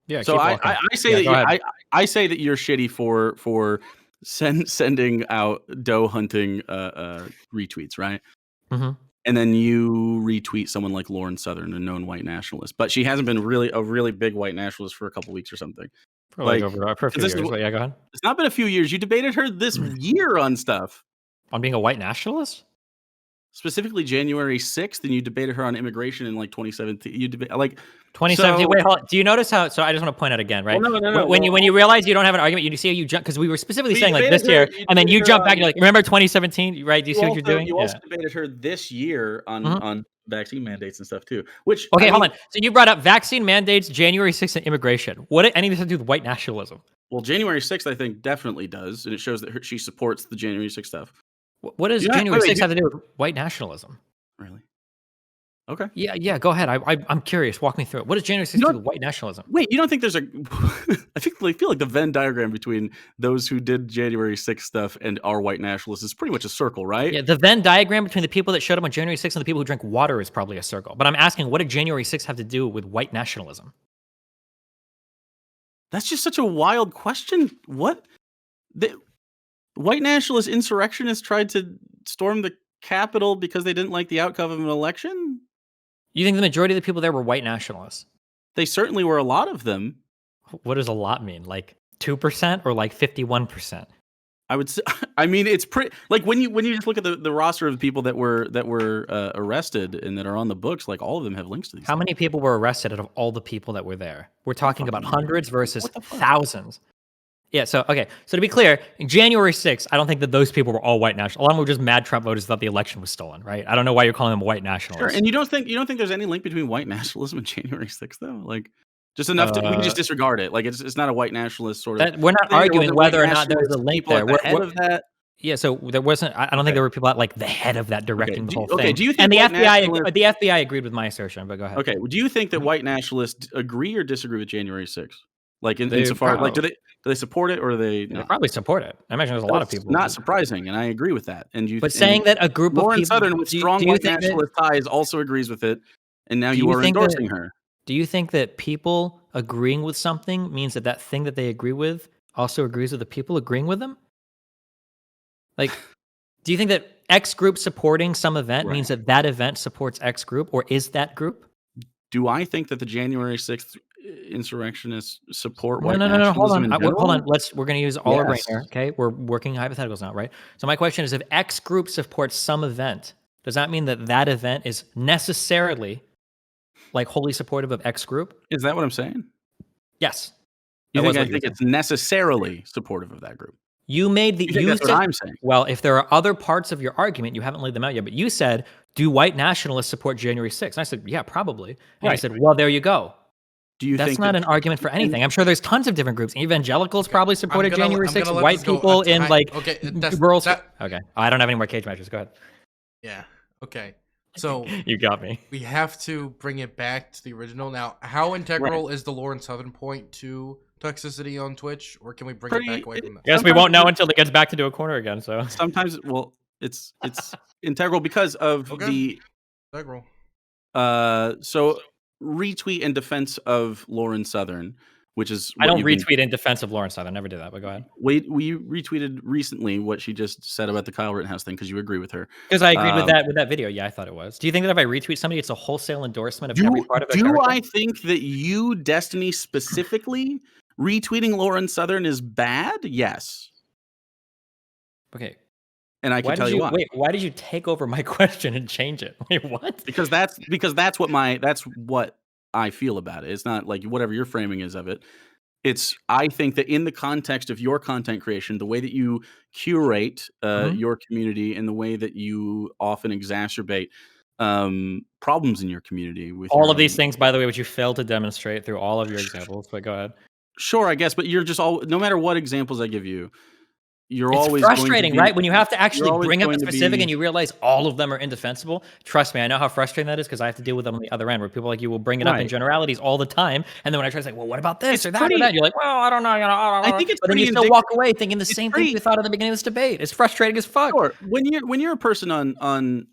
Speaker 2: Yeah,
Speaker 3: So
Speaker 2: keep
Speaker 3: I
Speaker 2: walking.
Speaker 3: say
Speaker 2: Go ahead.
Speaker 3: I say that you're shitty for sending out doe hunting retweets, right?
Speaker 2: Mm-hmm.
Speaker 3: And then you retweet someone like Lauren Southern, a known white nationalist, but she hasn't been a really big white nationalist for a couple weeks or something.
Speaker 2: For a few
Speaker 3: this
Speaker 2: years. But yeah, go ahead.
Speaker 3: It's not been a few years. You debated her this year on stuff.
Speaker 2: On being a white nationalist?
Speaker 3: Specifically January 6th, and you debated her on immigration in like 2017. You debate like
Speaker 2: 2017. Wait, hold on. Do you notice how? So I just want to point out again, right?
Speaker 3: Well, no.
Speaker 2: When you realize you don't have an argument, you see how you jump because we were specifically saying like this year, and then you
Speaker 3: debated
Speaker 2: jump
Speaker 3: her
Speaker 2: back. You're like, remember 2017, right? Do you see what you're doing?
Speaker 3: You also debated her this year on vaccine mandates and stuff too. Which
Speaker 2: Okay, hold on. So you brought up vaccine mandates, January 6th, and immigration. What any of this have to do with white nationalism?
Speaker 3: Well, January 6th, I think, definitely does, and it shows that she supports the January 6th stuff.
Speaker 2: What does January 6th have to do with white nationalism?
Speaker 3: Really? Okay.
Speaker 2: Yeah. Go ahead. I'm curious. Walk me through it. What does January 6th do with white nationalism?
Speaker 3: Wait, you don't think there's a? I feel like the Venn diagram between those who did January 6th stuff and are white nationalists is pretty much a circle, right?
Speaker 2: Yeah, the Venn diagram between the people that showed up on January 6th and the people who drank water is probably a circle. But I'm asking, what did January 6th have to do with white nationalism?
Speaker 3: That's just such a wild question. What? The white nationalist insurrectionists tried to storm the Capitol because they didn't like the outcome of an election?
Speaker 2: You think the majority of the people there were white nationalists?
Speaker 3: They certainly were a lot of them.
Speaker 2: What does a lot mean? Like 2% or like 51%?
Speaker 3: I would say, I mean, it's pretty like when you just look at the roster of people that were arrested and that are on the books, like all of them have links to these.
Speaker 2: How many people were arrested out of all the people that were there? We're talking about hundreds versus thousands. Yeah, so, okay. So to be clear, in January 6th, I don't think that those people were all white nationalists. A lot of them were just mad Trump voters that thought the election was stolen, right? I don't know why you're calling them white nationalists.
Speaker 3: Sure, and you don't think there's any link between white nationalism and January 6th, though? Like, just enough we can just disregard it. Like, it's not a white nationalist sort of.
Speaker 2: We're not arguing whether or not there's a link there.
Speaker 3: We're ahead of that.
Speaker 2: Yeah, so there wasn't. I don't think there were people at like the head of that directing the whole thing.
Speaker 3: Okay, do you think
Speaker 2: and the FBI agreed with my assertion? But go ahead.
Speaker 3: Okay, do you think that white nationalists agree or disagree with January 6th? Like insofar, like do they support it or do they?
Speaker 2: They probably support it. I imagine there's a lot of people.
Speaker 3: Not surprising, and I agree with that.
Speaker 2: But saying that a group of people,
Speaker 3: Lauren Southern with strong white nationalist ties also agrees with it, and now you are endorsing her.
Speaker 2: Do you think that people agreeing with something means that that thing that they agree with also agrees with the people agreeing with them? Like, Do you think that X group supporting some event
Speaker 3: Right.
Speaker 2: means that that event supports X group, or is that group?
Speaker 3: Do I think that the January 6th insurrectionists support
Speaker 2: No,
Speaker 3: white
Speaker 2: no, no, no. Hold
Speaker 3: nationalism
Speaker 2: on.
Speaker 3: in
Speaker 2: Hold on.
Speaker 3: general?
Speaker 2: We're going to use all our brain
Speaker 3: Yes.
Speaker 2: here. Okay, we're working hypotheticals now, right? So my question is, if X group supports some event, does that mean that that event is necessarily like wholly supportive of X group?
Speaker 3: Is that what I'm saying?
Speaker 2: Yes.
Speaker 3: You
Speaker 2: That
Speaker 3: think
Speaker 2: was
Speaker 3: I
Speaker 2: what you were
Speaker 3: think
Speaker 2: saying.
Speaker 3: it's necessarily supportive of that group?
Speaker 2: You made the
Speaker 3: You think that's what
Speaker 2: said,
Speaker 3: I'm saying?
Speaker 2: well, if there are other parts of your argument, you haven't laid them out yet, but you said, do white nationalists support January 6th? And I said, yeah, probably. And you
Speaker 3: Right.
Speaker 2: said, well, there you go.
Speaker 3: Do you
Speaker 2: That's
Speaker 3: think
Speaker 2: not
Speaker 3: that
Speaker 2: an argument for
Speaker 3: and
Speaker 2: anything. I'm sure there's tons of different groups. Evangelicals probably supported January
Speaker 1: I'm gonna
Speaker 2: 6th.
Speaker 1: let
Speaker 2: White
Speaker 1: this go.
Speaker 2: people in like
Speaker 1: Okay, that's
Speaker 2: rural.
Speaker 1: that.
Speaker 2: Okay, I don't have any more cage matches. Go ahead.
Speaker 1: Yeah. Okay. So
Speaker 2: You got me.
Speaker 1: we have to bring it back to the original. Now, how integral is the Lauren Southern point to Toxicity on Twitch, or can we bring it back away from that?
Speaker 2: Guess we
Speaker 3: sometimes
Speaker 2: won't know until it gets back into a corner again. So
Speaker 3: sometimes well, it's integral because of
Speaker 1: Okay.
Speaker 3: the
Speaker 1: Integral.
Speaker 3: so retweet in defense of Lauren Southern, which is
Speaker 2: I
Speaker 3: what
Speaker 2: don't
Speaker 3: you've been
Speaker 2: retweet in defense of Lawrence Southern. I never did that, but go ahead.
Speaker 3: wait, we retweeted recently what she just said about the Kyle Rittenhouse thing because you agree with her.
Speaker 2: Because I agreed with that video. Yeah, I thought it was. Do you think that if I retweet somebody, it's a wholesale endorsement of every part of their
Speaker 3: Do
Speaker 2: character?
Speaker 3: I think that you, Destiny, specifically retweeting Lauren Southern is bad? Yes.
Speaker 2: Okay.
Speaker 3: And I can tell you why.
Speaker 2: Wait, why did you take over my question and change it? Wait, what?
Speaker 3: Because that's what I feel about it. It's not like whatever your framing is of it. It's I think that in the context of your content creation, the way that you curate your community and the way that you often exacerbate problems in your community with
Speaker 2: All
Speaker 3: your
Speaker 2: of these
Speaker 3: own-
Speaker 2: things, by the way, which you failed to demonstrate through all of your examples. But go ahead.
Speaker 3: Sure, I guess, but you're just no matter what examples I give you, you're
Speaker 2: It's
Speaker 3: always
Speaker 2: frustrating,
Speaker 3: going to be,
Speaker 2: right? When you have to actually
Speaker 3: always
Speaker 2: bring up a
Speaker 3: going to
Speaker 2: specific
Speaker 3: be-
Speaker 2: and you realize all of them are indefensible. Trust me, I know how frustrating that is because I have to deal with them on the other end where people like you will bring it up in
Speaker 3: Right.
Speaker 2: generalities all the time. And then when I try to say, well, what about this
Speaker 3: It's
Speaker 2: or that
Speaker 3: pretty-
Speaker 2: or that? You're like, well, I don't know.
Speaker 3: I think it's
Speaker 2: but then
Speaker 3: pretty
Speaker 2: you still walk away thinking the same thing
Speaker 3: pretty-
Speaker 2: you thought at the beginning of this debate. It's frustrating as fuck.
Speaker 3: Sure. When you're a person on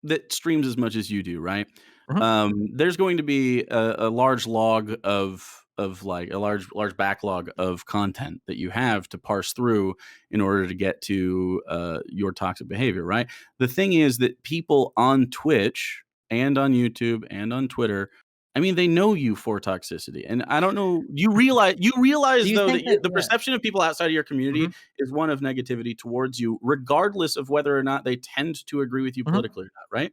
Speaker 3: that streams as much as you do, right? There's going to be a large log of like a large backlog of content that you have to parse through in order to get to your toxic behavior, right? The thing is that people on Twitch and on YouTube and on Twitter, I mean, they know you for toxicity, and I don't know. You realize
Speaker 2: you
Speaker 3: though
Speaker 2: think
Speaker 3: that
Speaker 2: that-
Speaker 3: the
Speaker 2: yeah.
Speaker 3: perception of people outside of your community is one of negativity towards you, regardless of whether or not they tend to agree with you politically or not, right?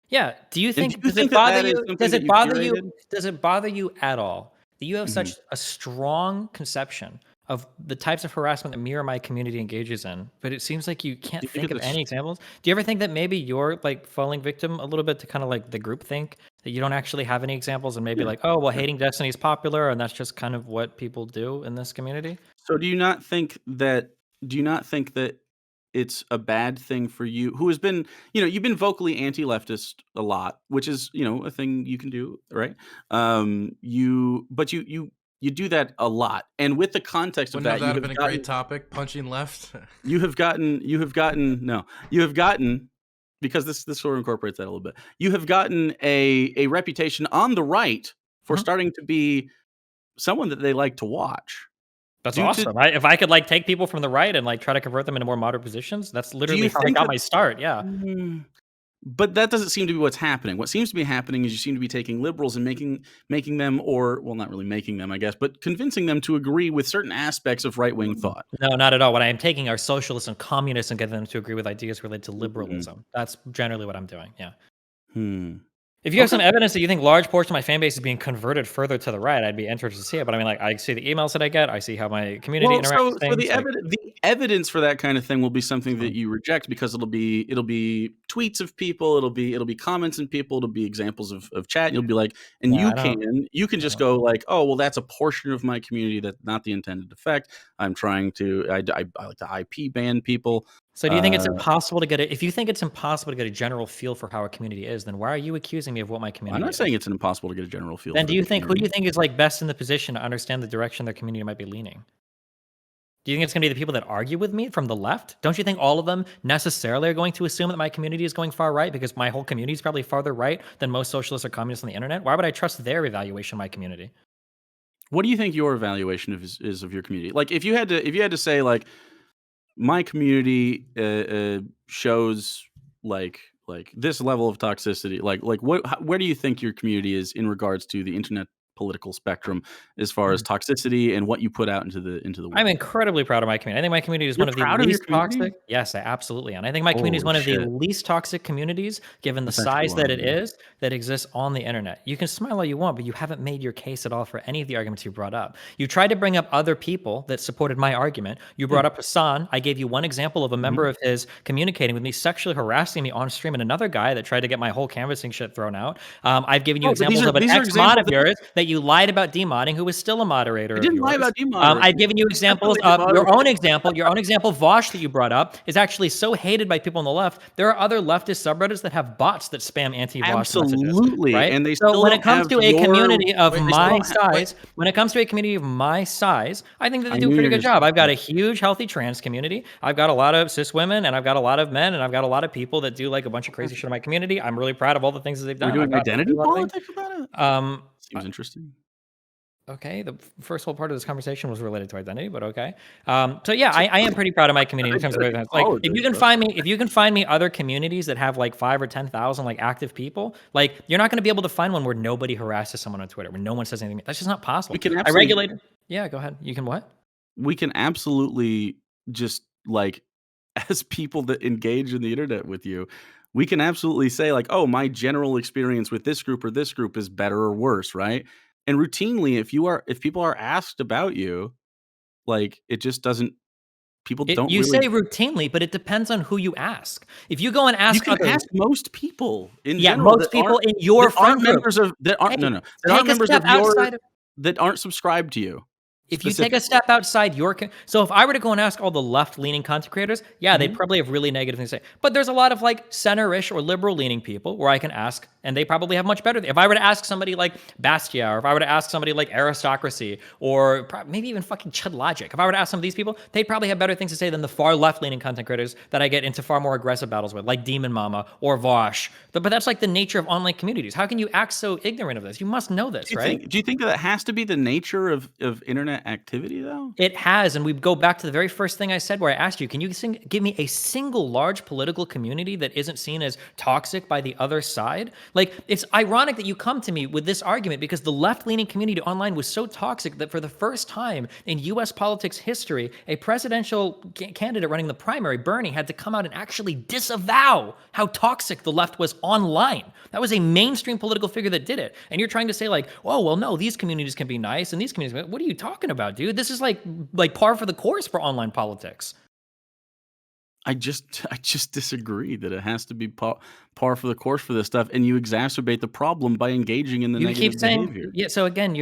Speaker 2: Yeah. Do you think,
Speaker 3: do you
Speaker 2: does
Speaker 3: think
Speaker 2: it
Speaker 3: that
Speaker 2: bother
Speaker 3: that is
Speaker 2: you?
Speaker 3: something
Speaker 2: Does
Speaker 3: that
Speaker 2: it
Speaker 3: you
Speaker 2: bother you?
Speaker 3: curated?
Speaker 2: Does it bother you at all that you have such a strong conception of the types of harassment that me or my community engages in, but it seems like you can't
Speaker 3: you think
Speaker 2: think of
Speaker 3: it's-
Speaker 2: any examples? Do you ever think that maybe you're like falling victim a little bit to kind of like the group think that you don't actually have any examples and maybe
Speaker 3: Yeah.
Speaker 2: like, oh, well, hating Destiny is popular and that's just kind of what people do in this community?
Speaker 3: So do you not think that it's a bad thing for you who has been, you've been vocally anti-leftist a lot, which is, a thing you can do, right? You do that a lot. And with the context of
Speaker 1: Wouldn't
Speaker 3: that,
Speaker 1: that have been a great topic? Punching left.
Speaker 3: you have gotten because this sort of incorporates that a little bit. You have gotten a reputation on the right for starting to be someone that they like to watch.
Speaker 2: That's
Speaker 3: Due to-
Speaker 2: awesome. If I could like take people from the right and like try to convert them into more moderate positions, that's literally how I
Speaker 3: think
Speaker 2: got
Speaker 3: that-
Speaker 2: my start. Yeah.
Speaker 3: But that doesn't seem to be what's happening. What seems to be happening is you seem to be taking liberals and making them, or well, not really making them, I guess, but convincing them to agree with certain aspects of right-wing thought.
Speaker 2: No, not at all. What I am taking are socialists and communists and getting them to agree with ideas related to liberalism. That's generally what I'm doing. Yeah. If you have some evidence that you think large portion of my fan base is being converted further to the right, I'd be interested to see it. But I mean, like, I see the emails that I get. I see how my community interacts
Speaker 3: So
Speaker 2: with things.
Speaker 3: the evidence for that kind of thing will be something that you reject because it'll be tweets of people, it'll be comments in people, it'll be examples of chat. And you'll be like, and you can just go like, oh, well, that's a portion of my community that's not the intended effect. I'm trying to I like to IP ban people.
Speaker 2: So do you think it's impossible to get it? If you think it's impossible to get a general feel for how a community is, then why are you accusing me of what my community is?
Speaker 3: I'm not saying it's impossible to get a general feel.
Speaker 2: Then
Speaker 3: for
Speaker 2: who
Speaker 3: the
Speaker 2: do you
Speaker 3: community.
Speaker 2: think is like best in the position to understand the direction their community might be leaning? Do you think it's going to be the people that argue with me from the left? Don't you think all of them necessarily are going to assume that my community is going far right because my whole community is probably farther right than most socialists or communists on the internet? Why would I trust their evaluation of my community?
Speaker 3: What do you think your evaluation is of your community? Like if you had to say like my community shows like this level of toxicity. Like where do you think your community is in regards to the internet political spectrum as far as toxicity and what you put out into the
Speaker 2: I'm
Speaker 3: world?
Speaker 2: incredibly proud of my community. I think my community is
Speaker 3: You're
Speaker 2: one of the
Speaker 3: proud of your
Speaker 2: least
Speaker 3: community?
Speaker 2: toxic. Yes, I absolutely am. I think my community is
Speaker 3: Holy
Speaker 2: one of the
Speaker 3: shit.
Speaker 2: least toxic communities, given the
Speaker 3: That's actually
Speaker 2: size that
Speaker 3: wild,
Speaker 2: it
Speaker 3: man.
Speaker 2: is, that exists on the internet. You can smile all you want, but you haven't made your case at all for any of the arguments you brought up. You tried to bring up other people that supported my argument. You brought up Hassan. I gave you one example of a member of his communicating with me, sexually harassing me on stream, and another guy that tried to get my whole canvassing shit thrown out. I've given you
Speaker 3: Oh, but
Speaker 2: examples of an
Speaker 3: these are
Speaker 2: ex-mod
Speaker 3: examples
Speaker 2: of yours that you lied about demodding, who was still a moderator
Speaker 3: I
Speaker 2: of
Speaker 3: didn't lie
Speaker 2: yours.
Speaker 3: about demoderating.
Speaker 2: I've given you examples
Speaker 3: Definitely
Speaker 2: of your own
Speaker 3: demodderated.
Speaker 2: example, Vosh, that you brought up, is actually so hated by people on the left. There are other leftist subreddits that have bots that spam anti-Vosh messages,
Speaker 3: Absolutely,
Speaker 2: right?
Speaker 3: and they
Speaker 2: So
Speaker 3: still
Speaker 2: when it
Speaker 3: don't
Speaker 2: comes
Speaker 3: have
Speaker 2: to a
Speaker 3: your
Speaker 2: community of
Speaker 1: Wait,
Speaker 3: they still
Speaker 2: my
Speaker 3: don't have
Speaker 1: wait.
Speaker 2: size, when it comes to a community of my size, I think that they
Speaker 3: I
Speaker 2: do a
Speaker 3: knew
Speaker 2: pretty
Speaker 3: you were
Speaker 2: good
Speaker 3: gonna
Speaker 2: job.
Speaker 3: say
Speaker 2: I've got a
Speaker 3: that.
Speaker 2: huge, healthy trans community. I've got a lot of cis women, and I've got a lot of men, and I've got a lot of people that do like a bunch of crazy shit in my community. I'm really proud of all the things that they've
Speaker 3: We're
Speaker 2: done. I've
Speaker 3: doing
Speaker 2: got them to
Speaker 3: identity
Speaker 2: do a lot of things.
Speaker 3: politics about it?
Speaker 2: Um,
Speaker 3: Seems interesting.
Speaker 2: Okay, the first whole part of this conversation was related to identity, but okay. So yeah, I am pretty proud of my community in terms of
Speaker 3: Identity
Speaker 2: everything. Like, if you
Speaker 3: politics,
Speaker 2: can
Speaker 3: bro.
Speaker 2: find me, if you can find me other communities that have like 5 or 10,000 like active people, like you're not going to be able to find one where nobody harasses someone on Twitter, where no one says anything. That's just not possible.
Speaker 3: We can
Speaker 2: I
Speaker 3: absolutely
Speaker 2: regulate. Yeah, go ahead. You can what?
Speaker 3: we can absolutely just like as people that engage in the internet with you, we can absolutely say like, "Oh, my general experience with this group or this group is better or worse," right? And routinely, if people are asked about you, like it just doesn't people don't
Speaker 2: You say
Speaker 3: really
Speaker 2: routinely, but it depends on who you ask. If you go and
Speaker 3: you
Speaker 2: ask
Speaker 3: can
Speaker 2: other,
Speaker 3: ask most people in
Speaker 2: yeah,
Speaker 3: general
Speaker 2: most people in your
Speaker 3: that aren't
Speaker 2: friend group,
Speaker 3: members of that aren't no,
Speaker 2: hey,
Speaker 3: no, that aren't
Speaker 2: take a
Speaker 3: members
Speaker 2: step
Speaker 3: of your
Speaker 2: outside of.
Speaker 3: that aren't subscribed to you
Speaker 2: If you take a
Speaker 3: specifically.
Speaker 2: step outside your so if I were to go and ask all the left-leaning content creators, yeah, they'd
Speaker 3: Mhm.
Speaker 2: probably have really negative things to say. But there's a lot of like center-ish or liberal-leaning people where I can ask, and they probably have much better. If I were to ask somebody like Bastia, or if I were to ask somebody like Aristocracy, or maybe even fucking Chud Logic, if I were to ask some of these people, they'd probably have better things to say than the far left-leaning content creators that I get into far more aggressive battles with, like Demon Mama or Vosh. But that's like the nature of online communities. How can you act so ignorant of this? You must know this, right?
Speaker 3: Do you think that has to be the nature of internet activity though?
Speaker 2: It has, and we go back to the very first thing I said where I asked you, can you give me a single large political community that isn't seen as toxic by the other side? Like, it's ironic that you come to me with this argument because the left-leaning community online was so toxic that for the first time in US politics history, a presidential candidate running the primary, Bernie, had to come out and actually disavow how toxic the left was online. That was a mainstream political figure that did it. And you're trying to say like, oh, well, no, these communities can be nice and these communities, what are you talking about, dude? This is like par for the course for online politics.
Speaker 3: I just disagree that it has to be par for the course for this stuff, and you exacerbate the problem by engaging in the
Speaker 2: You keep
Speaker 3: negative
Speaker 2: saying,
Speaker 3: behavior.
Speaker 2: yeah. So again,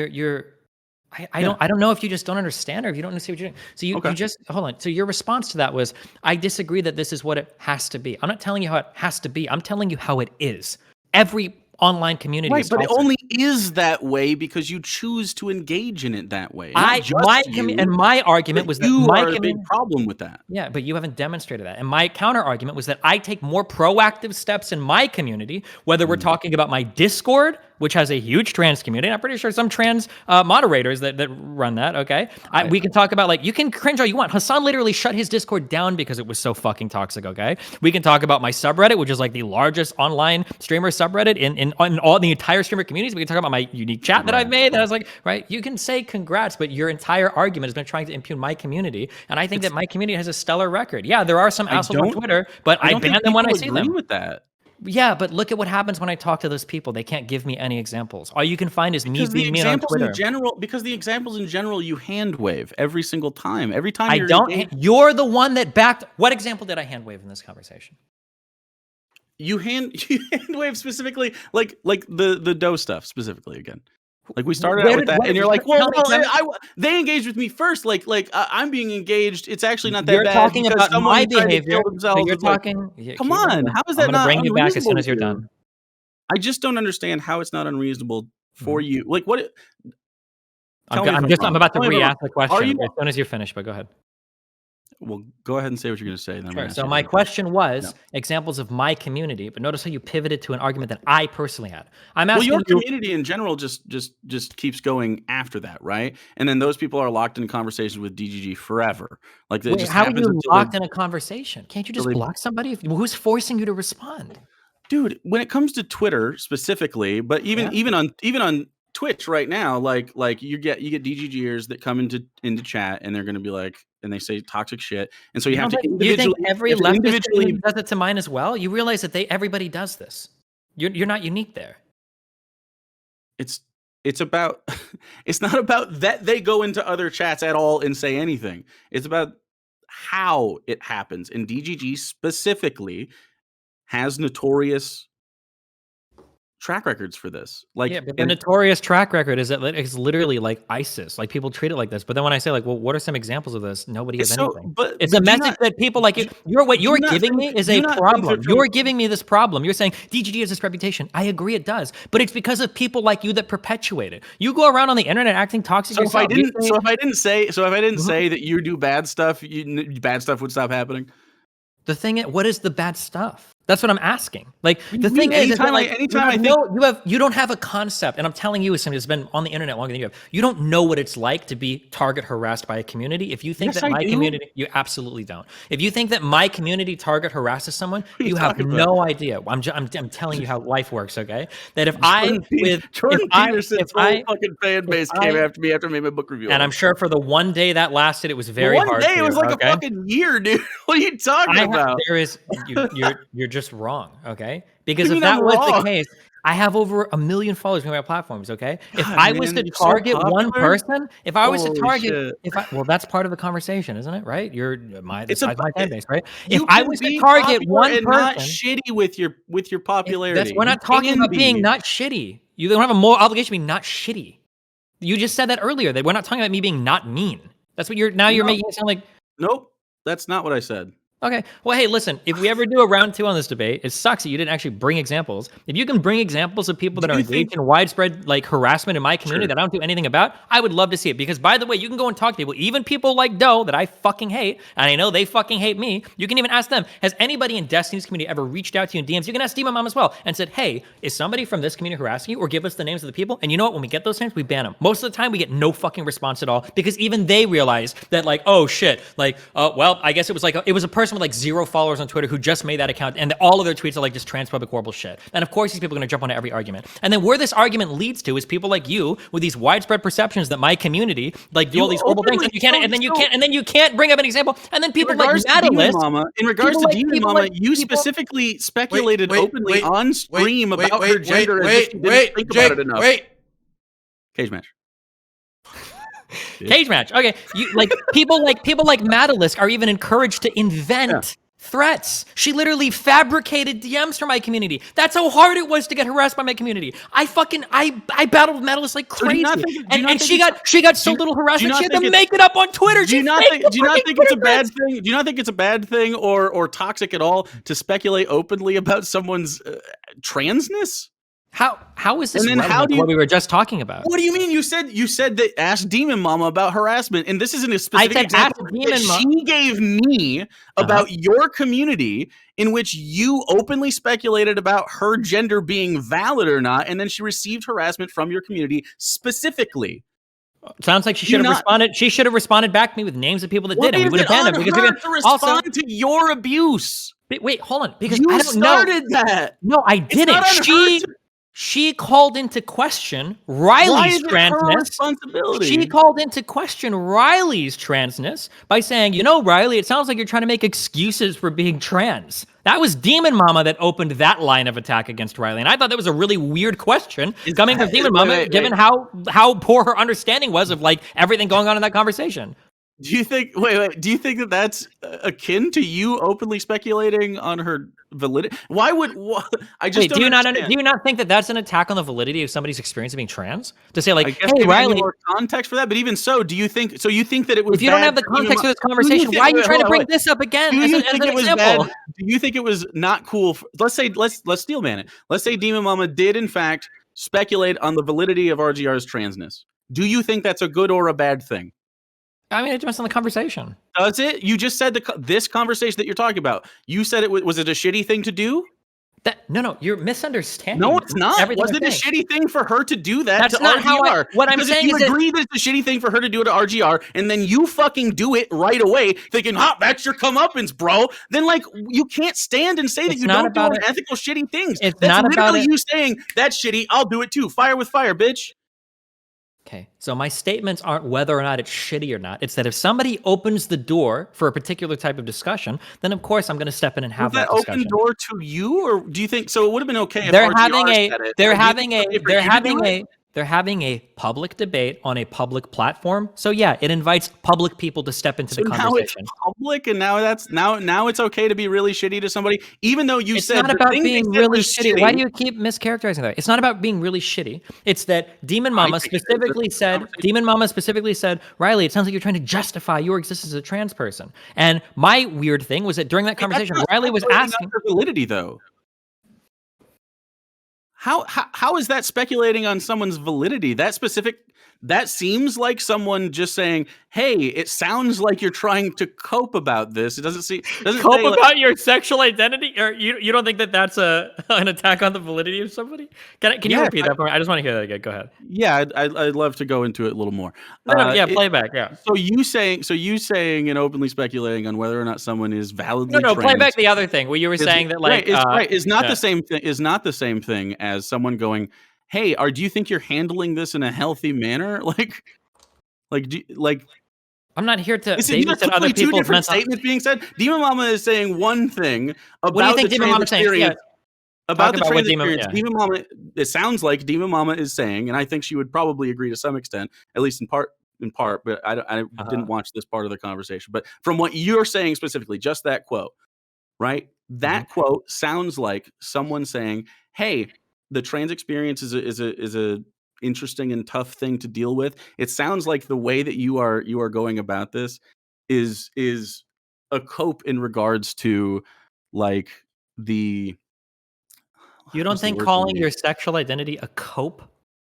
Speaker 2: I don't know if you just don't understand or if you don't understand what you're doing. So you
Speaker 3: Okay.
Speaker 2: just hold on. So your response to that was, I disagree that this is what it has to be. I'm not telling you how it has to be. I'm telling you how it is. Every online community
Speaker 3: Right,
Speaker 2: is
Speaker 3: but it
Speaker 2: toxic.
Speaker 3: only is that way because you choose to engage in it that way. Not just
Speaker 2: And my argument
Speaker 3: but
Speaker 2: was that
Speaker 3: you
Speaker 2: my
Speaker 3: are the big
Speaker 2: community.
Speaker 3: problem with that.
Speaker 2: Yeah, but you haven't demonstrated that. And my counter argument was that I take more proactive steps in my community, whether we're talking about my Discord, which has a huge trans community. And I'm pretty sure some trans moderators that run that, okay? We can talk about, like, you can cringe all you want. Hassan literally shut his Discord down because it was so fucking toxic, okay? We can talk about my subreddit, which is like the largest online streamer subreddit in all the entire streamer communities. We can talk about my unique chat that I've made that I was like, right? You can say congrats, but your entire argument has been trying to impugn my community. And I think that my community has a stellar record. Yeah, there are some
Speaker 3: I
Speaker 2: assholes on
Speaker 3: don't
Speaker 2: Twitter, but I
Speaker 3: don't
Speaker 2: ban
Speaker 3: think
Speaker 2: them when I
Speaker 3: people
Speaker 2: see
Speaker 3: agree
Speaker 2: them.
Speaker 3: with that.
Speaker 2: Yeah, but look at what happens when I talk to those people. They can't give me any examples. All you can find is me
Speaker 3: Because the
Speaker 2: being mean on
Speaker 3: examples in
Speaker 2: Twitter.
Speaker 3: general you hand wave every single time. Every time
Speaker 2: I
Speaker 3: you're
Speaker 2: don't.
Speaker 3: engaged,
Speaker 2: You're the one that backed. What example did I hand wave in this conversation?
Speaker 3: you hand wave specifically like the dough stuff specifically again. Like we started out with that, and you're like, "Well, they engaged with me first. I'm being engaged. It's actually not that
Speaker 2: You're
Speaker 3: bad
Speaker 2: talking
Speaker 3: because
Speaker 2: about
Speaker 3: someone
Speaker 2: my
Speaker 3: tried to
Speaker 2: behavior.
Speaker 3: kill
Speaker 2: So
Speaker 3: themselves."
Speaker 2: you're
Speaker 3: It's like,
Speaker 2: talking. Yeah,
Speaker 3: come
Speaker 2: keep
Speaker 3: on,
Speaker 2: going.
Speaker 3: how is
Speaker 2: I'm
Speaker 3: that
Speaker 2: going to
Speaker 3: not
Speaker 2: bring you back as
Speaker 3: unreasonable
Speaker 2: soon
Speaker 3: to
Speaker 2: as you're
Speaker 3: you?
Speaker 2: done.
Speaker 3: I just don't understand how it's not unreasonable for
Speaker 2: Mhm.
Speaker 3: you. Like, what? Tell me if I'm
Speaker 2: I'm
Speaker 3: wrong.
Speaker 2: about to
Speaker 3: Tell me if I'm wrong.
Speaker 2: re-ask the
Speaker 3: Are
Speaker 2: question
Speaker 3: you
Speaker 2: as soon as you're finished. But go ahead.
Speaker 3: Well, go ahead and say what you're going to say. Then I'm
Speaker 2: Sure.
Speaker 3: gonna ask
Speaker 2: So
Speaker 3: you
Speaker 2: my
Speaker 3: another
Speaker 2: question was
Speaker 3: No.
Speaker 2: examples of my community, but notice how you pivoted to an argument that I personally had. I'm
Speaker 3: Well,
Speaker 2: asking
Speaker 3: your
Speaker 2: you.
Speaker 3: community in general just keeps going after that, right? And then those people are locked in conversations with DGG forever. Like it
Speaker 2: Wait,
Speaker 3: just
Speaker 2: how are
Speaker 3: happens
Speaker 2: you
Speaker 3: until
Speaker 2: locked in a conversation? Can't you just
Speaker 3: they
Speaker 2: block somebody? Who's forcing you to respond?
Speaker 3: dude, when it comes to Twitter specifically, but
Speaker 2: Yeah.
Speaker 3: even on Twitch right now, like you get DGGers that come into chat and they're going to be like, and they say toxic shit, and so you have to
Speaker 2: You think
Speaker 3: individually
Speaker 2: every
Speaker 3: you have to
Speaker 2: leftist
Speaker 3: individually.
Speaker 2: community does it to mine as well? You realize that everybody does this. You're not unique there.
Speaker 3: It's about it's not about that they go into other chats at all and say anything. It's about how it happens, and DGG specifically has notorious track records for this. Like,
Speaker 2: Yeah, but the
Speaker 3: and
Speaker 2: notorious track record is that it's literally like ISIS. Like people treat it like this. But then when I say like, well, what are some examples of this? Nobody has
Speaker 3: so,
Speaker 2: anything.
Speaker 3: but
Speaker 2: It's
Speaker 3: but
Speaker 2: a
Speaker 3: do you
Speaker 2: message
Speaker 3: not
Speaker 2: that people like you.
Speaker 3: do
Speaker 2: What
Speaker 3: you
Speaker 2: you're
Speaker 3: not
Speaker 2: giving
Speaker 3: think
Speaker 2: me is
Speaker 3: do you
Speaker 2: a
Speaker 3: not think
Speaker 2: problem.
Speaker 3: they're
Speaker 2: You're giving me this problem. You're saying DGG has this reputation. I agree it does, but it's because of people like you that perpetuate it. You go around on the internet acting toxic
Speaker 3: so if I
Speaker 2: yourself. You
Speaker 3: didn't
Speaker 2: say-
Speaker 3: so if I didn't say
Speaker 2: Mhm.
Speaker 3: that you do bad stuff, bad stuff would stop happening?
Speaker 2: The thing is, what is the bad stuff? That's what I'm asking. Like
Speaker 3: What do
Speaker 2: the
Speaker 3: you
Speaker 2: thing
Speaker 3: mean?
Speaker 2: is that,
Speaker 3: Anytime
Speaker 2: like,
Speaker 3: anytime I think
Speaker 2: you don't have a concept, and I'm telling you as somebody that's been on the internet longer than you have. You don't know what it's like to be target harassed by a community. If you think
Speaker 3: Yes,
Speaker 2: that
Speaker 3: I
Speaker 2: my
Speaker 3: do.
Speaker 2: community, you absolutely don't. If you think that my community target harasses someone,
Speaker 3: are you
Speaker 2: you have
Speaker 3: talking about?
Speaker 2: no idea. I'm telling you how life works. Okay, that if I
Speaker 3: Jordan Peterson's
Speaker 2: if
Speaker 3: whole
Speaker 2: I
Speaker 3: fucking fan
Speaker 2: if
Speaker 3: base came after me after I made my book review.
Speaker 2: and I'm sure for the one day that lasted, it was very
Speaker 3: one
Speaker 2: hard.
Speaker 3: day
Speaker 2: for
Speaker 3: it was
Speaker 2: you,
Speaker 3: like
Speaker 2: okay?
Speaker 3: a fucking year, dude. What are you talking about?
Speaker 2: There is you're just wrong, okay? Because
Speaker 3: What do you
Speaker 2: if
Speaker 3: mean I'm
Speaker 2: that was the
Speaker 3: wrong?
Speaker 2: case, I have over 1 million followers on my platforms, okay? If
Speaker 3: God,
Speaker 2: I was
Speaker 3: man,
Speaker 2: to
Speaker 3: you're so
Speaker 2: target one
Speaker 3: popular.
Speaker 2: person, if I was to
Speaker 3: Holy
Speaker 2: target,
Speaker 3: shit.
Speaker 2: well, that's part of the conversation, isn't it? Right? You're the
Speaker 3: It's a
Speaker 2: size of my fan base, right? If
Speaker 3: You
Speaker 2: I
Speaker 3: can
Speaker 2: was to
Speaker 3: be
Speaker 2: target
Speaker 3: popular
Speaker 2: one
Speaker 3: and not
Speaker 2: person,
Speaker 3: shitty with your popularity.
Speaker 2: we're
Speaker 3: You
Speaker 2: not talking
Speaker 3: can
Speaker 2: about being
Speaker 3: be.
Speaker 2: not shitty. You don't have a moral obligation to be not shitty. You just said that earlier. That we're not talking about me being not mean. That's what you're
Speaker 3: No.
Speaker 2: making it sound like.
Speaker 3: Nope, that's not what I said.
Speaker 2: Okay. Well, hey, listen, if we ever do a round 2 on this debate, it sucks that you didn't actually bring examples. If you can bring examples of people that
Speaker 3: Do
Speaker 2: are
Speaker 3: you
Speaker 2: engaged
Speaker 3: think-
Speaker 2: in widespread like harassment in my community
Speaker 3: Sure.
Speaker 2: that I don't do anything about, I would love to see it. Because by the way, you can go and talk to people, even people like Doe that I fucking hate, and I know they fucking hate me. You can even ask them, has anybody in Destiny's community ever reached out to you in DMs? You can ask Demon Mom as well and said, hey, is somebody from this community harassing you? Or give us the names of the people. And you know what? When we get those names, we ban them. Most of the time, we get no fucking response at all because even they realize that like, oh shit, like, well, I guess it was a person with like 0 followers on Twitter who just made that account, and all of their tweets are like just transphobic, horrible shit. And of course, these people are going to jump onto every argument. And then where this argument leads to is people like you with these widespread perceptions that my community like do all these horrible things, and you can't bring up an example. And then people like Natalis,
Speaker 3: in regards to Demon Mama, you specifically speculated openly on stream about her gender as if she didn't think about it enough. Cage match.
Speaker 2: Cage match. Okay, you like people like Madalisk are even encouraged to invent threats. She literally fabricated DMs for my community. That's how hard it was to get harassed by my community. I battled Madalisk like crazy, and she got so little harassment she had to make it up on Twitter.
Speaker 3: Do you not think it's a bad thing? Do you not think it's a bad thing or toxic at all to speculate openly about someone's transness?
Speaker 2: How is this
Speaker 3: And then
Speaker 2: relevant to what we were just talking about?
Speaker 3: What do you mean? You said that ask Demon Mama about harassment, and this isn't a specific example that she gave me about your community in which you openly speculated about her gender being valid or not, and then she received harassment from your community specifically.
Speaker 2: Sounds like she should have responded. She should have responded back to me with names of people that did, and we would have banned them because
Speaker 3: we're to respond to your abuse.
Speaker 2: Wait, hold on, because
Speaker 3: you
Speaker 2: I don't
Speaker 3: started
Speaker 2: know.
Speaker 3: that.
Speaker 2: No, I didn't. She called into question Riley's transness. She called into question Riley's transness by saying, you know, Riley, it sounds like you're trying to make excuses for being trans. That was Demon Mama that opened that line of attack against Riley. And I thought that was a really weird question coming from Demon Mama, given how poor her understanding was of like everything going on in that conversation.
Speaker 3: Do you think that that's akin to you openly speculating on her validity? I just
Speaker 2: do you not think that that's an attack on the validity of somebody's experience of being trans? To say like,
Speaker 3: I guess
Speaker 2: hey, Riley,
Speaker 3: more context for that, but even so, do you think that it was
Speaker 2: if you don't have the context for this conversation, why are you trying to bring this up again as an example?
Speaker 3: Do you think it was not cool? Let's steelman it. Let's say Demon Mama did in fact speculate on the validity of RGR's transness. Do you think that's a good or a bad thing?
Speaker 2: I mean, it depends on the conversation.
Speaker 3: Does it? You just said this conversation that you're talking about. You said it was it a shitty thing to do?
Speaker 2: No, you're misunderstanding.
Speaker 3: No, it's not. Was it a shitty thing for her to do that
Speaker 2: That's
Speaker 3: to
Speaker 2: not
Speaker 3: RGR?
Speaker 2: how what I'm saying
Speaker 3: is you agree that it's a shitty thing for her to do it to RGR, and then you fucking do it right away, thinking, that's your comeuppance, bro. Then, like, you can't stand and say that you don't do unethical, shitty things.
Speaker 2: It's
Speaker 3: That's
Speaker 2: not
Speaker 3: literally
Speaker 2: about
Speaker 3: you saying, that's shitty, I'll do it too. Fire with fire, bitch.
Speaker 2: Okay, so my statements aren't whether or not it's shitty or not. It's that if somebody opens the door for a particular type of discussion, then of course I'm going to step in and have that discussion.
Speaker 3: Open door to you, or do you think so? It would have been okay if
Speaker 2: they're
Speaker 3: RGR said it.
Speaker 2: They're having a public debate on a public platform. So yeah, it invites public people to step into the conversation.
Speaker 3: Now it's public, and now it's okay to be really shitty to somebody, even though you said
Speaker 2: it's not about being really shitty. Why do you keep mischaracterizing that? It's not about being really shitty. It's that Demon Mama specifically said, Riley, it sounds like you're trying to justify your existence as a trans person. And my weird thing was that during that conversation, Riley was asking
Speaker 3: for validity, though. How is that speculating on someone's validity? That seems like someone just saying, "Hey, it sounds like you're trying to cope about this." It doesn't
Speaker 2: cope about your sexual identity, or you don't think that that's an attack on the validity of somebody? Can you repeat that for me? I just want to hear that again. Go ahead.
Speaker 3: Yeah, I'd love to go into it a little more.
Speaker 2: Playback. Yeah.
Speaker 3: So you saying and openly speculating on whether or not someone is validly
Speaker 2: no, play back the other thing where you were saying that like
Speaker 3: is not the same thing. Is not the same thing as someone going, hey, do you think you're handling this in a healthy manner?
Speaker 2: I'm not here to
Speaker 3: babysit other people's two different statements being said. Demon Mama is saying one thing about the trans experience. About the trans experience, Demon Mama, it sounds like Demon Mama is saying, and I think she would probably agree to some extent, at least in part, but I didn't watch this part of the conversation. But from what you're saying specifically, just that quote, right? That quote sounds like someone saying, hey, the trans experience is a interesting and tough thing to deal with. It sounds like the way that you are going about this is a cope in regards to like the.
Speaker 2: You don't think calling your sexual identity a cope?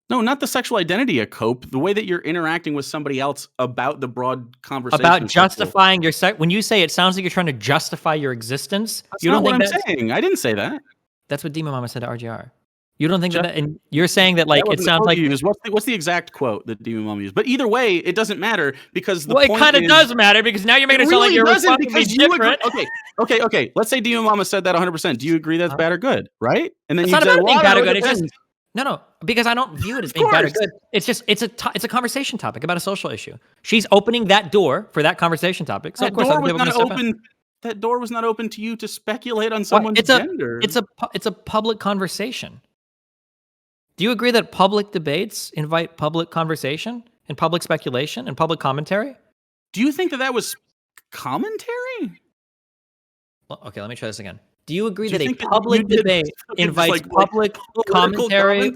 Speaker 3: No, not the sexual identity a cope. The way that you're interacting with somebody else about the broad conversation.
Speaker 2: About justifying your sex. When you say it sounds like you're trying to justify your existence.
Speaker 3: That's not what I'm saying. I didn't say that.
Speaker 2: That's what Demon Mama said to RGR. You don't think that, and you're saying that like it sounds like
Speaker 3: what's the exact quote that Demon Mama used? But either way, it doesn't matter because
Speaker 2: it kind of does matter because now you're making it sound like you're because different.
Speaker 3: Okay. Let's say Demon Mama said that 100%. Do you agree that's bad or good? Right? And then
Speaker 2: it's
Speaker 3: you
Speaker 2: not about being bad or good. It's just no, because I don't view it as being bad or good. It's just it's a conversation topic about a social issue. She's opening that door for that conversation topic. So of course,
Speaker 3: that door was not open to you to speculate on someone's gender.
Speaker 2: It's a public conversation. Do you agree that public debates invite public conversation and public speculation and public commentary?
Speaker 3: Do you think that was commentary?
Speaker 2: Well, okay, let me try this again. Do you agree that a public debate invites public commentary?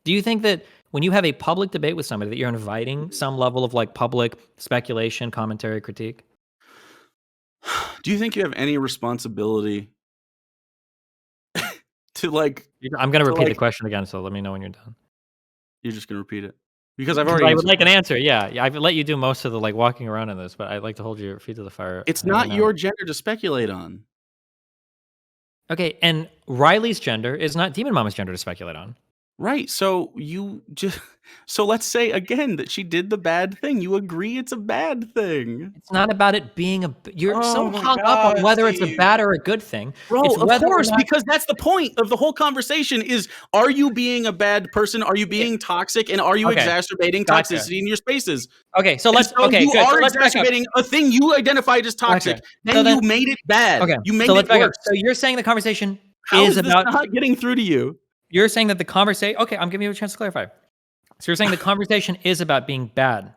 Speaker 2: Do you think that when you have a public debate with somebody that you're inviting some level of like public speculation, commentary, critique?
Speaker 3: Do you think you have any responsibility to like?
Speaker 2: I'm going to repeat the question again, so let me know when you're done.
Speaker 3: You're just going to repeat it because I've already.
Speaker 2: I would like an answer. Yeah, I've let you do most of the like walking around in this, but I'd like to hold your feet to the fire.
Speaker 3: It's not your gender to speculate on.
Speaker 2: Okay, and Riley's gender is not Demon Mama's gender to speculate on.
Speaker 3: Right. So let's say again that she did the bad thing. You agree it's a bad thing.
Speaker 2: It's not about it being you're so hung up on whether it's a bad or a good thing.
Speaker 3: Bro, of course, because that's the point of the whole conversation is, are you being a bad person? Are you being toxic? And are you exacerbating toxicity in your spaces?
Speaker 2: Okay, so let's,
Speaker 3: you are exacerbating a thing you identified as toxic. Then you made it bad. Okay. You made it worse.
Speaker 2: So you're saying the conversation
Speaker 3: is about not getting through to you.
Speaker 2: You're saying that the conversation... Okay, I'm giving you a chance to clarify. So you're saying the conversation is about being bad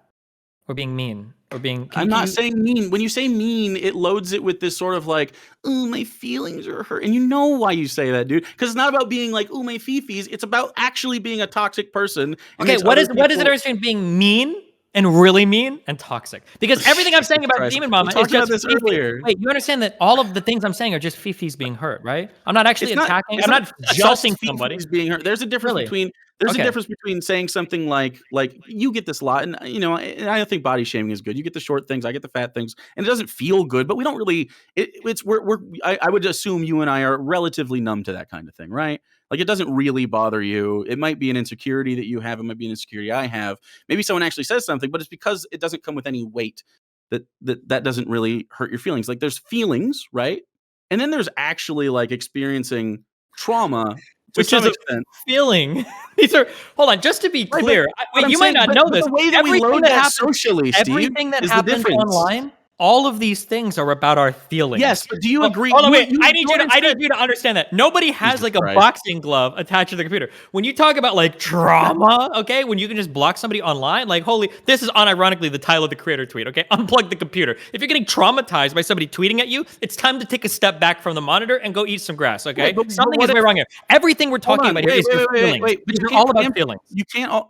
Speaker 2: or being mean or being...
Speaker 3: I'm not saying mean. When you say mean, it loads it with this sort of like, oh, my feelings are hurt. And you know why you say that, dude. Because it's not about being like, oh, my fifis. It's about actually being a toxic person.
Speaker 2: Okay, what is the difference between being mean and really mean and toxic? Because everything I'm saying about Demon Mama is just
Speaker 3: this earlier.
Speaker 2: Wait, you understand that all of the things I'm saying are just fifis being hurt, right? I'm not actually attacking. I'm not judging somebody
Speaker 3: being hurt. There's a difference between There's a
Speaker 2: Okay.
Speaker 3: difference between saying something like you get this a lot, and and I don't think body shaming is good. You get the short things, I get the fat things, and it doesn't feel good. But we don't really. I would assume you and I are relatively numb to that kind of thing, right? Like it doesn't really bother you. It might be an insecurity that you have. It might be an insecurity I have. Maybe someone actually says something, but it's because it doesn't come with any weight. That doesn't really hurt your feelings. Like there's feelings, right? And then there's actually like experiencing trauma to
Speaker 2: Which
Speaker 3: some
Speaker 2: is a
Speaker 3: extent.
Speaker 2: feeling. These are hold on, just to be
Speaker 3: Right,
Speaker 2: clear.
Speaker 3: but I'm
Speaker 2: You might
Speaker 3: saying,
Speaker 2: not
Speaker 3: but
Speaker 2: know
Speaker 3: the
Speaker 2: this.
Speaker 3: way that we
Speaker 2: Everything
Speaker 3: load
Speaker 2: that
Speaker 3: that
Speaker 2: happens,
Speaker 3: socially, Steve,
Speaker 2: everything that
Speaker 3: is the
Speaker 2: happens
Speaker 3: difference.
Speaker 2: online, all of these things are about our feelings.
Speaker 3: Yes, but do you agree?
Speaker 2: Hold on, wait.
Speaker 3: You
Speaker 2: I need you to understand that nobody has
Speaker 3: Jesus
Speaker 2: like a
Speaker 3: Christ.
Speaker 2: boxing glove attached to the computer. When you talk about like trauma, okay, when you can just block somebody online, like holy, this is unironically the title of the creator tweet, okay? Unplug the computer. If you're getting traumatized by somebody tweeting at you, it's time to take a step back from the monitor and go eat some grass, okay?
Speaker 3: Wait, but
Speaker 2: Something
Speaker 3: what
Speaker 2: is way
Speaker 3: if-
Speaker 2: wrong here. Everything we're
Speaker 3: Hold
Speaker 2: talking
Speaker 3: on,
Speaker 2: about here is your feelings.
Speaker 3: but
Speaker 2: These
Speaker 3: you
Speaker 2: are
Speaker 3: can't
Speaker 2: all about
Speaker 3: preempt-
Speaker 2: feelings.
Speaker 3: You can't.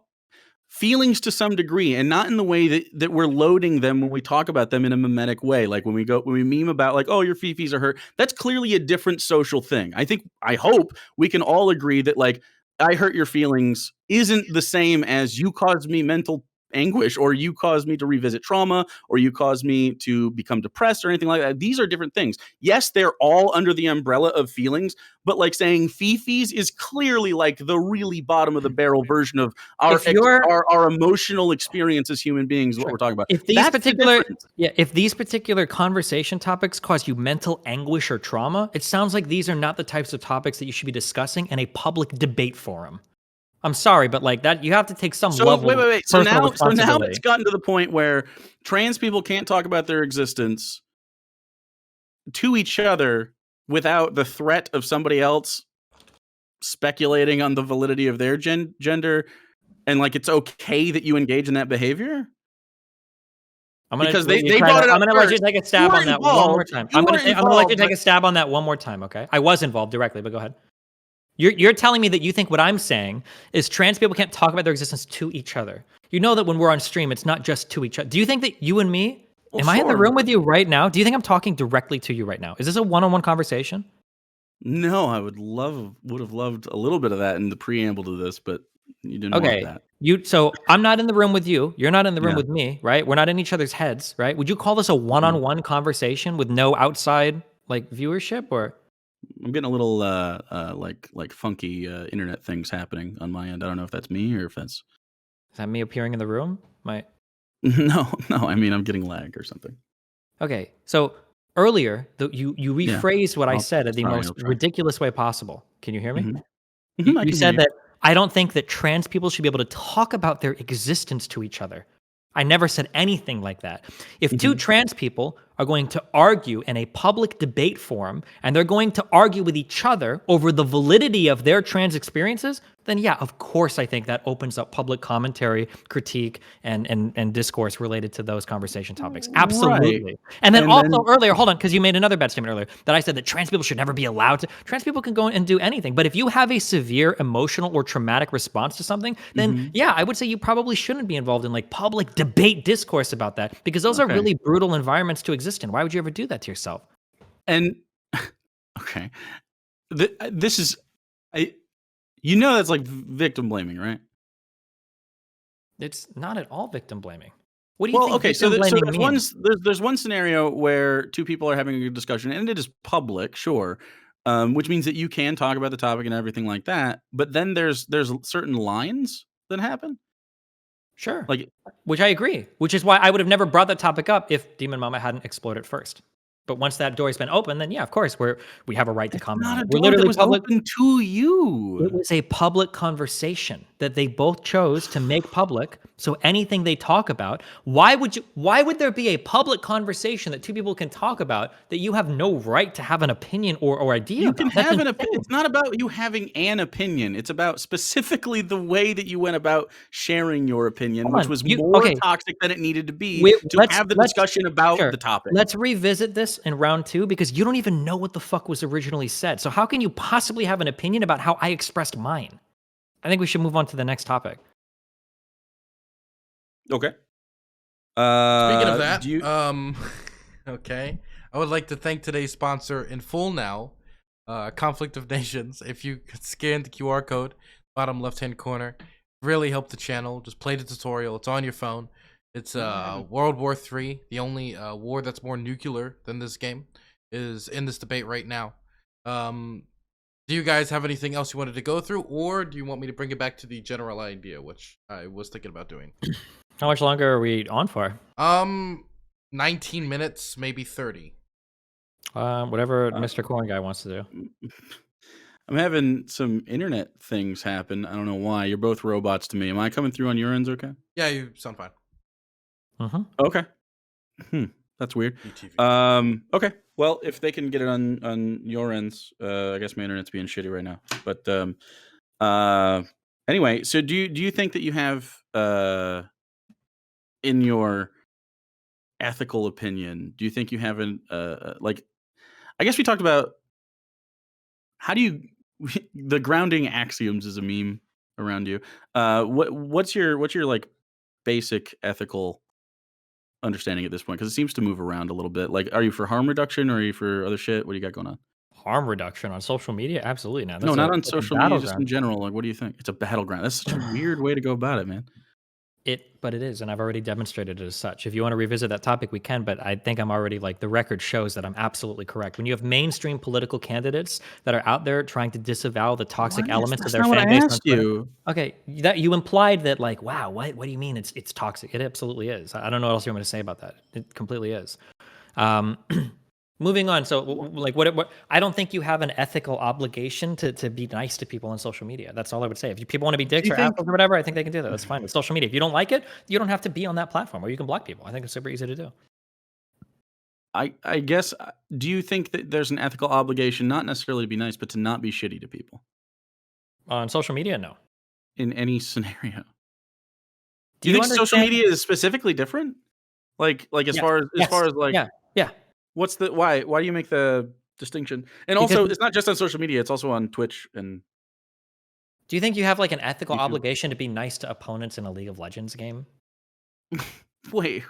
Speaker 3: Feelings to some degree, and not in the way that we're loading them when we talk about them in a mimetic way. Like when we meme about like, oh, your fifis are hurt. That's clearly a different social thing. I hope we can all agree that like I hurt your feelings isn't the same as you caused me mental anguish, or you caused me to revisit trauma, or you caused me to become depressed or anything like that. These are different things. Yes, they're all under the umbrella of feelings, but like saying fifis is clearly like the really bottom of the barrel version of our emotional experience as human beings. Is what we're talking about.
Speaker 2: If these
Speaker 3: That's the
Speaker 2: particular
Speaker 3: difference.
Speaker 2: if these particular conversation topics cause you mental anguish or trauma, it sounds like these are not the types of topics that you should be discussing in a public debate forum. I'm sorry, but like that, you have to take some level of
Speaker 3: Wait. So
Speaker 2: personal
Speaker 3: now
Speaker 2: responsibility.
Speaker 3: it's gotten to the point where trans people can't talk about their existence to each other without the threat of somebody else speculating on the validity of their gender, and like it's okay that you engage in that behavior. Because they brought it up
Speaker 2: I'm gonna let you
Speaker 3: first.
Speaker 2: take a stab
Speaker 3: You
Speaker 2: on that
Speaker 3: weren't
Speaker 2: one more
Speaker 3: involved.
Speaker 2: time.
Speaker 3: You
Speaker 2: I'm gonna
Speaker 3: weren't
Speaker 2: let you
Speaker 3: involved,
Speaker 2: take a stab on that one more time, okay? I was involved directly, but go ahead. You're telling me that you think what I'm saying is trans people can't talk about their existence to each other. You know that when we're on stream, it's not just to each other. Do you think that you and me,
Speaker 3: Well,
Speaker 2: am I in the
Speaker 3: sure,
Speaker 2: room
Speaker 3: but-
Speaker 2: with you right now? Do you think I'm talking directly to you right now? Is this a one-on-one conversation?
Speaker 3: No, I would have loved a little bit of that in the preamble to this, but you didn't want
Speaker 2: Okay.
Speaker 3: that.
Speaker 2: So I'm not in the room with you. You're not in the room
Speaker 3: Yeah.
Speaker 2: with me, right? We're not in each other's heads, right? Would you call this a one-on-one conversation with no outside like viewership, or?
Speaker 3: I'm getting a little like funky internet things happening on my end. I don't know if that's me or if that's
Speaker 2: Is that me appearing in the room?
Speaker 3: no. I mean, I'm getting lag or something.
Speaker 2: Okay. So earlier, you rephrased what I said in the
Speaker 3: I'll
Speaker 2: most
Speaker 3: try.
Speaker 2: ridiculous way possible. Can you hear me?
Speaker 3: Mhm.
Speaker 2: You,
Speaker 3: Mhm, I
Speaker 2: you
Speaker 3: can
Speaker 2: said
Speaker 3: hear you.
Speaker 2: that I don't think that trans people should be able to talk about their existence to each other. I never said anything like that. If two trans people are going to argue in a public debate forum and they're going to argue with each other over the validity of their trans experiences, then yeah, of course I think that opens up public commentary, critique, and discourse related to those conversation topics. Absolutely.
Speaker 3: Right.
Speaker 2: And then
Speaker 3: And
Speaker 2: also
Speaker 3: then-
Speaker 2: earlier, hold on, because you made another bad statement earlier that I said that trans people should never be allowed to. Trans people can go and do anything. But if you have a severe emotional or traumatic response to something, then yeah, I would say you probably shouldn't be involved in like public debate discourse about that, because those are really brutal environments to exist in. Why would you ever do that to yourself?
Speaker 3: And okay, this is that's like victim blaming, right?
Speaker 2: It's not at all victim blaming. What do you
Speaker 3: Well,
Speaker 2: think
Speaker 3: okay, so
Speaker 2: victim blaming means?
Speaker 3: there's one scenario where two people are having a good discussion, and it is public, sure, which means that you can talk about the topic and everything like that. But then there's certain lines that happen.
Speaker 2: Sure.
Speaker 3: Like,
Speaker 2: Which I agree. Which is why I would have never brought that topic up if Demon Mama hadn't explored it first. But once that door has been open, then yeah, of course, we have a right to comment on
Speaker 3: not a
Speaker 2: it. We're
Speaker 3: door that
Speaker 2: literally
Speaker 3: was
Speaker 2: public.
Speaker 3: open to you.
Speaker 2: It was a public conversation that they both chose to make public. So anything they talk about, why would there be a public conversation that two people can talk about that you have no right to have an opinion or idea
Speaker 3: You
Speaker 2: about?
Speaker 3: can
Speaker 2: That's
Speaker 3: have an
Speaker 2: insane.
Speaker 3: opinion. It's not about you having an opinion. It's about specifically the way that you went about sharing your opinion,
Speaker 2: Hold
Speaker 3: which
Speaker 2: on.
Speaker 3: was
Speaker 2: You-
Speaker 3: more
Speaker 2: okay.
Speaker 3: toxic than it needed to be
Speaker 2: Let's
Speaker 3: have the discussion about
Speaker 2: sure.
Speaker 3: the topic.
Speaker 2: Let's revisit this in round 2, because you don't even know what the fuck was originally said. So how can you possibly have an opinion about how I expressed mine? I think we should move on to the next topic.
Speaker 3: Okay.
Speaker 1: Speaking of that,
Speaker 3: do you,
Speaker 1: okay, I would like to thank today's sponsor in full now, Conflict of Nations. If you could scan the QR code, bottom left-hand corner. Really helped the channel. Just play the tutorial. It's on your phone. It's World War III. The only war that's more nuclear than this game is in this debate right now. Do you guys have anything else you wanted to go through, or do you want me to bring it back to the general idea, which I was thinking about doing?
Speaker 2: How much longer are we on for?
Speaker 1: 19 minutes, maybe 30.
Speaker 2: Whatever Mr. Corn guy wants to do.
Speaker 3: I'm having some internet things happen. I don't know why. You're both robots to me. Am I coming through on your ends okay?
Speaker 1: Yeah, you sound fine.
Speaker 3: Okay. That's weird.
Speaker 1: BTV.
Speaker 3: Okay. Well, if they can get it on your ends, I guess my internet's being shitty right now. But anyway, so do you think that you have in your ethical opinion, do you think you have an like I guess we talked about how do you the grounding axioms is a meme around you. What's your like basic ethical understanding at this point? Because it seems to move around a little bit. Like, are you for harm reduction or are you for other shit? What do you got going on?
Speaker 2: Harm reduction on social media? Absolutely not.
Speaker 3: No, not on social media, just in general. Like, what do you think? It's a battleground. That's such a weird way to go about it, man.
Speaker 2: But it is, and I've already demonstrated it as such. If you want to revisit that topic, we can, but I think I'm already, like, the record shows that I'm absolutely correct. When you have mainstream political candidates that are out there trying to disavow the toxic elements of their fan base on Twitter. Okay, that you implied that, like, wow, what do you mean it's toxic? It absolutely is. I don't know what else you want me to say about that. It completely is. Moving on. So, like, what? I don't think you have an ethical obligation to be nice to people on social media. That's all I would say. If people want to be dicks or assholes or whatever, I think they can do that. That's fine. It's social media. If you don't like it, you don't have to be on that platform, or you can block people. I think it's super easy to do.
Speaker 3: I guess, do you think that there's an ethical obligation, not necessarily to be nice, but to not be shitty to people?
Speaker 2: On social media, no.
Speaker 3: In any scenario. Do you think social media is specifically different? Like as far as like
Speaker 2: yeah.
Speaker 3: What's the why do you make the distinction? And also, it's not just on social media; it's also on Twitch. And
Speaker 2: do you think you have like an ethical obligation to be nice to opponents in a League of Legends game?
Speaker 3: Wait,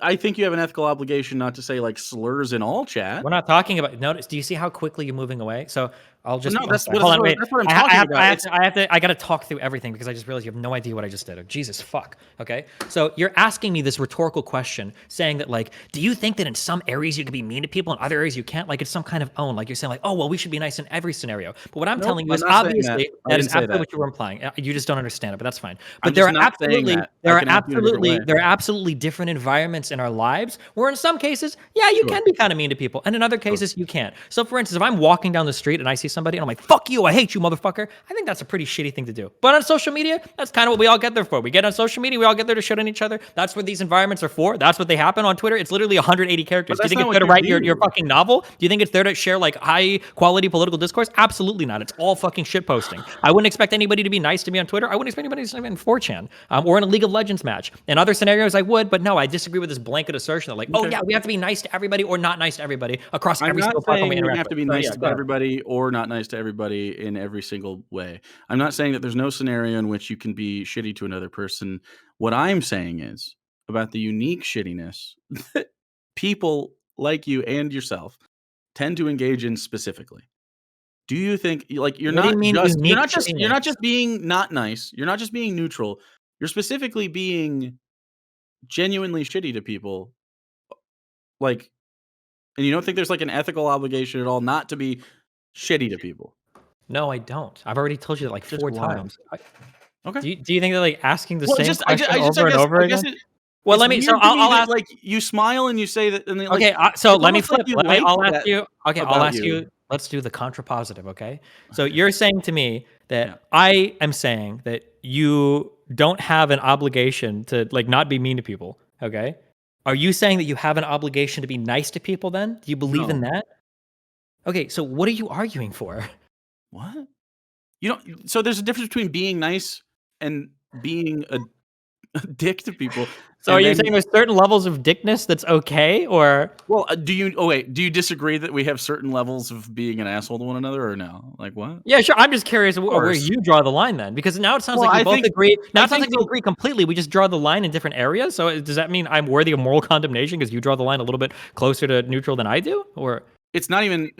Speaker 3: I think you have an ethical obligation not to say like slurs in all chat.
Speaker 2: We're not talking about. Notice. Do you see how quickly you're moving away? So I'll just.
Speaker 3: No, that's what I'm talking about.
Speaker 2: I got to talk through everything because I just realized you have no idea what I just did. Oh, Jesus fuck. Okay. So you're asking me this rhetorical question, saying that like, do you think that in some areas you can be mean to people, and other areas you can't? Like it's some kind of own. Like you're saying like, oh well, we should be nice in every scenario. But what I'm telling you is obviously that is absolutely what you were implying. You just don't understand it, but that's fine. But there are absolutely different environments in our lives where in some cases, yeah, you can be kind of mean to people, and in other cases you can't. So for instance, if I'm walking down the street and I see somebody and I'm like, fuck you, I hate you, motherfucker, I think that's a pretty shitty thing to do. But on social media, that's kind of what we all get there for. We get on social media, we all get there to shit on each other. That's what these environments are for. That's what they happen on Twitter. It's literally 180 characters. Do you think it's there to write your fucking novel? Do you think it's there to share like high quality political discourse? Absolutely not. It's all fucking shit posting. I wouldn't expect anybody to be nice to me on Twitter. I wouldn't expect anybody to be in 4chan or in a League of Legends match. In other scenarios, I would, but no, I disagree with this blanket assertion that like, oh yeah, we have to be nice to everybody or not nice to everybody across every single platform we interact with.
Speaker 3: You have to be nice to everybody or not nice to everybody in every single way. I'm not saying that there's no scenario in which you can be shitty to another person. What I'm saying is about the unique shittiness that people like you and yourself tend to engage in specifically. Do you think like you're not just being not nice, you're not just being neutral, you're specifically being genuinely shitty to people, like, and you don't think there's like an ethical obligation at all not to be shitty to people?
Speaker 2: No, I don't. I've already told you that like
Speaker 3: Just
Speaker 2: 4
Speaker 3: why?
Speaker 2: times.
Speaker 3: Okay.
Speaker 2: Do you think they're like asking the same question over and over again?
Speaker 3: Well, let me. So I'll ask. Like you smile and you say that. And like,
Speaker 2: okay. So let me flip. I'll ask you. Okay. I'll ask you. Let's do the contrapositive. Okay. So you're saying to me that I am saying that you don't have an obligation to like not be mean to people. Okay. Are you saying that you have an obligation to be nice to people? Then do you believe in that? Okay. So what are you arguing for?
Speaker 3: What? You don't. So there's a difference between being nice and being a dick to people.
Speaker 2: So are you saying there's certain levels of dickness that's okay, or?
Speaker 3: Well, do you disagree that we have certain levels of being an asshole to one another, or no? Like what?
Speaker 2: Yeah, sure. I'm just curious where you draw the line then, because now it sounds like we both agree. Now it sounds like we agree completely. We just draw the line in different areas. So does that mean I'm worthy of moral condemnation because you draw the line a little bit closer to neutral than I do, or?
Speaker 3: It's not even.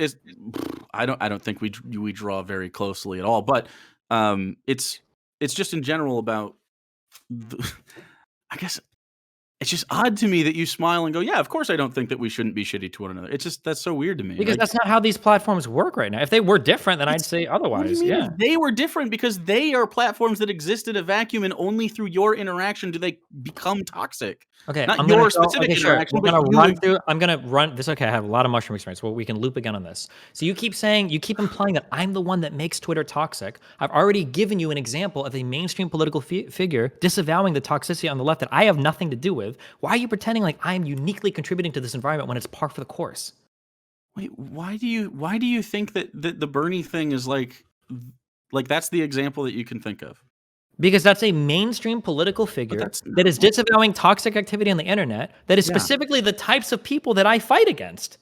Speaker 3: I don't think we draw very closely at all. But It's just in general about I guess it's just odd to me that you smile and go, yeah, of course I don't think that we shouldn't be shitty to one another. It's just, that's so weird to me.
Speaker 2: Because
Speaker 3: Like,
Speaker 2: that's not how these platforms work right now. If they were different, then I'd say
Speaker 3: what do you
Speaker 2: otherwise.
Speaker 3: mean
Speaker 2: Yeah.
Speaker 3: if they were different? Because they are platforms that exist in a vacuum, and only through your interaction do they become toxic.
Speaker 2: Okay,
Speaker 3: Not
Speaker 2: I'm
Speaker 3: your
Speaker 2: gonna go,
Speaker 3: specific
Speaker 2: okay, sure.
Speaker 3: interaction,
Speaker 2: We're
Speaker 3: but
Speaker 2: gonna
Speaker 3: you
Speaker 2: run through. I'm gonna run this. Okay, I have a lot of mushroom experience. Well, we can loop again on this. So you keep implying that I'm the one that makes Twitter toxic. I've already given you an example of a mainstream political figure disavowing the toxicity on the left that I have nothing to do with. Why are you pretending like I'm uniquely contributing to this environment when it's par for the course?
Speaker 3: Wait, why do you think that the Bernie thing is like that's the example that you can think of?
Speaker 2: Because that's a mainstream political figure
Speaker 3: that's
Speaker 2: that is
Speaker 3: not-
Speaker 2: disavowing toxic activity on the internet, that is
Speaker 3: Yeah.
Speaker 2: specifically the types of people that I fight against.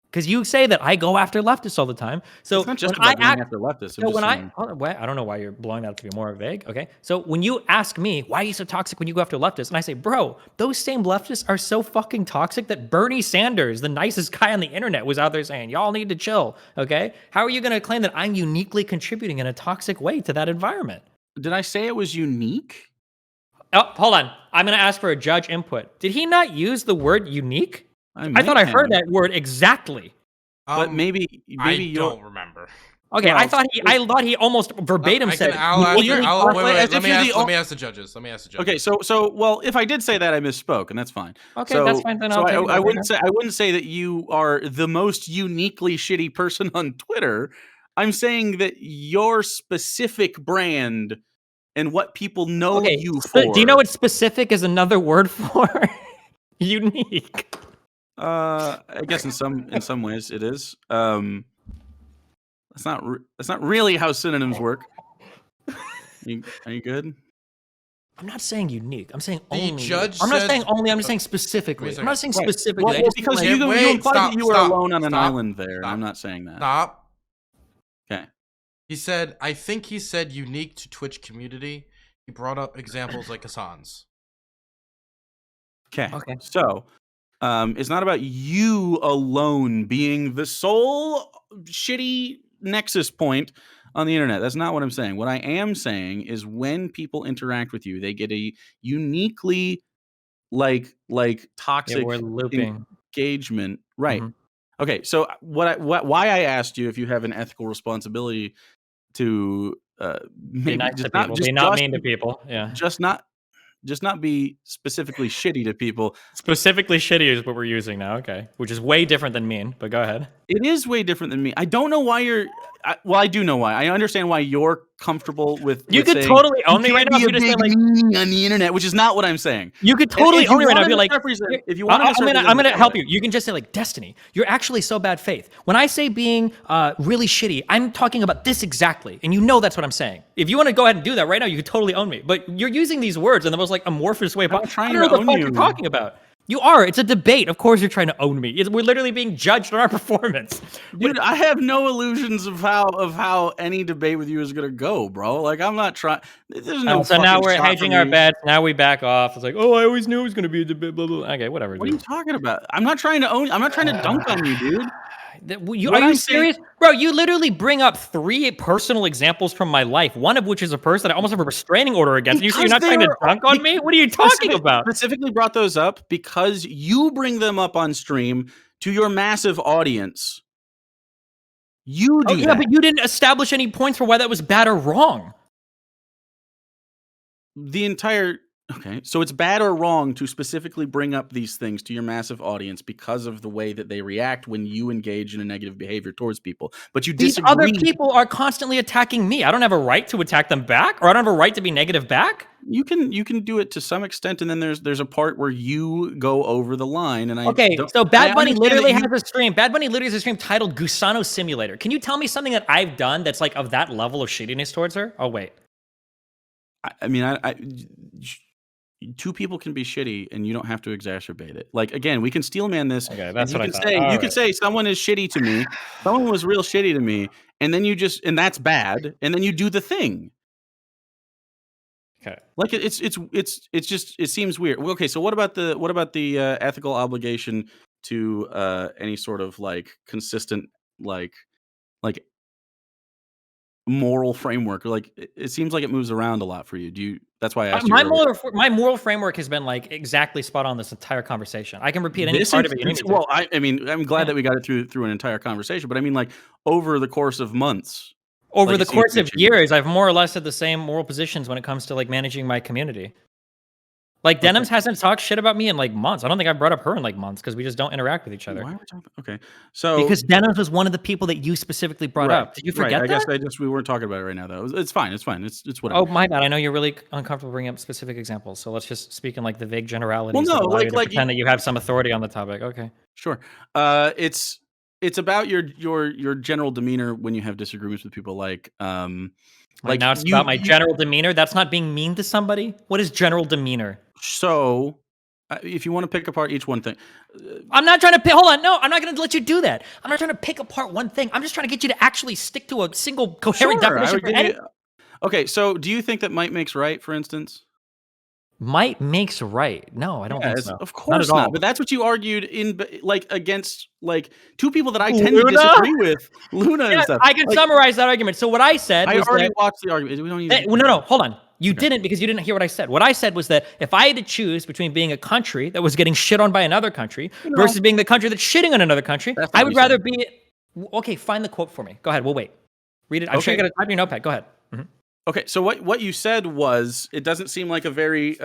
Speaker 2: Because you say that I go after leftists all the time. So
Speaker 3: It's not just
Speaker 2: when
Speaker 3: about
Speaker 2: I
Speaker 3: going
Speaker 2: act,
Speaker 3: after leftists. I'm
Speaker 2: so
Speaker 3: just
Speaker 2: when
Speaker 3: saying.
Speaker 2: I don't know why you're blowing that up to be more vague. Okay, so when you ask me why are you so toxic when you go after leftists, and I say, bro, those same leftists are so fucking toxic that Bernie Sanders, the nicest guy on the internet, was out there saying y'all need to chill. Okay, how are you going to claim that I'm uniquely contributing in a toxic way to that environment?
Speaker 3: Did I say it was unique?
Speaker 2: Oh, hold on. I'm going to ask for a judge input. Did he not use the word unique? I thought I heard that word exactly.
Speaker 3: But maybe
Speaker 1: I
Speaker 3: you're.
Speaker 1: don't remember.
Speaker 2: Okay,
Speaker 3: Well,
Speaker 2: I thought he almost verbatim
Speaker 1: I
Speaker 2: said
Speaker 1: can.
Speaker 2: it.
Speaker 1: I'll ask.
Speaker 3: you're-
Speaker 1: I'll, wait,
Speaker 3: well,
Speaker 1: wait,
Speaker 3: as
Speaker 1: let
Speaker 3: if
Speaker 1: me
Speaker 3: you're
Speaker 1: ask.
Speaker 3: the
Speaker 1: Let me ask the judges. Let me ask the judges.
Speaker 3: Okay, so well, if I did say that, I misspoke, and that's fine.
Speaker 2: Okay, that's fine, then I'll take it
Speaker 3: I
Speaker 2: over
Speaker 3: wouldn't say that you are the most uniquely shitty person on Twitter. I'm saying that your specific brand and what people know
Speaker 2: Okay,
Speaker 3: you for.
Speaker 2: do you know what specific is another word for unique?
Speaker 3: I guess in some ways it is. That's not really how synonyms work. Are you good?
Speaker 2: I'm not saying unique. I'm saying
Speaker 1: The
Speaker 2: only.
Speaker 1: judge
Speaker 2: I'm not
Speaker 1: said-
Speaker 2: saying only. I'm just saying specifically. I'm not saying
Speaker 3: Right.
Speaker 2: specifically. I
Speaker 3: Well,
Speaker 2: just
Speaker 3: because
Speaker 2: mean,
Speaker 3: you
Speaker 1: Wait,
Speaker 3: implied
Speaker 1: stop,
Speaker 3: that you were
Speaker 1: stop,
Speaker 3: alone on an
Speaker 1: stop,
Speaker 3: island there, and
Speaker 1: stop,
Speaker 3: I'm not saying that.
Speaker 1: Stop.
Speaker 3: Okay.
Speaker 1: He said, I think he said unique to Twitch community. He brought up examples like Hassan's.
Speaker 3: Okay.
Speaker 2: Okay.
Speaker 3: So, it's not about you alone being the sole shitty nexus point on the internet. That's not what I'm saying. What I am saying is when people interact with you, they get a uniquely like
Speaker 2: Yeah,
Speaker 3: toxic
Speaker 2: we're looping.
Speaker 3: engagement. Right.
Speaker 2: Mhm.
Speaker 3: Okay. So why I asked you if you have an ethical responsibility to
Speaker 2: Be
Speaker 3: maybe
Speaker 2: nice to
Speaker 3: just
Speaker 2: people. Be not mean to people. Yeah.
Speaker 3: just not be specifically shitty to people.
Speaker 2: Specifically shitty is what we're using now. Okay. Which is way different than mean, but go ahead.
Speaker 3: It is way different than me. I don't know why you're. Well, I do know why. I understand why you're comfortable with.
Speaker 2: You
Speaker 3: with
Speaker 2: could
Speaker 3: saying,
Speaker 2: totally own me
Speaker 3: "You
Speaker 2: right
Speaker 3: can't
Speaker 2: now
Speaker 3: be
Speaker 2: if
Speaker 3: a
Speaker 2: you just say
Speaker 3: big
Speaker 2: like
Speaker 3: meanie on the internet," which is not what I'm saying.
Speaker 2: you could
Speaker 3: And
Speaker 2: totally
Speaker 3: if you
Speaker 2: own me right now.
Speaker 3: wanna
Speaker 2: Be like,
Speaker 3: misrepresent- if you want to
Speaker 2: I'm gonna help you. You can just say like Destiny. You're actually so bad faith. When I say being really shitty, I'm talking about this exactly, and you know that's what I'm saying. If you want to go ahead and do that right now, you could totally own me. But you're using these words in the most like amorphous way.
Speaker 3: I'm not
Speaker 2: I
Speaker 3: trying
Speaker 2: don't know
Speaker 3: to
Speaker 2: what the
Speaker 3: own
Speaker 2: fuck
Speaker 3: you.
Speaker 2: you're talking about. You are. It's a debate. Of course, you're trying to own me. We're literally being judged on our performance.
Speaker 3: Dude, I have no illusions of how any debate with you is gonna go, bro. Like I'm not trying. There's no.
Speaker 2: So now
Speaker 3: fucking
Speaker 2: we're
Speaker 3: shot for
Speaker 2: hedging our
Speaker 3: me.
Speaker 2: bets. Now we back off. It's like, oh, I always knew it was gonna be a debate. Blah, blah. Okay, whatever.
Speaker 3: What are you talking about? I'm not trying to own. I'm not trying to dunk on you, dude.
Speaker 2: Are
Speaker 3: What
Speaker 2: you
Speaker 3: I'm saying-
Speaker 2: serious? Bro, you literally bring up 3 personal examples from my life, one of which is a person I almost have a restraining order against. And you say you're not trying to dunk on me? What are you talking about?
Speaker 3: Specifically brought those up because you bring them up on stream to your massive audience. You do
Speaker 2: Yeah,
Speaker 3: that.
Speaker 2: but you didn't establish any points for why that was bad or wrong.
Speaker 3: Okay, so it's bad or wrong to specifically bring up these things to your massive audience because of the way that they react when you engage in a negative behavior towards people. But you
Speaker 2: These
Speaker 3: disagree.
Speaker 2: other people are constantly attacking me. I don't have a right to attack them back, or I don't have a right to be negative back.
Speaker 3: You can do it to some extent, and then there's a part where you go over the line. And
Speaker 2: Okay,
Speaker 3: don't,
Speaker 2: so Bad Bunny
Speaker 3: understand
Speaker 2: literally
Speaker 3: that
Speaker 2: has a stream. Bad Bunny literally has a stream titled Gusano Simulator. Can you tell me something that I've done that's like of that level of shittiness towards her? Oh wait.
Speaker 3: I mean, two people can be shitty, and you don't have to exacerbate it. Like again, we can steelman this.
Speaker 2: Okay, that's
Speaker 3: and
Speaker 2: what I
Speaker 3: you
Speaker 2: thought.
Speaker 3: can say
Speaker 2: All
Speaker 3: you
Speaker 2: right.
Speaker 3: can say someone is shitty to me. Someone was real shitty to me, and then and that's bad, and then you do the thing.
Speaker 2: Okay.
Speaker 3: Like it's just it seems weird. Well, okay, so what about the ethical obligation to any sort of like consistent like moral framework? Like it seems like it moves around a lot for you. Do you? That's why I asked you
Speaker 2: My
Speaker 3: earlier.
Speaker 2: moral framework has been like exactly spot on this entire conversation. I can repeat any
Speaker 3: This
Speaker 2: part
Speaker 3: is
Speaker 2: of it you need me to.
Speaker 3: well. I mean, I'm glad
Speaker 2: Yeah.
Speaker 3: that we got it through an entire conversation. But I mean, like over the course of months,
Speaker 2: Over
Speaker 3: like
Speaker 2: the
Speaker 3: it seems
Speaker 2: course
Speaker 3: to
Speaker 2: of
Speaker 3: change.
Speaker 2: years, I've more or less had the same moral positions when it comes to like managing my community. Like
Speaker 3: Okay.
Speaker 2: Denims hasn't talked shit about me in like months. I don't think I brought up her in like months because we just don't interact with each other.
Speaker 3: Why are we talking? Okay, so
Speaker 2: Because Denims was one of the people that you specifically brought
Speaker 3: right,
Speaker 2: up. Did you
Speaker 3: right.
Speaker 2: forget
Speaker 3: I
Speaker 2: that?
Speaker 3: guess we weren't talking about it right now though. It's fine. It's fine. It's whatever.
Speaker 2: Oh my bad. I know you're really uncomfortable bringing up specific examples. So let's just speak in like the vague generalities
Speaker 3: Well,
Speaker 2: that
Speaker 3: no,
Speaker 2: allow you
Speaker 3: like
Speaker 2: to
Speaker 3: like
Speaker 2: pretend that you have some authority on the topic. Okay.
Speaker 3: sure. It's about your general demeanor when you have disagreements with people. Like
Speaker 2: Like now it's about my general demeanor. That's not being mean to somebody. What is general demeanor?
Speaker 3: So, if you want to pick apart each one thing,
Speaker 2: I'm not trying to pick. Hold on. No, I'm not going to let you do that. I'm not trying to pick apart one thing. I'm just trying to get you to actually stick to a single coherent
Speaker 3: sure, I
Speaker 2: definition
Speaker 3: would
Speaker 2: for
Speaker 3: give
Speaker 2: any.
Speaker 3: you. Okay, so do you think that might makes right, for instance?
Speaker 2: Might makes right. No, I don't think
Speaker 3: Yes,
Speaker 2: so.
Speaker 3: of
Speaker 2: Not
Speaker 3: course
Speaker 2: at all.
Speaker 3: not. But that's what you argued in like against like two people that I tend to
Speaker 2: Luna?
Speaker 3: disagree with, Luna
Speaker 2: Yeah,
Speaker 3: and stuff.
Speaker 2: I can
Speaker 3: Like,
Speaker 2: summarize that argument. So what I said
Speaker 3: I
Speaker 2: was
Speaker 3: already
Speaker 2: that.
Speaker 3: watched the argument. We don't need.
Speaker 2: Well, no, hold on. You
Speaker 3: Okay.
Speaker 2: didn't because you didn't hear what I said. What I said was that if I had to choose between being a country that was getting shit on by another country
Speaker 3: No.
Speaker 2: versus being the country that's shitting on another country,
Speaker 3: That's not
Speaker 2: I
Speaker 3: what
Speaker 2: would
Speaker 3: you said.
Speaker 2: rather be. Okay, find the quote for me. Go ahead. We'll wait. Read it. I'm sure you
Speaker 3: Okay.
Speaker 2: got to type in your notepad. Go ahead.
Speaker 3: Okay, so what you said was it doesn't seem like a very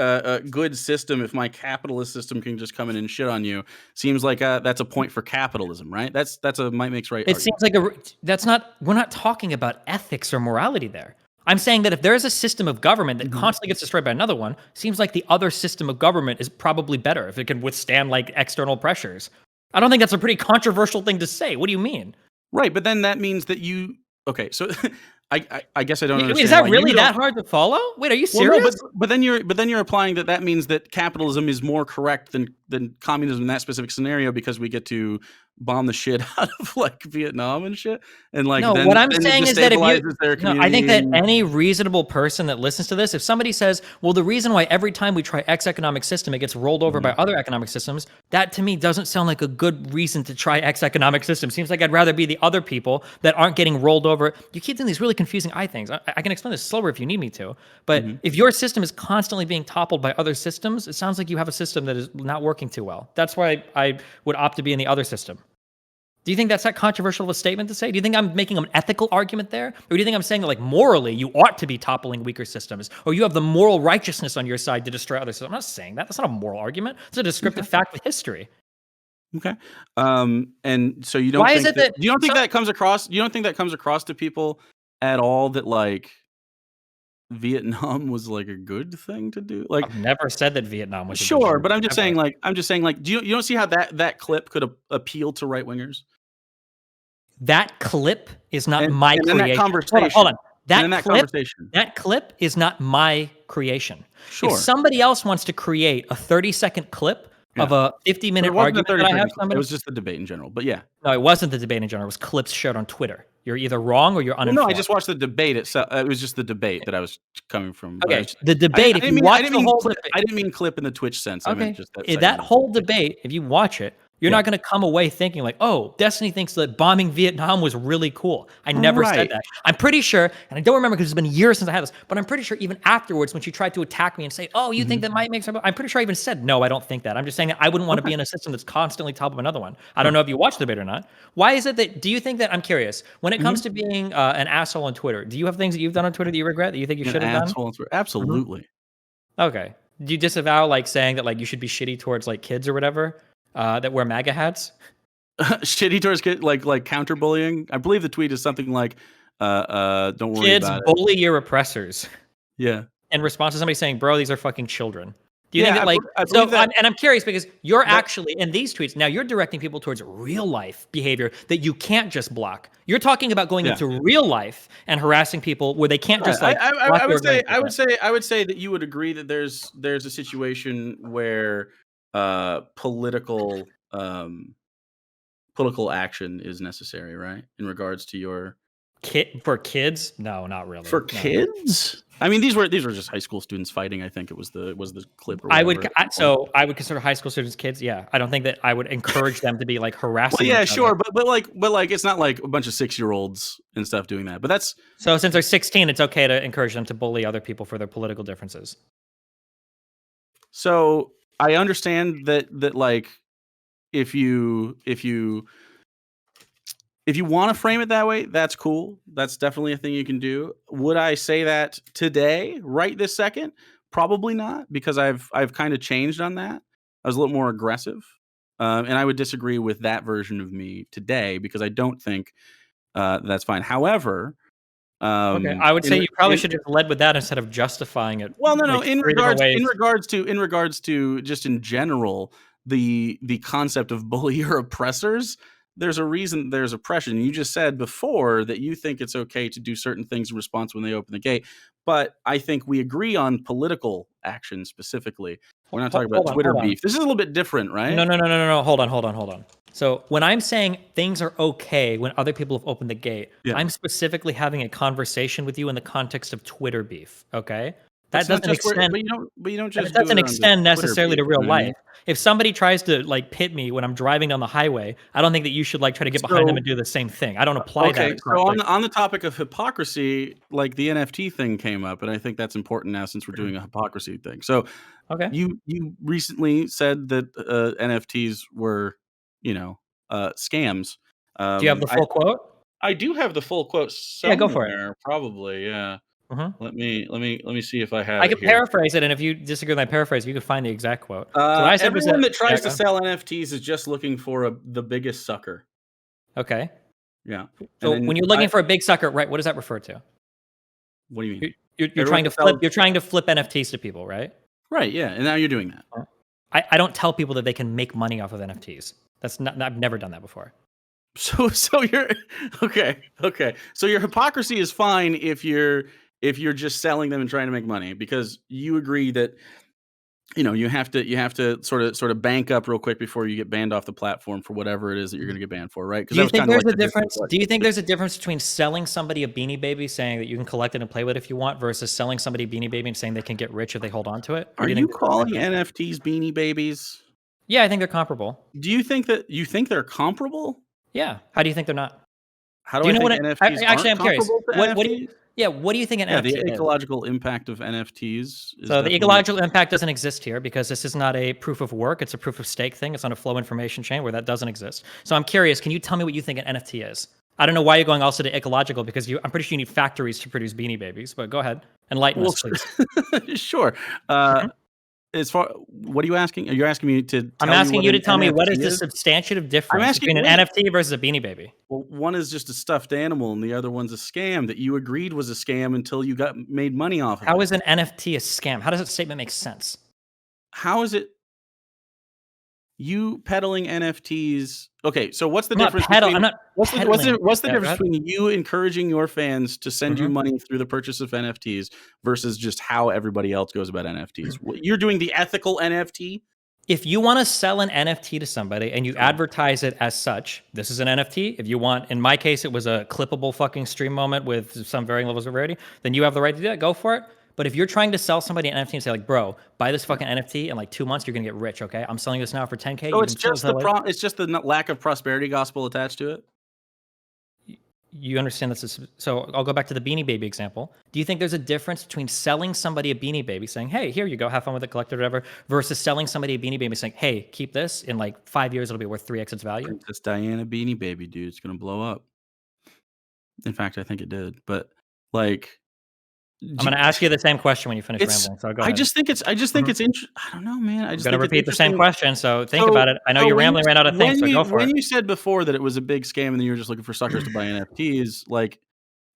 Speaker 3: good system if my capitalist system can just come in and shit on you. Seems like that's a point for capitalism, right? That's a might makes right
Speaker 2: It
Speaker 3: argument.
Speaker 2: seems like that's not. We're not talking about ethics or morality there. I'm saying that if there is a system of government that constantly gets destroyed by another one, seems like the other system of government is probably better if it can withstand like external pressures. I don't think that's a pretty controversial thing to say. What do you mean?
Speaker 3: Right, but then that means that you okay. So I guess I don't understand.
Speaker 2: Is that
Speaker 3: why you
Speaker 2: really
Speaker 3: don't-
Speaker 2: that hard to follow? Wait, are you
Speaker 3: Well,
Speaker 2: serious?
Speaker 3: no, but then you're applying that means that capitalism is more correct than communism in that specific scenario because we get to bomb the shit out of like Vietnam and shit, and like
Speaker 2: No,
Speaker 3: then,
Speaker 2: what I'm
Speaker 3: then
Speaker 2: saying
Speaker 3: it
Speaker 2: is that if you,
Speaker 3: destabilizes their
Speaker 2: no,
Speaker 3: community.
Speaker 2: I think that
Speaker 3: and-
Speaker 2: any reasonable person that listens to this, if somebody says, well, the reason why every time we try X economic system, it gets rolled over by other economic systems, that to me doesn't sound like a good reason to try X economic system. Seems like I'd rather be the other people that aren't getting rolled over. You keep doing these really confusing things. I can explain this slower if you need me to, but if your system is constantly being toppled by other systems, it sounds like you have a system that is not working too well. That's why I would opt to be in the other system. Do you think that's that controversial of a statement to say? Do you think I'm making an ethical argument there? Or do you think I'm saying that, like, morally, you ought to be toppling weaker systems? Or you have the moral righteousness on your side to destroy other systems? I'm not saying that. That's not a moral argument. It's a descriptive fact with history.
Speaker 3: Okay. And so you don't
Speaker 2: Why
Speaker 3: think
Speaker 2: is it
Speaker 3: that,
Speaker 2: that-
Speaker 3: you don't think
Speaker 2: so-
Speaker 3: that comes across you don't think that comes across to people at all that like Vietnam was like a good thing to do? Like
Speaker 2: I've never said that Vietnam was a good
Speaker 3: sure,
Speaker 2: thing.
Speaker 3: but I'm just
Speaker 2: Never.
Speaker 3: saying like do you don't see how that clip could appeal to right wingers?
Speaker 2: That clip is not
Speaker 3: And-
Speaker 2: my
Speaker 3: and then that
Speaker 2: creation.
Speaker 3: conversation.
Speaker 2: Hold on.
Speaker 3: And then that conversation.
Speaker 2: That clip is not my creation.
Speaker 3: Sure.
Speaker 2: If somebody else wants to create a 30-second clip of a
Speaker 3: But
Speaker 2: 50-minute
Speaker 3: it wasn't a
Speaker 2: argument
Speaker 3: 30
Speaker 2: that I have,
Speaker 3: second clip.
Speaker 2: somebody.
Speaker 3: It was just the debate in general. But yeah.
Speaker 2: No, it wasn't the debate in general. It was clips shared on Twitter. You're either wrong or you're
Speaker 3: Well,
Speaker 2: uninformed.
Speaker 3: no, I just watched the debate itself. It was just the debate that I was coming from.
Speaker 2: Okay,
Speaker 3: I was-
Speaker 2: the debate, if you watch the whole
Speaker 3: clip,
Speaker 2: debate.
Speaker 3: I didn't mean clip in the Twitch sense. I
Speaker 2: Okay,
Speaker 3: meant just that
Speaker 2: that
Speaker 3: segment.
Speaker 2: whole debate, if you watch it, you're not going to come away thinking like, oh, Destiny thinks that bombing Vietnam was really cool. I never said
Speaker 3: Right.
Speaker 2: that. I'm pretty sure, and I don't remember because it's been years since I had this, but I'm pretty sure even afterwards when she tried to attack me and say, oh, you think that might make some, I'm pretty sure I even said, no, I don't think that. I'm just saying that I wouldn't want to be in a system that's constantly top of another one. I don't know if you watched the debate or not. Why is it that, do you think that, I'm curious, when it comes to being an asshole on Twitter, do you have things that you've done on Twitter that you regret that you think you should have done?
Speaker 3: Absolutely.
Speaker 2: Okay. Do you disavow like saying that like you should be shitty towards like kids or whatever that wear MAGA hats?
Speaker 3: Shitty towards kids, like counterbullying. I believe the tweet is something like, "Don't worry
Speaker 2: Kids
Speaker 3: about it."
Speaker 2: bully your oppressors.
Speaker 3: Yeah.
Speaker 2: In response to somebody saying, "Bro, these are fucking children." Do you
Speaker 3: Yeah,
Speaker 2: think that
Speaker 3: I
Speaker 2: like
Speaker 3: I
Speaker 2: so?
Speaker 3: believe that-
Speaker 2: I'm curious because you're actually in these tweets now. You're directing people towards real life behavior that you can't just block. You're talking about going
Speaker 3: Yeah.
Speaker 2: into real life and harassing people where they can't just like.
Speaker 3: I
Speaker 2: block
Speaker 3: would
Speaker 2: your
Speaker 3: say
Speaker 2: organization.
Speaker 3: I would say that you would agree that there's a situation where political action is necessary, right? In regards to your
Speaker 2: For kids, no, not really.
Speaker 3: for
Speaker 2: No.
Speaker 3: kids. I mean, these were just high school students fighting. I think it was the clip or
Speaker 2: I
Speaker 3: whatever.
Speaker 2: would I would consider high school students kids. Yeah, I don't think that I would encourage them to be like
Speaker 3: Well,
Speaker 2: harassing.
Speaker 3: yeah,
Speaker 2: each
Speaker 3: sure,
Speaker 2: other.
Speaker 3: but like it's not like a bunch of 6-year-olds and stuff doing that. But that's
Speaker 2: So since they're 16, it's okay to encourage them to bully other people for their political differences.
Speaker 3: so I understand that like if you want to frame it that way, that's cool. That's definitely a thing you can do. Would I say that today, right this second? Probably not, because I've kind of changed on that. I was a little more aggressive, and I would disagree with that version of me today because I don't think that's fine. However,
Speaker 2: Okay, I would
Speaker 3: in
Speaker 2: say
Speaker 3: re-
Speaker 2: you probably
Speaker 3: in-
Speaker 2: should have led with that instead of justifying it.
Speaker 3: well, no.
Speaker 2: like, 3 different ways.
Speaker 3: In regards to just in general, the concept of bully or oppressors. There's a reason there's oppression. You just said before that you think it's okay to do certain things in response when they open the gate, but I think we agree on political action specifically. We're not talking about Twitter beef. This is a little bit different, right?
Speaker 2: No. Hold on. So when I'm saying things are okay when other people have opened the gate,
Speaker 3: Yeah.
Speaker 2: I'm specifically having a conversation with you in the context of Twitter beef. Okay,
Speaker 3: That's
Speaker 2: that
Speaker 3: not
Speaker 2: doesn't
Speaker 3: just where-
Speaker 2: extend.
Speaker 3: but you don't just
Speaker 2: It doesn't
Speaker 3: do it on the
Speaker 2: extend
Speaker 3: Twitter
Speaker 2: necessarily to
Speaker 3: beef,
Speaker 2: real
Speaker 3: you know what I mean?
Speaker 2: life. If somebody tries to like pit me when I'm driving down the highway, I don't think that you should like try to get behind them
Speaker 3: So-
Speaker 2: and do the same thing. I don't apply that.
Speaker 3: Okay, so
Speaker 2: across, like-
Speaker 3: on the topic of hypocrisy, like the NFT thing came up, and I think that's important now since we're doing a hypocrisy thing. So
Speaker 2: okay.
Speaker 3: you recently said that NFTs were, scams.
Speaker 2: Do you have the full quote?
Speaker 3: I do have the full quote
Speaker 2: Yeah,
Speaker 3: somewhere.
Speaker 2: go for it.
Speaker 3: Probably, yeah.
Speaker 2: Mhm.
Speaker 3: Let me see if I have
Speaker 2: I
Speaker 3: it
Speaker 2: can
Speaker 3: here.
Speaker 2: paraphrase it, and if you disagree with my paraphrase, you can find the exact quote. So what I said was
Speaker 3: Everyone that tries
Speaker 2: yeah,
Speaker 3: to
Speaker 2: go ahead.
Speaker 3: sell NFTs is just looking for the biggest sucker.
Speaker 2: Okay.
Speaker 3: Yeah.
Speaker 2: So
Speaker 3: And then
Speaker 2: when you're looking for a big sucker, right? What does that refer to?
Speaker 3: what do you mean?
Speaker 2: You're
Speaker 3: Everyone
Speaker 2: trying to
Speaker 3: that sells-
Speaker 2: flip. You're trying to flip NFTs to people, right?
Speaker 3: Right, yeah. And now you're doing that.
Speaker 2: I don't tell people that they can make money off of NFTs. That's not. I've never done that before.
Speaker 3: So you're okay. So your hypocrisy is fine if you're just selling them and trying to make money, because you agree that you have to sort of bank up real quick before you get banned off the platform for whatever it is that you're going to get banned for, right?
Speaker 2: Do you think there's a difference? Do you think there's a difference between selling somebody a Beanie Baby, saying that you can collect it and play with it if you want, versus selling somebody a Beanie Baby and saying they can get rich if they hold on to it? Or
Speaker 3: Are
Speaker 2: do
Speaker 3: you
Speaker 2: think there's a
Speaker 3: calling
Speaker 2: difference?
Speaker 3: NFTs Beanie Babies?
Speaker 2: Yeah, I think they're comparable.
Speaker 3: Do you think they're comparable?
Speaker 2: Yeah. How do you think they're not?
Speaker 3: How do
Speaker 2: Do you
Speaker 3: I
Speaker 2: know
Speaker 3: think
Speaker 2: what?
Speaker 3: NFTs
Speaker 2: Actually, I'm
Speaker 3: aren't
Speaker 2: curious.
Speaker 3: comparable to
Speaker 2: What do
Speaker 3: NFTs?
Speaker 2: you? Yeah. What do you think an
Speaker 3: Yeah,
Speaker 2: NFT
Speaker 3: the
Speaker 2: is?
Speaker 3: ecological impact of NFTs is
Speaker 2: So the
Speaker 3: definitely-
Speaker 2: ecological impact doesn't exist here because this is not a proof of work. It's a proof of stake thing. It's on a flow information chain where that doesn't exist. So I'm curious, can you tell me what you think an NFT is? I don't know why you're going also to ecological, because I'm pretty sure you need factories to produce Beanie Babies, but go ahead. Enlighten us, please.
Speaker 3: Sure. As far, what are you asking? You're asking me to tell
Speaker 2: I'm asking you to tell me what is
Speaker 3: NFT
Speaker 2: the substantive difference
Speaker 3: asking-
Speaker 2: between an
Speaker 3: wait.
Speaker 2: NFT versus a Beanie Baby.
Speaker 3: Well, one is just a stuffed animal and the other one's a scam that you agreed was a scam until you got made money off of
Speaker 2: How
Speaker 3: it.
Speaker 2: is an NFT a scam? How does that statement make sense?
Speaker 3: How is it you peddling NFTs? Okay, so what's the
Speaker 2: I'm not
Speaker 3: difference
Speaker 2: peddling.
Speaker 3: between
Speaker 2: I'm not
Speaker 3: what's the
Speaker 2: peddling.
Speaker 3: what's the
Speaker 2: Yeah, go
Speaker 3: difference
Speaker 2: ahead.
Speaker 3: between you encouraging your fans to send you
Speaker 2: Mhm.
Speaker 3: money through the purchase of NFTs versus just how everybody else goes about NFTs? You're doing the ethical NFT?
Speaker 2: If you want to sell an NFT to somebody and you advertise it as such, this is an NFT. If you want, in my case, it was a clippable fucking stream moment with some varying levels of rarity, then you have the right to do that. Go for it. But if you're trying to sell somebody an NFT and say like, bro, buy this fucking NFT in like 2 months, you're gonna get rich. Okay, I'm selling this now for 10K.
Speaker 3: So
Speaker 2: you
Speaker 3: it's
Speaker 2: can
Speaker 3: just it's just the lack of prosperity gospel attached to it?
Speaker 2: You understand this is, so I'll go back to the Beanie Baby example. Do you think there's a difference between selling somebody a Beanie Baby, saying, hey, here you go, have fun with it, collect it, whatever, versus selling somebody a Beanie Baby saying, hey, keep this, in like 5 years it'll be worth 3x its value?
Speaker 3: Princess Diana Beanie Baby, dude, it's gonna blow up. In fact, I think it did. But like,
Speaker 2: I'm gonna ask you the same question when you finish
Speaker 3: it's
Speaker 2: rambling. So go
Speaker 3: I
Speaker 2: ahead.
Speaker 3: just think it's interesting. I don't know, man. I
Speaker 2: I'm
Speaker 3: just
Speaker 2: gonna
Speaker 3: think it's
Speaker 2: repeat the same
Speaker 3: interesting.
Speaker 2: question. So think about it. I know you're
Speaker 3: when
Speaker 2: rambling right out of things, so go for
Speaker 3: when
Speaker 2: it.
Speaker 3: you said before that it was a big scam and then you were just looking for suckers to buy NFTs, like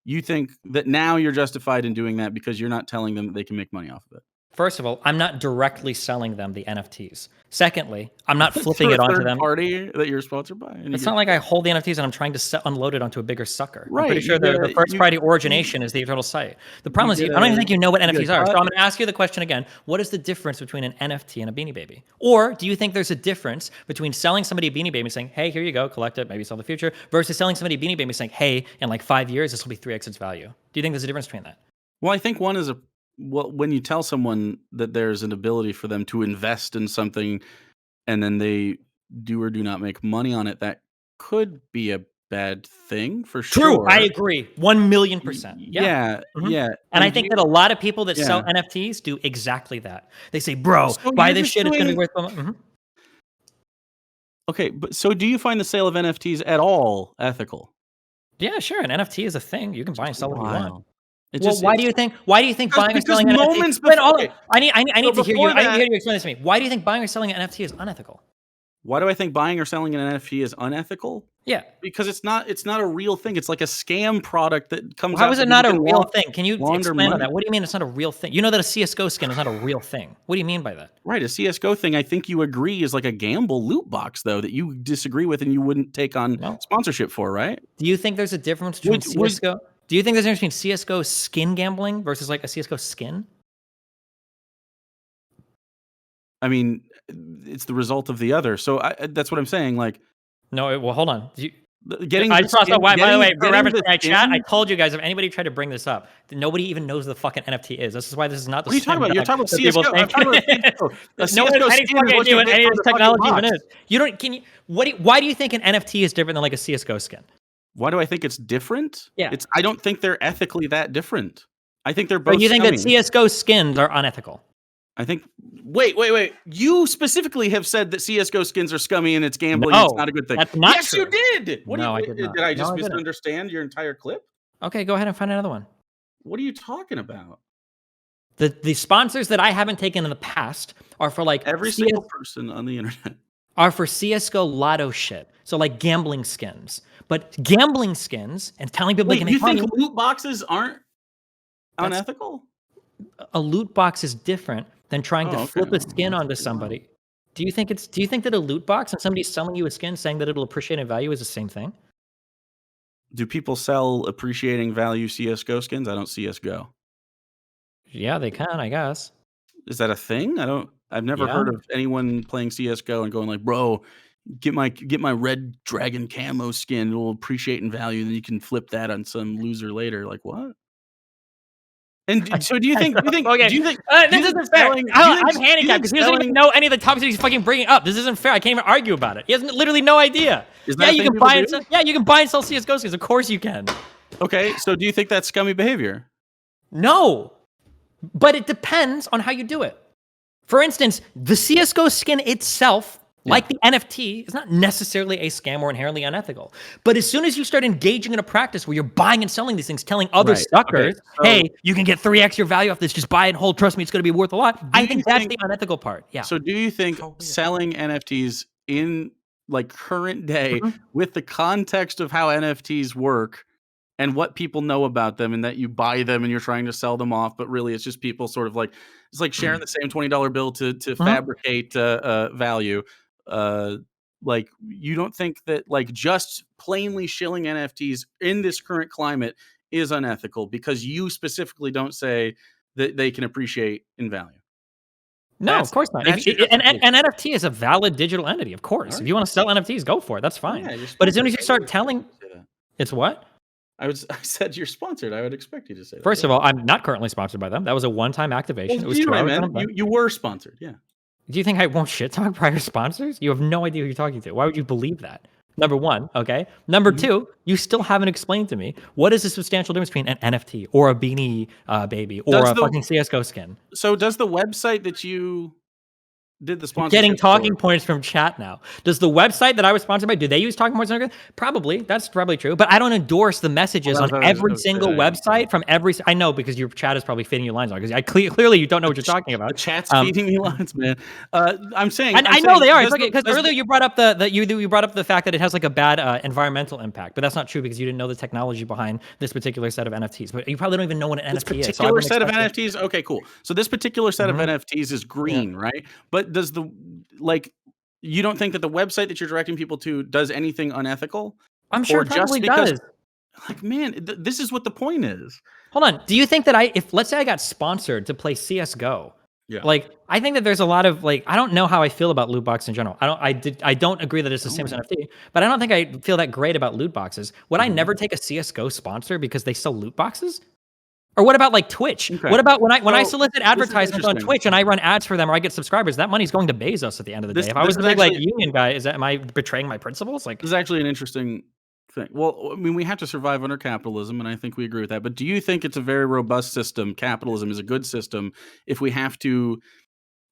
Speaker 3: you think that now you're justified in doing that because you're not telling them that they can make money off of it.
Speaker 2: First of all, I'm not directly selling them the NFTs. Secondly, I'm not flipping
Speaker 3: Through
Speaker 2: it
Speaker 3: a
Speaker 2: onto
Speaker 3: third
Speaker 2: them.
Speaker 3: party that you're sponsored by. And you
Speaker 2: It's
Speaker 3: get-
Speaker 2: not like I hold the NFTs and I'm trying to unload it onto a bigger sucker. I'm
Speaker 3: Right,
Speaker 2: pretty sure
Speaker 3: you get
Speaker 2: the
Speaker 3: a-
Speaker 2: first
Speaker 3: you-
Speaker 2: party origination is the eternal site. The problem is,
Speaker 3: get
Speaker 2: I don't even
Speaker 3: a-
Speaker 2: think you know what
Speaker 3: you get a
Speaker 2: NFTs are. So
Speaker 3: cut.
Speaker 2: I'm going to ask you the question again. What is the difference between an NFT and a Beanie Baby? Or do you think there's a difference between selling somebody a Beanie Baby and saying, hey, here you go, collect it, maybe sell in the future, versus selling somebody a Beanie Baby and saying, hey, in like 5 years, this will be 3x its value? Do you think there's a difference between that?
Speaker 3: Well, I think one is Well, when you tell someone that there's an ability for them to invest in something and then they do or do not make money on it, that could be a bad thing for
Speaker 2: True, I
Speaker 3: sure.
Speaker 2: agree, 1,000,000%. Yeah.
Speaker 3: Yeah,
Speaker 2: Mhm.
Speaker 3: yeah.
Speaker 2: And I
Speaker 3: Do
Speaker 2: think
Speaker 3: you
Speaker 2: that a lot of people that sell
Speaker 3: yeah.
Speaker 2: NFTs do exactly that. They say, "Bro,
Speaker 3: So
Speaker 2: buy
Speaker 3: you're
Speaker 2: this
Speaker 3: just
Speaker 2: shit, it's gonna be
Speaker 3: doing
Speaker 2: worth so much."
Speaker 3: okay, but so do you find the sale of NFTs at all ethical?
Speaker 2: Yeah, sure, an NFT is a thing. You can
Speaker 3: It's
Speaker 2: buy and
Speaker 3: just
Speaker 2: sell what you want.
Speaker 3: wild. It
Speaker 2: Well,
Speaker 3: just
Speaker 2: why
Speaker 3: it's
Speaker 2: do you think buying or
Speaker 3: because
Speaker 2: selling an NFT
Speaker 3: moments
Speaker 2: wait,
Speaker 3: before
Speaker 2: hold on.
Speaker 3: okay,
Speaker 2: I
Speaker 3: so
Speaker 2: need to hear you
Speaker 3: before that
Speaker 2: explain this to me. Why do you think buying or selling an NFT is unethical?
Speaker 3: why do I think buying or selling an NFT is unethical?
Speaker 2: Yeah.
Speaker 3: Because it's not a real thing. It's like a scam product that comes
Speaker 2: How
Speaker 3: out
Speaker 2: is
Speaker 3: so
Speaker 2: it
Speaker 3: people
Speaker 2: not a
Speaker 3: can
Speaker 2: real thing? Can you
Speaker 3: launder
Speaker 2: expand on
Speaker 3: money.
Speaker 2: that? What do you mean it's not a real thing? You know that a CS:GO skin is not a real thing. What do you mean by that?
Speaker 3: Right, a CS:GO thing I think you agree is like a gamble loot box though that you disagree with and you wouldn't take on
Speaker 2: No.
Speaker 3: sponsorship for, right?
Speaker 2: Do you think there's a difference between
Speaker 3: Would
Speaker 2: CS:GO? Do you think there's a difference between CS:GO skin gambling versus like a CS:GO skin?
Speaker 3: I mean, it's the result of the other. So that's what I'm saying. Like
Speaker 2: No, well, hold on.
Speaker 3: getting
Speaker 2: I
Speaker 3: the
Speaker 2: just want to
Speaker 3: skin,
Speaker 2: why, by the way, for
Speaker 3: getting
Speaker 2: reference
Speaker 3: the
Speaker 2: to my chat, I
Speaker 3: skin.
Speaker 2: told you guys if anybody tried to bring this up, that nobody even knows what the fucking NFT is. This is why this is not the
Speaker 3: What are you talking
Speaker 2: slam
Speaker 3: about? You're
Speaker 2: dunk
Speaker 3: talking about
Speaker 2: that people
Speaker 3: CS:GO. I'm
Speaker 2: think
Speaker 3: talking about
Speaker 2: it
Speaker 3: CS:GO. A
Speaker 2: is. No one has
Speaker 3: CS:GO
Speaker 2: any
Speaker 3: skin is
Speaker 2: fucking
Speaker 3: what
Speaker 2: idea
Speaker 3: you
Speaker 2: what
Speaker 3: get
Speaker 2: any
Speaker 3: for
Speaker 2: of this
Speaker 3: the fucking
Speaker 2: technology even
Speaker 3: box.
Speaker 2: is. You don't. Can you? Why do you think an NFT is different than like a CS:GO skin?
Speaker 3: Why do I think it's different?
Speaker 2: Yeah.
Speaker 3: I don't think they're ethically that different. I think they're
Speaker 2: So
Speaker 3: both
Speaker 2: you think that
Speaker 3: scummy.
Speaker 2: CS:GO skins are unethical?
Speaker 3: I think wait. You specifically have said that CS:GO skins are scummy and it's gambling, it's
Speaker 2: No,
Speaker 3: not a good thing.
Speaker 2: that's not
Speaker 3: Yes, you
Speaker 2: true.
Speaker 3: did.
Speaker 2: No, I did not.
Speaker 3: Did I
Speaker 2: No,
Speaker 3: just
Speaker 2: I didn't.
Speaker 3: misunderstand your entire clip?
Speaker 2: Okay, go ahead and find another one.
Speaker 3: What are you talking about?
Speaker 2: The sponsors that I haven't taken in the past are for like
Speaker 3: Every single person on the internet.
Speaker 2: are for CS:GO lotto shit. So like gambling skins. But gambling skins and telling people they
Speaker 3: Wait,
Speaker 2: can
Speaker 3: you
Speaker 2: make money,
Speaker 3: think loot boxes aren't
Speaker 2: that's
Speaker 3: unethical?
Speaker 2: a loot box is different than trying to
Speaker 3: Oh, okay.
Speaker 2: flip a
Speaker 3: Well,
Speaker 2: skin
Speaker 3: that's
Speaker 2: onto
Speaker 3: pretty wild.
Speaker 2: somebody. Do you think that a loot box and somebody selling you a skin saying that it'll appreciate in value is the same thing?
Speaker 3: Do people sell appreciating value CS:GO skins? I don't CS:GO.
Speaker 2: Yeah, they can, I guess.
Speaker 3: Is that a thing? I've never
Speaker 2: Yeah.
Speaker 3: heard of anyone playing CS:GO and going like, "Bro, get my red dragon camo skin. It will appreciate in value, and then you can flip that on some loser later." Like, what? And so do you think
Speaker 2: Okay,
Speaker 3: do you think
Speaker 2: this isn't fair. I'm handicapped because he doesn't even
Speaker 3: selling
Speaker 2: know any of the topics he's fucking bringing up. This isn't fair. I can't even argue about it. He has literally no idea.
Speaker 3: is
Speaker 2: Yeah,
Speaker 3: that a
Speaker 2: you
Speaker 3: thing
Speaker 2: can
Speaker 3: people
Speaker 2: buy
Speaker 3: do?
Speaker 2: and sell. Yeah, you can buy and sell CS:GO skins. Of course you can.
Speaker 3: Okay, so do you think that's scummy behavior?
Speaker 2: No, but it depends on how you do it. For instance, the CS:GO skin itself, like the NFT, is not necessarily a scam or inherently unethical. But as soon as you start engaging in a practice where you're buying and selling these things, telling other
Speaker 3: Right.
Speaker 2: suckers,
Speaker 3: Okay, so
Speaker 2: hey, you can get 3x your value off this, just buy it and hold, trust me, it's going to be worth a lot. I
Speaker 3: do you
Speaker 2: think that's
Speaker 3: think
Speaker 2: the unethical part. Yeah.
Speaker 3: so do you think
Speaker 1: How weird.
Speaker 3: selling NFTs in like current day
Speaker 2: Mhm.
Speaker 3: with the context of how NFTs work and what people know about them and that you buy them and you're trying to sell them off, but really it's just people sort of like it's like sharing the same $20 bill to fabricate value. Uh, like you don't think that like just plainly shilling NFTs in this current climate is unethical because you specifically don't say that they can appreciate in value.
Speaker 2: No, of course not.
Speaker 3: That's your
Speaker 2: An
Speaker 3: justification.
Speaker 2: NFT is a valid digital entity, of course. If
Speaker 3: Alright.
Speaker 2: you want to sell NFTs, go for it. That's fine.
Speaker 3: Yeah, you're
Speaker 2: But as soon
Speaker 3: sponsored.
Speaker 2: as you
Speaker 3: I
Speaker 2: start
Speaker 3: would expect
Speaker 2: telling,
Speaker 3: you to say that.
Speaker 2: it's what?
Speaker 3: I said you're sponsored. I would expect you to say that.
Speaker 2: First
Speaker 3: Yeah.
Speaker 2: of all, I'm not currently sponsored by them. That was a one-time
Speaker 3: Well,
Speaker 2: activation. It
Speaker 3: you
Speaker 2: was
Speaker 3: know
Speaker 2: 2
Speaker 3: what I
Speaker 2: hours and
Speaker 3: meant.
Speaker 2: I'm done.
Speaker 3: You were sponsored. Yeah.
Speaker 2: Do you think I won't shit talk prior sponsors? You have no idea who you're talking to. Why would you believe that? Number one, okay. Number
Speaker 3: Mhm.
Speaker 2: two, you still haven't explained to me what is the substantial difference between an NFT or a Beanie Baby or
Speaker 3: Does
Speaker 2: a
Speaker 3: the
Speaker 2: fucking CS:GO skin.
Speaker 3: does the website that you did the
Speaker 2: You're getting
Speaker 3: sponsorship
Speaker 2: talking
Speaker 3: for
Speaker 2: points from chat now. Does the website that I was sponsored by, do they use talking points? Probably. That's probably true. But I don't endorse the messages on
Speaker 3: Well,
Speaker 2: every single
Speaker 3: okay,
Speaker 2: website from every. I know because your chat is probably feeding you lines on because clearly you don't know what you're talking
Speaker 3: the
Speaker 2: about.
Speaker 3: chat's
Speaker 2: Um,
Speaker 3: feeding me lines, man. I'm saying
Speaker 2: I know they are. It's
Speaker 3: does
Speaker 2: okay
Speaker 3: the
Speaker 2: because
Speaker 3: does
Speaker 2: earlier
Speaker 3: the
Speaker 2: you brought up you brought up the fact that it has like a bad environmental impact, but that's not true because you didn't know the technology behind this particular set of NFTs. But you probably don't even know what an
Speaker 3: this
Speaker 2: NFT is. So I
Speaker 3: particular
Speaker 2: wouldn't
Speaker 3: set of
Speaker 2: expect it.
Speaker 3: NFTs okay, cool. So this particular set of
Speaker 2: Mhm.
Speaker 3: NFTs is
Speaker 2: Yeah.
Speaker 3: green, right? But does the like you don't think that the website that you're directing people to does anything unethical?
Speaker 2: I'm sure
Speaker 3: Or
Speaker 2: it probably
Speaker 3: just because
Speaker 2: does.
Speaker 3: like, man, this is what the point is.
Speaker 2: Hold on. Do you think that if let's say I got sponsored to play CS:GO,
Speaker 3: Yeah.
Speaker 2: like I think that there's a lot of like I don't know how I feel about loot boxes in general. I don't agree that it's the same as NFT, but I don't think I feel that great about loot boxes. Would I
Speaker 3: Mhm.
Speaker 2: never take a CS:GO sponsor because they sell loot boxes? Or what about like Twitch?
Speaker 3: Okay.
Speaker 2: What about when I
Speaker 3: So,
Speaker 2: solicit
Speaker 3: this is
Speaker 2: advertisements on
Speaker 3: interesting.
Speaker 2: Twitch and I run ads for them or I get subscribers? That money's going to Bezos at the end of the day. If I was the big like union guy, am I betraying my principles? Like,
Speaker 3: this is actually an interesting thing. Well, I mean, we have to survive under capitalism, and I think we agree with that. But do you think it's a very robust system? Capitalism is a good system if we have to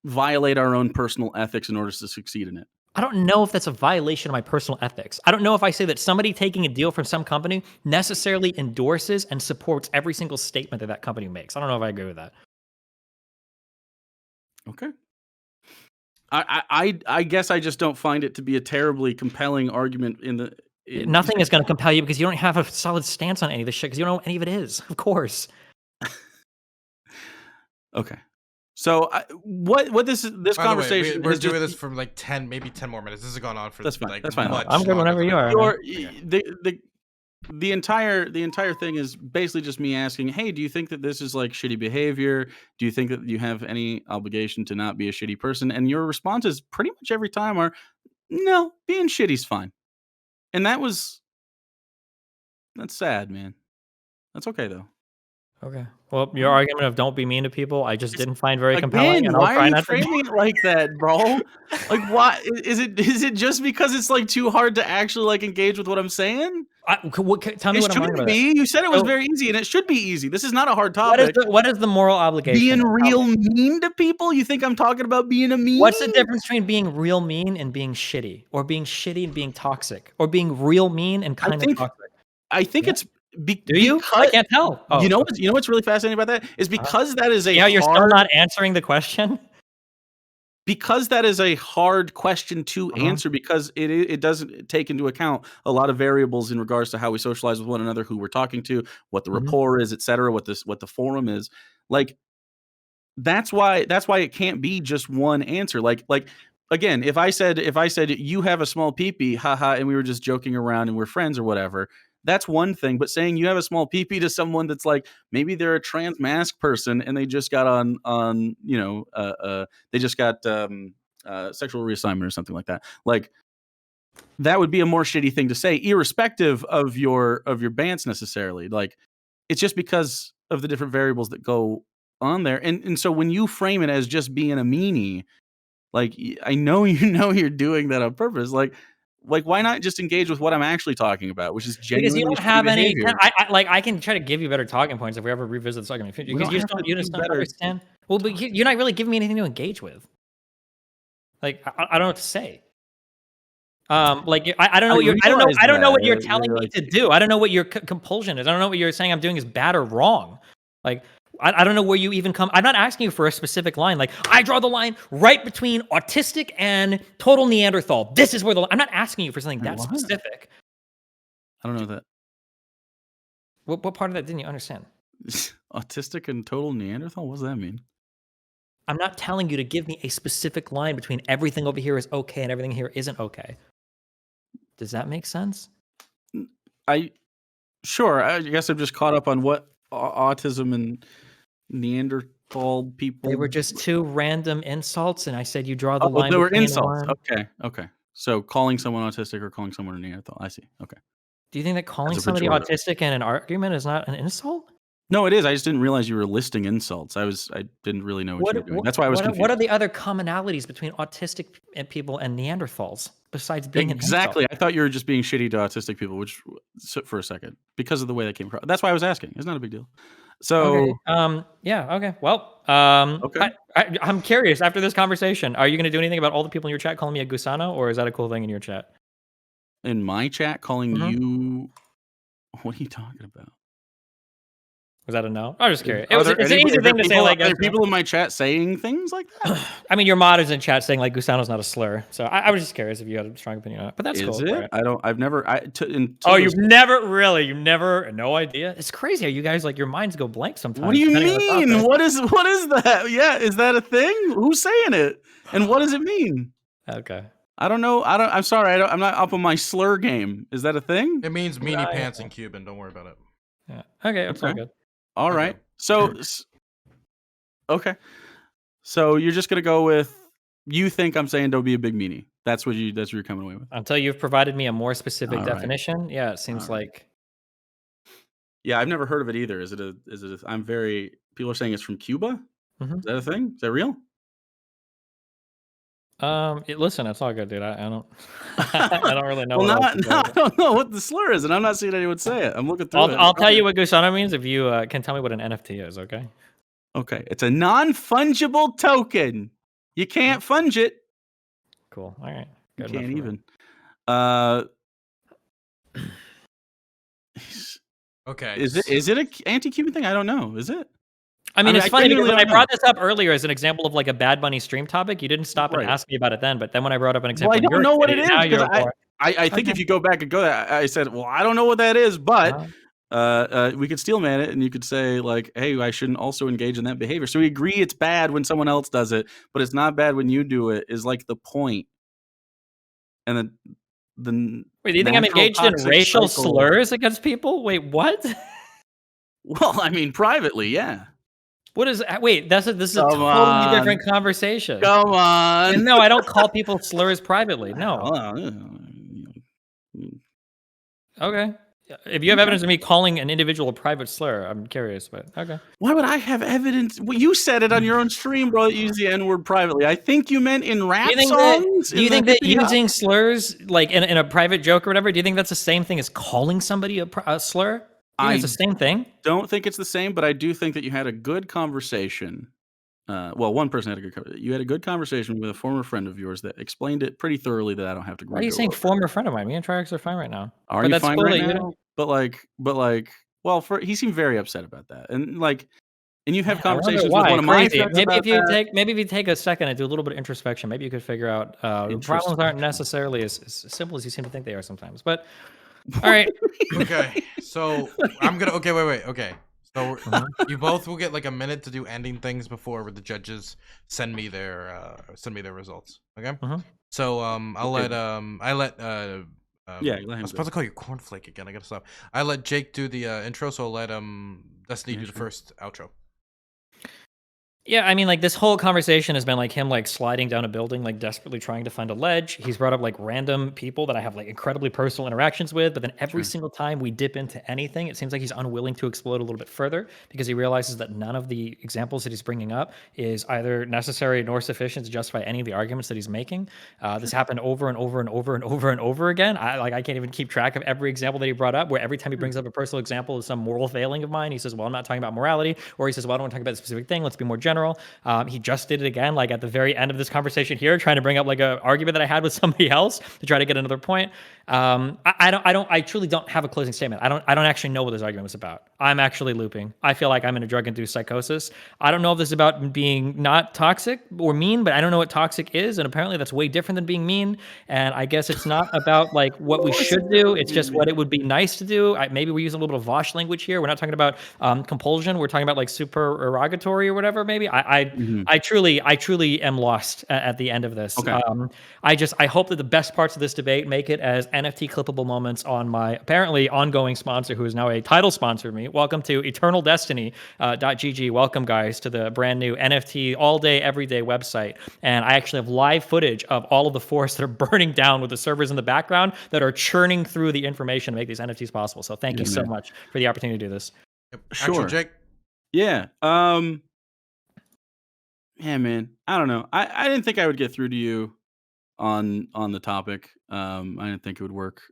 Speaker 3: violate our own personal ethics in order to succeed in it?
Speaker 2: I don't know if that's a violation of my personal ethics. I don't know if I say that somebody taking a deal from some company necessarily endorses and supports every single statement that that company makes. I don't know if I agree with that.
Speaker 3: Okay. I guess I just don't find it to be a terribly compelling argument
Speaker 2: Nothing is going to compel you because you don't have a solid stance on any of this shit because you don't know what any of it is. Of course.
Speaker 3: Okay. So what this conversation
Speaker 1: we're
Speaker 3: is
Speaker 1: doing
Speaker 3: just,
Speaker 1: this for like 10, maybe 10 more minutes. This has gone on for
Speaker 3: That's fine.
Speaker 1: like
Speaker 3: That's fine.
Speaker 1: much
Speaker 2: I'm good
Speaker 1: longer
Speaker 2: whenever
Speaker 1: than
Speaker 2: you
Speaker 1: I
Speaker 2: are.
Speaker 1: thought.
Speaker 3: the entire thing is basically just me asking, hey, do you think that this is like shitty behavior? Do you think that you have any obligation to not be a shitty person? And your responses pretty much every time are, no, being shitty's fine. And that's sad, man. That's okay though.
Speaker 2: Okay. Well, your argument of don't be mean to people, I just didn't find very compelling.
Speaker 3: Again,
Speaker 2: And I'll
Speaker 3: why are
Speaker 2: try
Speaker 3: you
Speaker 2: not to.
Speaker 3: framing it like that, bro? Like, why is it just because it's like too hard to actually like engage with what I'm saying?
Speaker 2: Tell me what I'm wrong
Speaker 3: shouldn't
Speaker 2: about.
Speaker 3: be. You said it was
Speaker 2: So-
Speaker 3: very easy, and it should be easy. This is not a hard topic.
Speaker 2: What is the moral obligation?
Speaker 3: Being
Speaker 2: Tell
Speaker 3: real
Speaker 2: me.
Speaker 3: mean to people? You think I'm talking about being a mean?
Speaker 2: What's the difference between being real mean and being shitty, or being shitty and being toxic, or being real mean and kind of toxic?
Speaker 3: I think it's
Speaker 2: Do you? I can't tell. Oh,
Speaker 3: you know what's really fascinating about that is because that is a
Speaker 2: you're still not answering the question.
Speaker 3: Because that is a hard question to answer, because it doesn't take into account a lot of variables in regards to how we socialize with one another, who we're talking to, what the rapport is, etc., what the forum is. Like, that's why it can't be just one answer. Like again, if I said you have a small peepee, haha, and we were just joking around and we're friends or whatever, that's one thing. But saying you have a small peepee to someone that's like, maybe they're a trans mask person and they just got they just got sexual reassignment or something like that. Like, that would be a more shitty thing to say, irrespective of your bants necessarily. Like, it's just because of the different variables that go on there. And so when you frame it as just being a meanie, like, I know you're doing that on purpose. Like why not just engage with what I'm actually talking about, which is genuinely
Speaker 2: because you don't
Speaker 3: shitty
Speaker 2: have any.
Speaker 3: behavior.
Speaker 2: I can try to give you better talking points if we ever revisit this argument because you just don't understand. Well, but you're not really giving me anything to engage with. Like, I don't know what to say. Like, I don't know what I don't know what you're telling me to do. I don't know what your compulsion is. I don't know what you're saying I'm doing is bad or wrong. Like, I don't know where you even come. I'm not asking you for a specific line. Like, I draw the line right between autistic and total Neanderthal. This is where I'm not asking you for something that specific.
Speaker 3: I don't know that.
Speaker 2: What part of that didn't you understand?
Speaker 3: Autistic and total Neanderthal? What does that mean?
Speaker 2: I'm not telling you to give me a specific line between everything over here is okay and everything here isn't okay. Does that make sense?
Speaker 3: Sure. I guess I'm just caught up on what autism and Neanderthal people.
Speaker 2: They were just two random insults, and I said you draw the line.
Speaker 3: They were insults. Okay. So calling someone autistic or calling someone a Neanderthal. I see. Okay.
Speaker 2: Do you think that calling somebody autistic in an argument is not an insult?
Speaker 3: No, it is. I just didn't realize you were listing insults. I didn't really know what you were doing. That's why I was confused.
Speaker 2: What are the other commonalities between autistic people and Neanderthals besides being
Speaker 3: exactly? I thought you were just being shitty to autistic people, which for a second because of the way that came across. That's why I was asking. It's not a big deal. So
Speaker 2: yeah, okay. Well,
Speaker 3: okay.
Speaker 2: I'm curious. After this conversation, are you going to do anything about all the people in your chat calling me a gusano, or is that a cool thing in your chat?
Speaker 3: In my chat, calling you? What are you talking about?
Speaker 2: Was that a no? I'm just curious. It's an easy thing to say. Like,
Speaker 3: are there people in my chat saying things like that?
Speaker 2: I mean, your mod is in chat saying like Gusano's not a slur. So I was just curious if you had a strong opinion on it. But that's cool.
Speaker 3: Is it? I've never.
Speaker 2: You've never. No idea. It's crazy how you guys like your minds go blank sometimes.
Speaker 3: What do you mean? What is that? Yeah, is that a thing? Who's saying it? And what does it mean?
Speaker 2: Okay.
Speaker 3: I don't know. I'm sorry. I'm not up on my slur game. Is that a thing?
Speaker 1: It means meanie pants in Cuban. Don't worry about it.
Speaker 2: Yeah. Okay. That's all good.
Speaker 3: All right. So, okay. So you're just gonna go with you think I'm saying don't be a big meanie. That's what you're coming away with.
Speaker 2: Until you've provided me a more specific definition. Right. Yeah, it seems like.
Speaker 3: Yeah, I've never heard of it either. Is it a? Is it? I'm very. People are saying it's from Cuba.
Speaker 2: Hmm.
Speaker 3: Is that a thing? Is that real?
Speaker 2: Listen, it's all good, dude. I don't, I don't really know
Speaker 3: Well,
Speaker 2: what else
Speaker 3: not,
Speaker 2: to
Speaker 3: no,
Speaker 2: say.
Speaker 3: I don't know what the slur is, and I'm not seeing anyone say it. I'm looking through it.
Speaker 2: I'll tell you what Gusano means if you can tell me what an NFT is. Okay.
Speaker 3: Okay, it's a non-fungible token. You can't funge it.
Speaker 2: Cool. All right.
Speaker 3: You
Speaker 2: Good enough
Speaker 3: can't
Speaker 2: for me.
Speaker 3: even. Uh,
Speaker 1: Okay.
Speaker 3: is it a anti-Cuban thing? I don't know. Is it?
Speaker 2: I mean, it's
Speaker 3: I
Speaker 2: funny because
Speaker 3: genuinely
Speaker 2: when I
Speaker 3: don't know.
Speaker 2: brought this up earlier as an example of like a Bad Bunny stream topic, you didn't stop and
Speaker 3: Right.
Speaker 2: ask me about it then. But then when I brought up an
Speaker 3: Well,
Speaker 2: example
Speaker 3: I
Speaker 2: in your
Speaker 3: don't know what it
Speaker 2: community,
Speaker 3: is
Speaker 2: now
Speaker 3: because
Speaker 2: you're more.
Speaker 3: I think
Speaker 2: Okay.
Speaker 3: if you go back and go there, I said, well, I don't know what that is, but
Speaker 2: Uh,
Speaker 3: we could steelman it, and you could say like, hey, I shouldn't also engage in that behavior. So we agree it's bad when someone else does it, but it's not bad when you do it. Is like the point, and the
Speaker 2: Wait, do you think I'm
Speaker 3: natural
Speaker 2: engaged in
Speaker 3: toxic
Speaker 2: racial
Speaker 3: cycle.
Speaker 2: slurs against people? Wait, what?
Speaker 3: Well, I mean, privately, yeah.
Speaker 2: What is? Wait, this is a
Speaker 3: Come
Speaker 2: totally
Speaker 3: on,
Speaker 2: different conversation.
Speaker 3: come on.
Speaker 2: And no, I don't call people slurs privately. No.
Speaker 3: Well,
Speaker 2: Okay. If you have
Speaker 3: okay.
Speaker 2: evidence of me calling an individual a private slur, I'm curious, but okay.
Speaker 3: Why would I have evidence? Well, you said it on your own stream, bro. That you use the N word privately. I think you meant in
Speaker 2: Do
Speaker 3: rap
Speaker 2: you think that
Speaker 3: songs.
Speaker 2: do you think that using slurs like in a private joke or whatever, do you think that's the same thing as calling somebody a slur? Do you think it's the same thing?
Speaker 3: Don't think it's the same, but I do think that you had a good conversation. Well, one person had a good conversation. You had a good conversation with a former friend of yours that explained it pretty thoroughly that I don't have to.
Speaker 2: Why are you
Speaker 3: go
Speaker 2: saying
Speaker 3: over.
Speaker 2: former friend of mine? Me and Triax are fine right now.
Speaker 3: Are
Speaker 2: But
Speaker 3: you
Speaker 2: that's
Speaker 3: fine
Speaker 2: cool
Speaker 3: right
Speaker 2: that you
Speaker 3: now? But well, he seemed very upset about that, and you have
Speaker 2: Man, I wonder
Speaker 3: conversations with
Speaker 2: why.
Speaker 3: one of my
Speaker 2: Crazy.
Speaker 3: friends about that.
Speaker 2: Maybe if you take a second and do a little bit of introspection, maybe you could figure out the problems aren't necessarily as simple as you seem to think they are sometimes. But all right.
Speaker 1: Okay. So I'm gonna. Okay. Wait. Okay. So you both will get like a minute to do ending things before the judges send me their results. Okay. So I'll let
Speaker 3: Yeah, let
Speaker 1: I
Speaker 3: him
Speaker 1: was
Speaker 3: go.
Speaker 1: supposed to call you cornflake again. I gotta stop. I let Jake do the intro, so I'll let Destiny do the
Speaker 3: sure.
Speaker 1: first outro.
Speaker 2: Yeah, I mean, like this whole conversation has been like him like sliding down a building, like desperately trying to find a ledge. He's brought up like random people that I have like incredibly personal interactions with, but then every single time we dip into anything, it seems like he's unwilling to explode a little bit further because he realizes that none of the examples that he's bringing up is either necessary nor sufficient to justify any of the arguments that he's making. This happened over and over and over and over and over again. I can't even keep track of every example that he brought up. Where every time he brings up a personal example of some moral failing of mine, he says, "Well, I'm not talking about morality," or he says, "Well, I don't want to talk about a specific thing. Let's be more general." He just did it again, like at the very end of this conversation here, trying to bring up like an argument that I had with somebody else to try to get another point. I truly don't have a closing statement. I don't actually know what this argument was about. I'm actually looping. I feel like I'm in a drug-induced psychosis. I don't know if this is about being not toxic or mean, but I don't know what toxic is, and apparently that's way different than being mean. And I guess it's not about like what we should do. It's just what it would be nice to do. Maybe we're using a little bit of Vosh language here. We're not talking about compulsion. We're talking about like supererogatory or whatever. Maybe I truly am lost at the end of this.
Speaker 3: Okay.
Speaker 2: I hope that the best parts of this debate make it as NFT clippable moments on my apparently ongoing sponsor, who is now a title sponsor of me. Welcome to EternalDestiny.gg. Welcome, guys, to the brand new NFT all day, every day website. And I actually have live footage of all of the forests that are burning down with the servers in the background that are churning through the information to make these NFTs possible. So thank you so much for the opportunity to do this.
Speaker 3: Sure.
Speaker 1: Jake.
Speaker 3: Yeah. Yeah, man. I don't know. I didn't think I would get through to you on the topic. I didn't think it would work.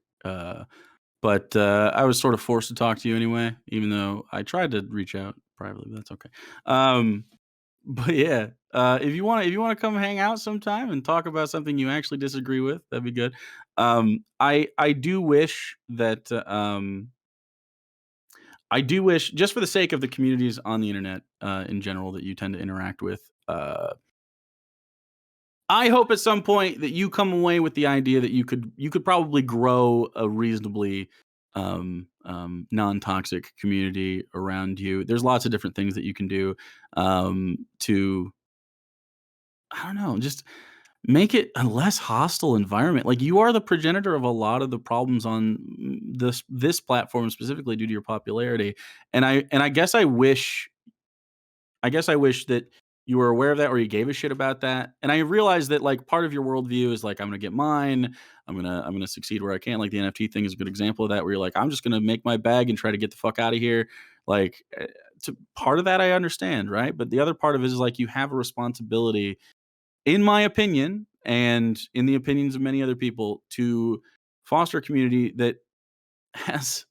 Speaker 3: But I was sort of forced to talk to you anyway, even though I tried to reach out privately, but that's okay. But yeah, if you want to come hang out sometime and talk about something you actually disagree with, that'd be good. I do wish that I do wish, just for the sake of the communities on the internet in general that you tend to interact with, I hope at some point that you come away with the idea that you could probably grow a reasonably non-toxic community around you. There's lots of different things that you can do to, I don't know, just make it a less hostile environment. Like, you are the progenitor of a lot of the problems on this platform specifically due to your popularity. And I guess I wish that you were aware of that or you gave a shit about that. And I realized that like part of your worldview is like, I'm gonna get mine. I'm gonna succeed where I can. Like the NFT thing is a good example of that, where you're like, I'm just gonna make my bag and try to get the fuck out of here. Like to part of that I understand, right? But the other part of it is like you have a responsibility, in my opinion, and in the opinions of many other people, to foster a community that has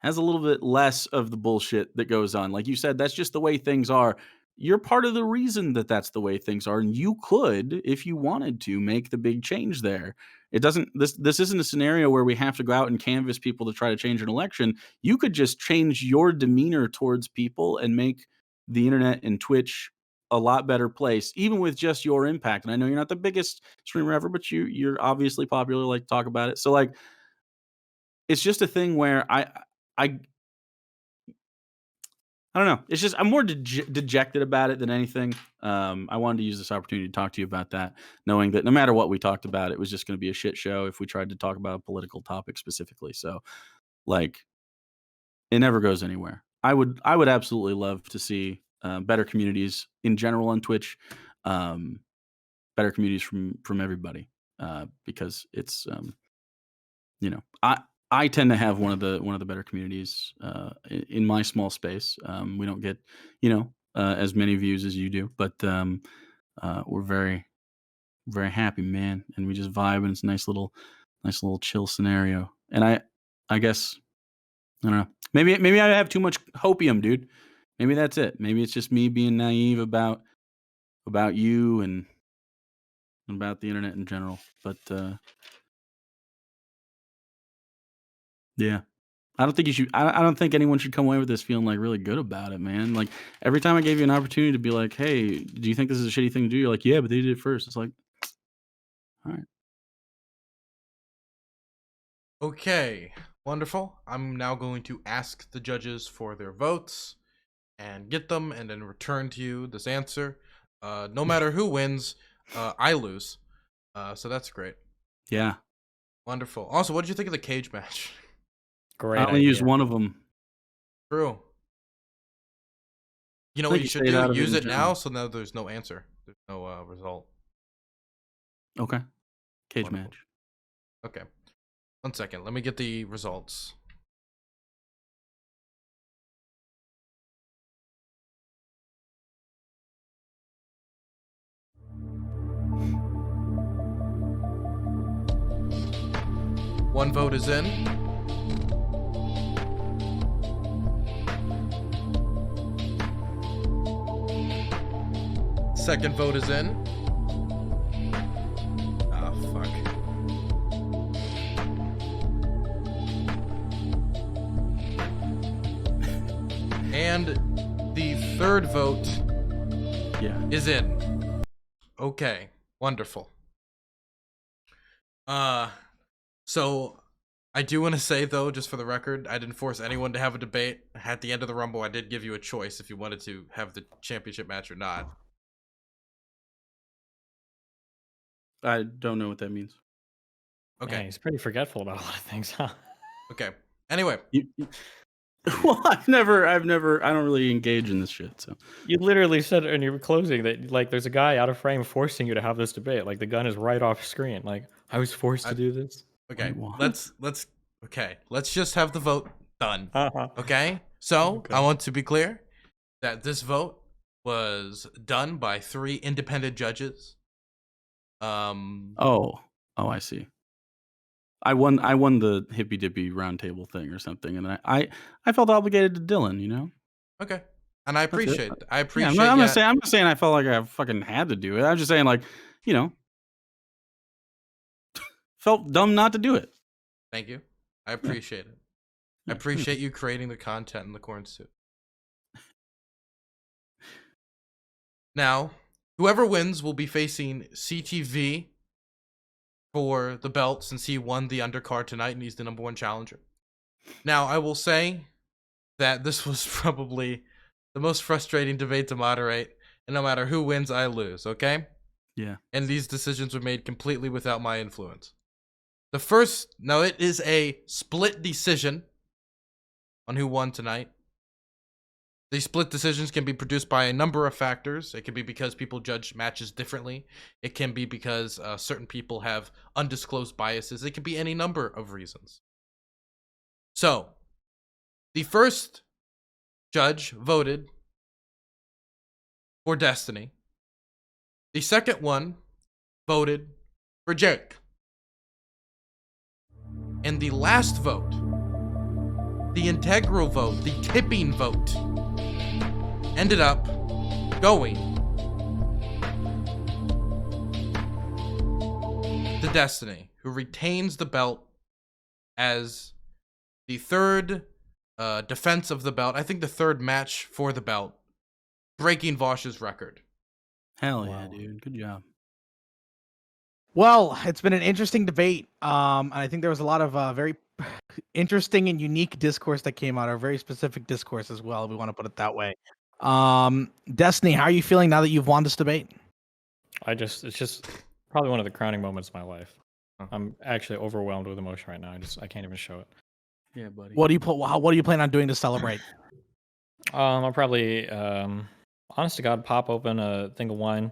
Speaker 3: has a little bit less of the bullshit that goes on. Like you said, that's just the way things are. You're part of the reason that that's the way things are, and you could, if you wanted to, make the big change there. It doesn't. This isn't a scenario where we have to go out and canvass people to try to change an election. You could just change your demeanor towards people and make the internet and Twitch a lot better place, even with just your impact. And I know you're not the biggest streamer ever, but you're obviously popular. Like to talk about it. So like, it's just a thing where I I don't know. It's just I'm more dejected about it than anything. I wanted to use this opportunity to talk to you about that, knowing that no matter what we talked about, it was just going to be a shit show if we tried to talk about a political topic specifically. So, like, it never goes anywhere. I would absolutely love to see better communities in general on Twitch, um, better communities from everybody, because it's you know, I tend to have one of the better communities in my small space. We don't get, as many views as you do, but we're very very happy, man, and we just vibe, and it's a nice little chill scenario. And I guess I don't know. Maybe I have too much hopium, dude. Maybe that's it. Maybe it's just me being naive about you and about the internet in general. But yeah. I don't think you should. I don't think anyone should come away with this feeling like really good about it, man. Like every time I gave you an opportunity to be like, "Hey, do you think this is a shitty thing to do?" You're like, "Yeah, but they did it first." It's like, all right,
Speaker 1: Okay, wonderful. I'm now going to ask the judges for their votes and get them, and then return to you this answer. No matter who wins, I lose. So that's great.
Speaker 3: yeah.
Speaker 1: Wonderful. Also, what did you think of the cage match?
Speaker 2: Great
Speaker 3: I only
Speaker 2: idea.
Speaker 3: used one of them.
Speaker 1: True. You know
Speaker 3: I
Speaker 1: what
Speaker 3: think
Speaker 1: you
Speaker 3: you
Speaker 1: should
Speaker 3: stayed out
Speaker 1: do?
Speaker 3: of it
Speaker 1: Use
Speaker 3: in
Speaker 1: it now,
Speaker 3: general.
Speaker 1: so now there's no answer. There's no result.
Speaker 3: Okay, cage
Speaker 1: Wonderful.
Speaker 3: match.
Speaker 1: Okay. 1 second. Let me get the results. One vote is in. Second vote is in. Ah, fuck. And the third vote
Speaker 3: Yeah.
Speaker 1: is in. Okay, wonderful. So I do want to say though, just for the record, I didn't force anyone to have a debate. At the end of the Rumble, I did give you a choice if you wanted to have the championship match or not.
Speaker 3: I don't know what that means.
Speaker 1: Okay.
Speaker 2: Yeah, he's pretty forgetful about a lot of things, huh?
Speaker 1: Okay. Anyway,
Speaker 3: Well, I don't really engage in this shit. So
Speaker 2: You literally said in your closing that like there's a guy out of frame forcing you to have this debate. Like the gun is right off screen. Like I was forced to do this.
Speaker 1: okay.
Speaker 3: Wait, what?
Speaker 1: Let's just have the vote done.
Speaker 2: Uh-huh.
Speaker 1: Okay? So,
Speaker 2: Okay.
Speaker 1: I want to be clear that this vote was done by 3 independent judges.
Speaker 3: Oh, I see. I won the hippy dippy round table thing or something, and I felt obligated to Dylan.
Speaker 1: Okay. And I
Speaker 3: That's it.
Speaker 1: appreciate I
Speaker 3: Yeah,
Speaker 1: appreciate
Speaker 3: I'm not saying I felt like I fucking had to do it. I'm just saying like, felt dumb not to do it.
Speaker 1: Thank you. I appreciate it. I
Speaker 3: Yeah,
Speaker 1: appreciate you creating the content in the corn soup. Now, whoever wins will be facing CTV for the belt, since he won the undercard tonight and he's the #1 challenger. Now, I will say that this was probably the most frustrating debate to moderate, and no matter who wins, I lose, okay?
Speaker 3: Yeah.
Speaker 1: And these decisions were made completely without my influence. It is a split decision on who won tonight. These split decisions can be produced by a number of factors. It can be because people judge matches differently. It can be because certain people have undisclosed biases. It can be any number of reasons. So, the first judge voted for Destiny. The second one voted for Jake. And the last vote, the integral vote, the tipping vote, ended up going to Destiny, who retains the belt as the third defense of the belt. I think the third match for the belt, breaking Vosh's record.
Speaker 3: Hell yeah, dude. Good job.
Speaker 4: Well, it's been an interesting debate. And I think there was a lot of very interesting and unique discourse that came out, or very specific discourse as well, if we want to put it that way. Destiny, how are you feeling now that you've won this debate?
Speaker 2: It's just probably one of the crowning moments of my life. I'm actually overwhelmed with emotion right now. I can't even show it.
Speaker 3: Yeah, buddy.
Speaker 4: What do you plan on doing to celebrate?
Speaker 2: I'll probably, honest to God, pop open a thing of wine,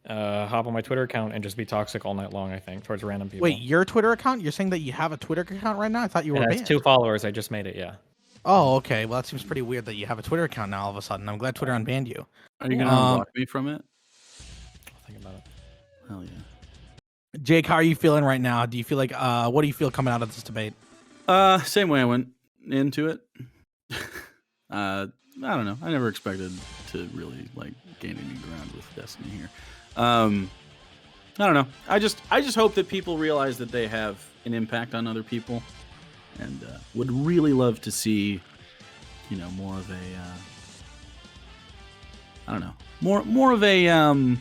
Speaker 2: hop on my Twitter account, and just be toxic all night long, I think, towards random people.
Speaker 4: Wait, your Twitter account? You're saying that you have a Twitter account right now? I thought you were
Speaker 2: It has
Speaker 4: banned.
Speaker 2: 2 followers. I just made it, yeah.
Speaker 4: Oh, okay. Well, that seems pretty weird that you have a Twitter account now all of a sudden. I'm glad Twitter unbanned you.
Speaker 3: Are you going to unblock me from it?
Speaker 2: I'll think about it.
Speaker 3: Hell yeah.
Speaker 4: Jake, how are you feeling right now? Do you feel like, what do you feel coming out of this debate?
Speaker 3: Same way I went into it. I don't know. I never expected to really gain any ground with Destiny here. I don't know. I just hope that people realize that they have an impact on other people, and would really love to see, more of a, I don't know, more of a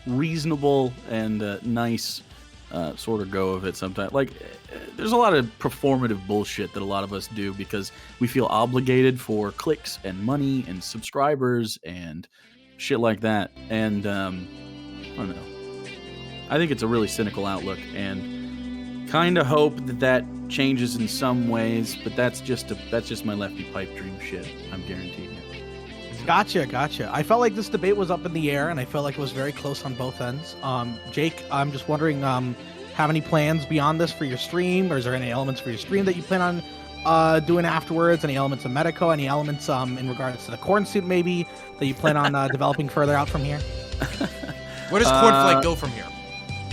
Speaker 3: reasonable and nice sort of go of it sometimes. There's a lot of performative bullshit that a lot of us do because we feel obligated for clicks and money and subscribers and shit like that. And I don't know. I think it's a really cynical outlook, and kind of hope that changes in some ways. But that's just my lefty pipe dream shit. I'm guaranteeing it.
Speaker 4: Gotcha. I felt like this debate was up in the air, and I felt like it was very close on both ends. Jake, I'm just wondering, have any plans beyond this for your stream, or is there any elements for your stream that you plan on doing afterwards? Any elements of Medico? Any elements in regards to the corn suit maybe that you plan on developing further out from here?
Speaker 1: Where does Cornflake go from here?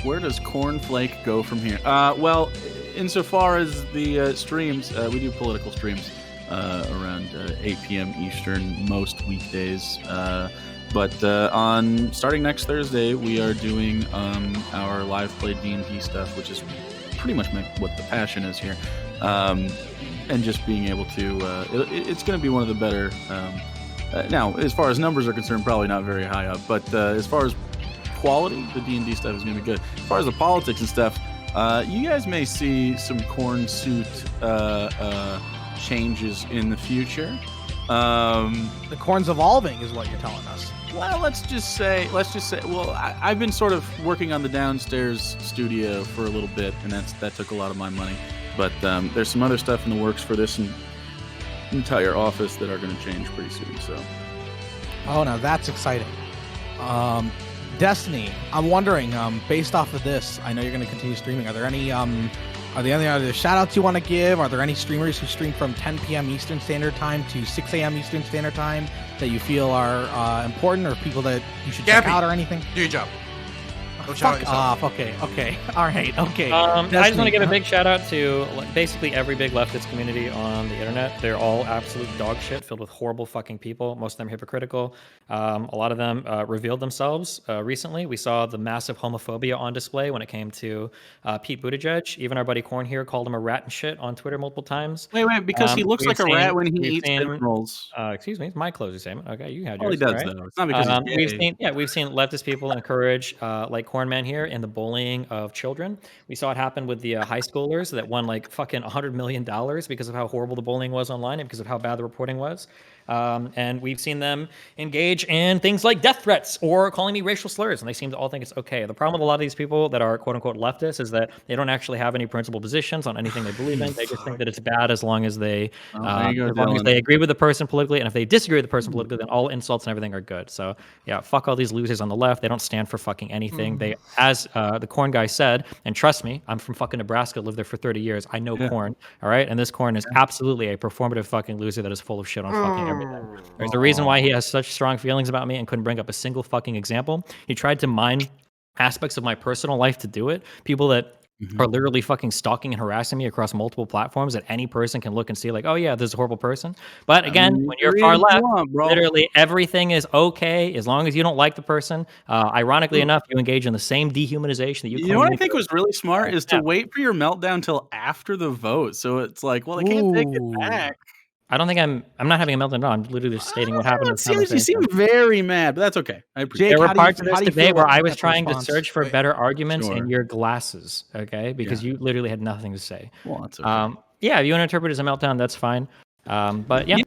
Speaker 3: Where does Cornflake go from here? Well, insofar as the streams, we do political streams around 8 p.m. Eastern most weekdays. But on starting next Thursday, we are doing our live play D&D stuff, which is pretty much what the passion is here. And just being able to, it's going to be one of the better. Now, as far as numbers are concerned, probably not very high up. But as far as quality, the D&D stuff is going to be good. As far as the politics and stuff, you guys may see some corn suit changes in the future.
Speaker 4: The corn's evolving is what you're telling us.
Speaker 3: Well, let's just say, well, I've been sort of working on the downstairs studio for a little bit, and that took a lot of my money. But there's some other stuff in the works for this entire office that are going to change pretty soon. So,
Speaker 4: oh, now that's exciting. Destiny, I'm wondering, based off of this, I know you're going to continue streaming. Are there any other shout outs you want to give? Are there any streamers who stream from 10 p.m. Eastern Standard Time to 6 a.m. Eastern Standard Time that you feel are important, or people that you should check out or anything?
Speaker 1: Do your job. Don't shout out yourself.
Speaker 4: Okay. All right. Okay.
Speaker 2: I just want to give a big shout out to basically every big leftist community on the internet. They're all absolute dog shit, filled with horrible fucking people. Most of them hypocritical. A lot of them revealed themselves recently. We saw the massive homophobia on display when it came to Pete Buttigieg. Even our buddy Corn here called him a rat and shit on Twitter multiple times.
Speaker 3: Wait, because he looks like a rat when he eats cinnamon rolls.
Speaker 2: Excuse me, it's my closing statement. Okay, you had yours.
Speaker 3: Well, he does
Speaker 2: right?
Speaker 3: though. It's not because he's gay.
Speaker 2: We've seen leftist people encourage like corn man here in the bullying of children. We saw it happen with the high schoolers that won like fucking $100 million because of how horrible the bullying was online and because of how bad the reporting was. And we've seen them engage in things like death threats or calling me racial slurs, and they seem to all think it's okay. The problem with a lot of these people that are quote unquote leftists is that they don't actually have any principled positions on anything they believe in. They just think that it's bad as long as they
Speaker 3: there you go,
Speaker 2: as long as
Speaker 3: Dylan.
Speaker 2: they agree with the person politically, and if they disagree with the person politically, then all insults and everything are good. So yeah, fuck all these losers on the left. They don't stand for fucking anything. They, as the corn guy said, and trust me, I'm from fucking Nebraska, lived there for 30 years. I know corn, all right? And this corn is absolutely a performative fucking loser that is full of shit on fucking everything. There's a reason why he has such strong feelings about me and couldn't bring up a single fucking example. He tried to mine aspects of my personal life to do it. People that are literally fucking stalking and harassing me across multiple platforms that any person can look and see like, oh yeah, this is a horrible person. But again, when you're far left, literally everything is okay as long as you don't like the person. Ironically enough, you engage in the same dehumanization that you
Speaker 3: You know what I think was really smart is to wait for your meltdown till after the vote. So it's like, well, I can't take it back.
Speaker 2: I don't think I'm not having a meltdown. No, I'm literally just stating what happened in the
Speaker 3: You seem
Speaker 2: conversation.
Speaker 3: very mad, but that's okay. I appreciate
Speaker 4: Jake,
Speaker 2: There were
Speaker 4: how do you-
Speaker 2: parts of
Speaker 4: how
Speaker 2: this
Speaker 4: do you
Speaker 2: debate
Speaker 4: feel
Speaker 2: where
Speaker 4: about
Speaker 2: I was
Speaker 4: that
Speaker 2: trying
Speaker 4: response?
Speaker 2: to search for
Speaker 1: Wait,
Speaker 2: better arguments in
Speaker 3: sure.
Speaker 2: your glasses, okay? Because you literally had nothing to say.
Speaker 3: Well, that's okay.
Speaker 2: Yeah, if you want to interpret it as a meltdown, that's fine. But yeah.